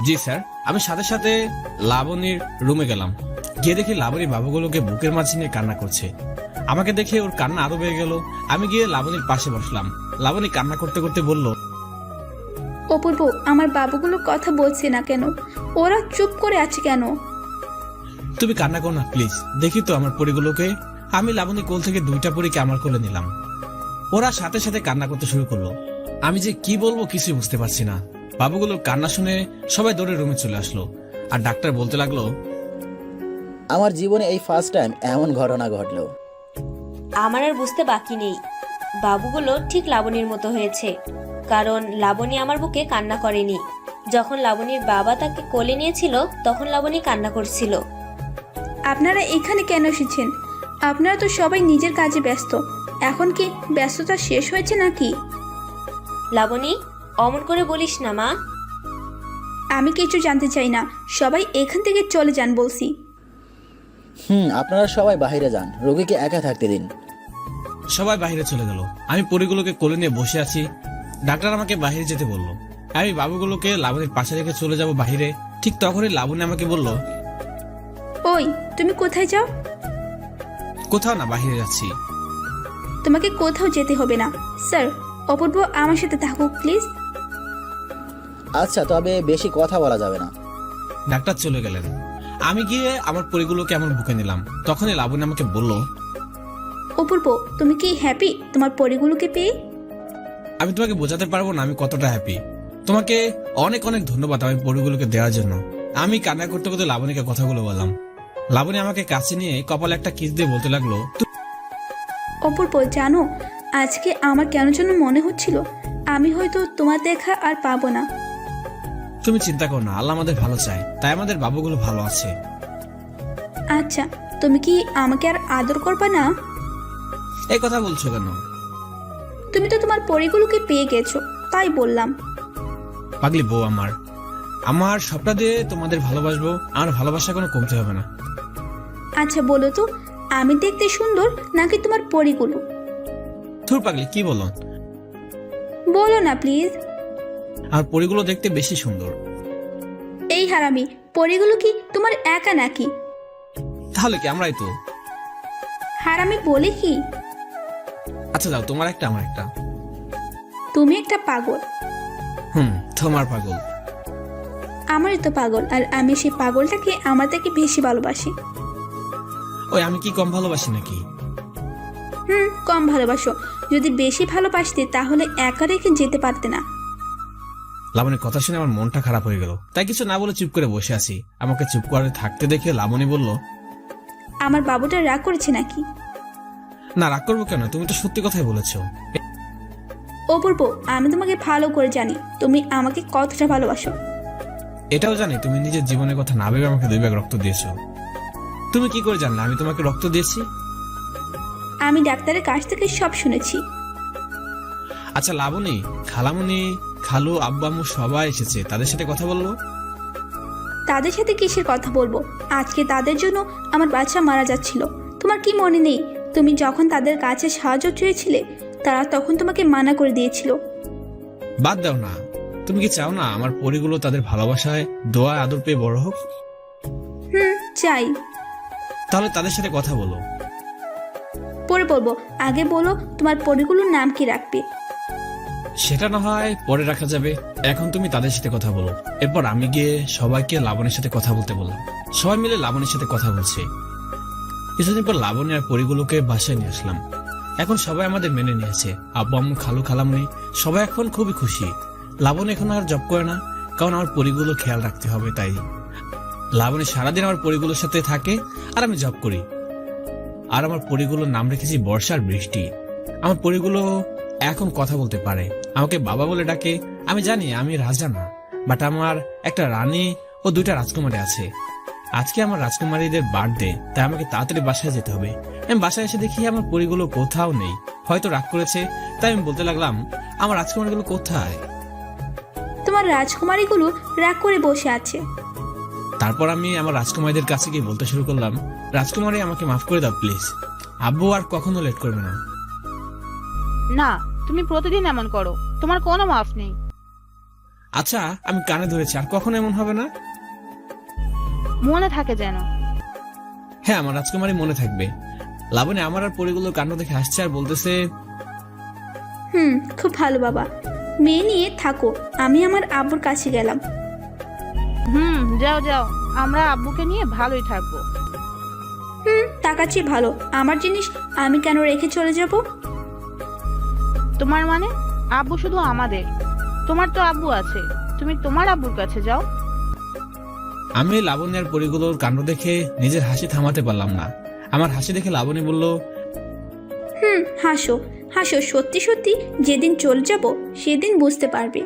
Speaker 8: জি স্যার। আমি সাথে সাথে লাবণীর রুমে গেলাম। গিয়ে দেখি লাবণীর বাবুগুলোকে বুকের মাঝে নিয়ে কান্না করছে। আমাকে দেখে ওর কান্না আরো বেড়ে গেল। আমি গিয়ে লাবণীর পাশে বসলাম। লাবণী কান্না করতে করতে বলল,
Speaker 2: অপূর্ব, আমার বাবুগুলো কথা বলছে না কেন? ওরা চুপ করে আছে কেন?
Speaker 8: তুমি কান্না করো না প্লিজ। দেখি তো আমার পরীগুলোকে। আমি লাবণী কোল থেকে 2টা পরীকে আমার কোলে নিলাম। ওরা সাথে সাথে কান্না করতে শুরু করলো। আমি যে কি বলবো কিছুই বুঝতে পারছি না। বাবুগুলোর কান্না শুনে সবাই দৌড়ে রুমে চলে আসলো। আর ডাক্তার বলতে লাগলো,
Speaker 12: আমার জীবনে এই ফার্স্ট টাইম এমন ঘটনা ঘটলো।
Speaker 5: আমার আর বুঝতে বাকি নেই, বাবুগুলো ঠিক লাবণীর মতো হয়েছে। কারণ লাবণী আমার বুকে কান্না করেনি। যখন লাবণীর বাবা তাকে কোলে নিয়েছিল তখন লাবণী কান্না করছিল।
Speaker 2: আপনারা এখানে কেন এসেছেন? আপনারা তো সবাই নিজের কাজে ব্যস্ত। এখন কি ব্যস্ততা শেষ হয়েছে নাকি?
Speaker 5: লাবণী, অমন করে বলিস না মা।
Speaker 2: আমি কিছু জানতে চাই না। সবাই এখান থেকে চলে যান বলছি।
Speaker 12: আপনারা সবাই বাইরে যান, রোগীকে একা থাকতে দিন।
Speaker 8: সবাই বাইরে চলে গেল। আমি পরীগুলোকে কোলে নিয়ে বসে আছি। ডাক্তার আমাকে বাইরে যেতে বলল। আমি বাবুগুলোকে লাবণীর পাশে রেখে চলে যাব বাইরে। ঠিক তখনই লাবণী আমাকে বলল,
Speaker 2: ওই, তুমি কোথায় যাও?
Speaker 8: কোথাও না, বাইরে যাচ্ছি।
Speaker 2: তোমাকে কোথাও যেতে হবে না। স্যার, অপূর্ব আমার সাথে থাকুক প্লিজ।
Speaker 12: আচ্ছা, তবে বেশি কথা বলা যাবে না।
Speaker 8: ডাক্তার চলে গেলেন। আমি গিয়ে আমার পরীগুলোকে আমার বুকে নিলাম। তখনই লাবণী আমাকে বলল,
Speaker 2: অপূর্ব, তুমি কি হ্যাপি তোমার পরীগুলোকে পেয়ে?
Speaker 8: আমি তোমাকে বোঝাতে পারবো না আমি কতটা হ্যাপি। তোমাকে অনেক অনেক ধন্যবাদ আমি পরীগুলোকে দেওয়ার জন্য। আমি কান্না করতে করতে লাবণীকে কথাগুলো বললাম। লাবণী আমাকে কাছে নিয়ে কপালে একটা কিস দিয়ে বলতে লাগলো,
Speaker 2: অপূর্ব, জানো আজকে আমার কেন যেন মনে হচ্ছিল আমি হয়তো তোমার দেখা আর পাবো না।
Speaker 8: তুমি চিন্তা করো না, আল্লাহ আমাদের ভালো চায়, তাই আমাদের বাবুগুলো ভালো আছে।
Speaker 2: আচ্ছা, তুমি কি আমাকে আর আদর করবা না?
Speaker 8: এই কথা বলছো কেন?
Speaker 2: তুমি তো তোমার পরীগুলোকে পেয়ে গেছো, তাই বললাম।
Speaker 8: পাগলি বউ আমার, আমার সবটা দিয়ে তোমাদের ভালোবাসবো। আর ভালোবাসা কোনো কমতে হবে না।
Speaker 2: আচ্ছা বলো তো, আমি দেখতে সুন্দর নাকি তোমার পরীগুলো?
Speaker 8: ধুর পাগলি, কি বলো?
Speaker 2: বলো না প্লিজ।
Speaker 8: আর পরীগুলো দেখতে বেশি সুন্দর।
Speaker 2: এই হারামি, পরীগুলো কি তোমার একা নাকি?
Speaker 8: তাহলে কি আমরাই তো?
Speaker 2: হারামি বলে কি?
Speaker 8: আচ্ছা যাও, তোমার একটা আমার একটা।
Speaker 2: তুমি একটা পাগল।
Speaker 8: তোমার পাগল।
Speaker 2: আমারই তো পাগল, আর আমি সেই পাগলটাকে আমার থেকে বেশি ভালোবাসি।
Speaker 8: ওই, আমি কি কম ভালোবাসি নাকি?
Speaker 2: কম ভালোবাসো। যদি বেশি ভালোবাসতে তাহলে একা রেখে যেতে পারতে না।
Speaker 8: লাবণীর কথা শুনে আমার মনটা খারাপ হয়ে গেল। তাই কিছু না বলে চুপ করে বসে আছি। আমাকে চুপ করে থাকতে দেখে লাবণী বলল,
Speaker 2: আমার বাবুটা রাগ করেছে নাকি?
Speaker 8: না, রাগ করবো কেন? তুমি তো সত্যি কথাই বলেছো।
Speaker 2: অপূর্ব, আমি তোমাকে ভালো করে জানি তুমি আমাকে কতটা ভালোবাসো।
Speaker 8: এটাও জানি তুমি নিজের জীবনের কথা না ভেবে আমাকে 2 ব্যাগ রক্ত দিয়েছো। তুমি কি করে জানলে আমি তোমাকে রক্ত দিয়েছি?
Speaker 2: আমি ডাক্তারের কাছ থেকে সব শুনেছি।
Speaker 8: আচ্ছা লাবণী, খালামণি, খালু, আব্বু আম্মু সবাই এসেছে, তাদের সাথে কথা বলবো।
Speaker 2: তাদের সাথে কিসের কথা বলবো? আজকে তাদের জন্য আমার বাচ্চা মারা যাচ্ছিল। তোমার কি মনে নেই? তুমি যখন তাদের কাছে সাহায্য চেয়েছিলে তারা তখন তোমাকে মানা করে দিয়েছিল।
Speaker 8: বাদ দাও না। তুমি কি চাও না আমার পরীগুলো তাদের ভালোবাসায় দোয়া আদর পেয়ে বড় হোক?
Speaker 2: চাই।
Speaker 8: তাহলে তাদের সাথে কথা বলো।
Speaker 2: পরে বলবো, আগে বলো তোমার পরীগুলোর নাম কি রাখবে?
Speaker 8: সেটা না হয় পরে রাখা যাবে। এখন তুমি তাদের সাথে কথা বলো। এরপর আমি গিয়ে সবাইকে লাবণীর সাথে কথা বলতে বললাম। সবাই মিলে লাবণীর সাথে কথা বলছে। কিছুদিন পর লাবণী আর পরীগুলোকে বাসায় নিয়ে আসলাম। এখন সবাই আমাদের মেনে নিয়েছে। আব্বু আম্মু, খালু, খালামণি সবাই এখন খুবই খুশি। লাবণী এখন আর জব করে না, কারণ আমার পরীগুলো খেয়াল রাখতে হবে। তাই লাবণী সারাদিন আমার পরীগুলোর সাথে থাকে আর আমি জব করি। আর আমার পরীগুলোর নাম রেখেছি বর্ষা আর বৃষ্টি। আমার পরীগুলো এখন কথা বলতে পারে, আমাকে বাবা বলে ডাকে। আমি জানি আমি রাজা না, বাট আমার একটা রানী ও 2টা রাজকুমারী আছে। আজকে আমার রাজকুমারীদের বার্থডে, তাই আমাকে তাড়াতাড়ি বাসায় যেতে হবে। আমি বাসায় এসে দেখি আমার পরীগুলো কোথাও নেই। হয়তো রাগ করেছে, তাই আমি বলতে লাগলাম, আমার রাজকুমারগুলো কোথায়?
Speaker 2: তোমার রাজকুমারীগুলো রাগ করে বসে আছে।
Speaker 8: তারপর আমি আমার রাজকুমারীদের কাছে গিয়ে বলতে শুরু করলাম, রাজকুমারী আমাকে মাফ করে দাও প্লিজ, আব্বু আর কখনো লেট করবে না।
Speaker 11: না, তুমি প্রতিদিন এমন করো, তোমার কোনো মাফ নেই।
Speaker 8: আচ্ছা, আমি কানে ধরেছি, আর কখনো এমন হবে না।
Speaker 11: মনে থাকে যেন।
Speaker 8: হ্যাঁ, আমার রাজকুমারী মনে থাকবে। লাবণী আমার আর পরিগুলোর কাণ্ড দেখে হাসছে আর বলতেছে,
Speaker 2: খুব ভালো বাবা, মেয়ে নিয়ে থাকো, আমি আমার আব্বুর কাছে গেলাম।
Speaker 11: যাও যাও, আমরা আব্বুকে নিয়ে ভালোই থাকবো।
Speaker 2: তাকাচ্ছি ভালো, আমার জিনিস আমি কেন রেখে চলে যাব?
Speaker 11: তোমার মানে আব্বু শুধু আমাদের, তোমার তো আব্বু আছে, তুমি তোমার আব্বুর কাছে যাও।
Speaker 8: আমি লাবণী আর পরিগুলোর কাণ্ড দেখে নিজের হাসি থামাতে পারলাম না। আমার হাসি দেখে লাবণী বলল,
Speaker 2: হাসো হাসো, সত্যি সত্যি যেদিন চলে যাব সেদিন বুঝতে পারবে।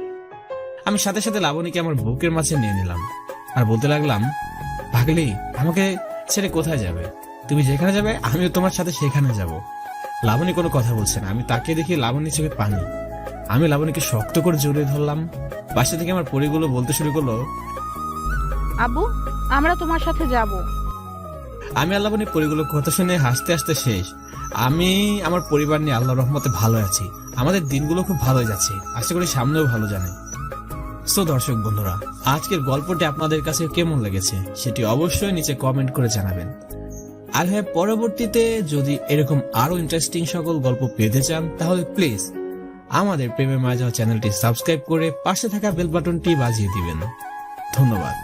Speaker 8: আমি সাথে সাথে লাবণীকে আমার বুকের মাঝে নিয়ে নিলাম আর বলতে লাগলাম, পাগলি, আমাকে ছেড়ে কোথায় যাবে? তুমি যেখানে যাবে আমিও তোমার সাথে সেখানে যাব। লাবণী কোনো কথা বলছে না। আমি তাকিয়ে দেখি লাবণীর চোখে পানি। আমি লাবণীকে শক্ত করে জড়িয়ে ধরলাম। পাশে থেকে আমার পরিগুলো বলতে শুরু করলো,
Speaker 11: আব্বু, আমরা তোমার সাথে যাব।
Speaker 8: আমি আর লাবণী পরিগুলোর কথা শুনে হাসতে হাসতে শেষ। আমি আমার পরিবার নিয়ে আল্লাহর রহমতে ভালো আছি। আমাদের দিনগুলো খুব ভালো যাচ্ছে, আশা করি সামনেও ভালো জানে। সো দর্শক বন্ধুরা, আজকের গল্পটি আপনাদের কাছে কেমন লেগেছে সেটি অবশ্যই নিচে কমেন্ট করে জানাবেন। আর হ্যাঁ, পরবর্তীতে যদি এরকম আরো ইন্টারেস্টিং সকল গল্প পেতে চান তাহলে প্লিজ আমাদের প্রেমে মায়া যাওয়া চ্যানেলটি সাবস্ক্রাইব করে পাশে থাকা বেল বাটনটি বাজিয়ে দিবেন। ধন্যবাদ।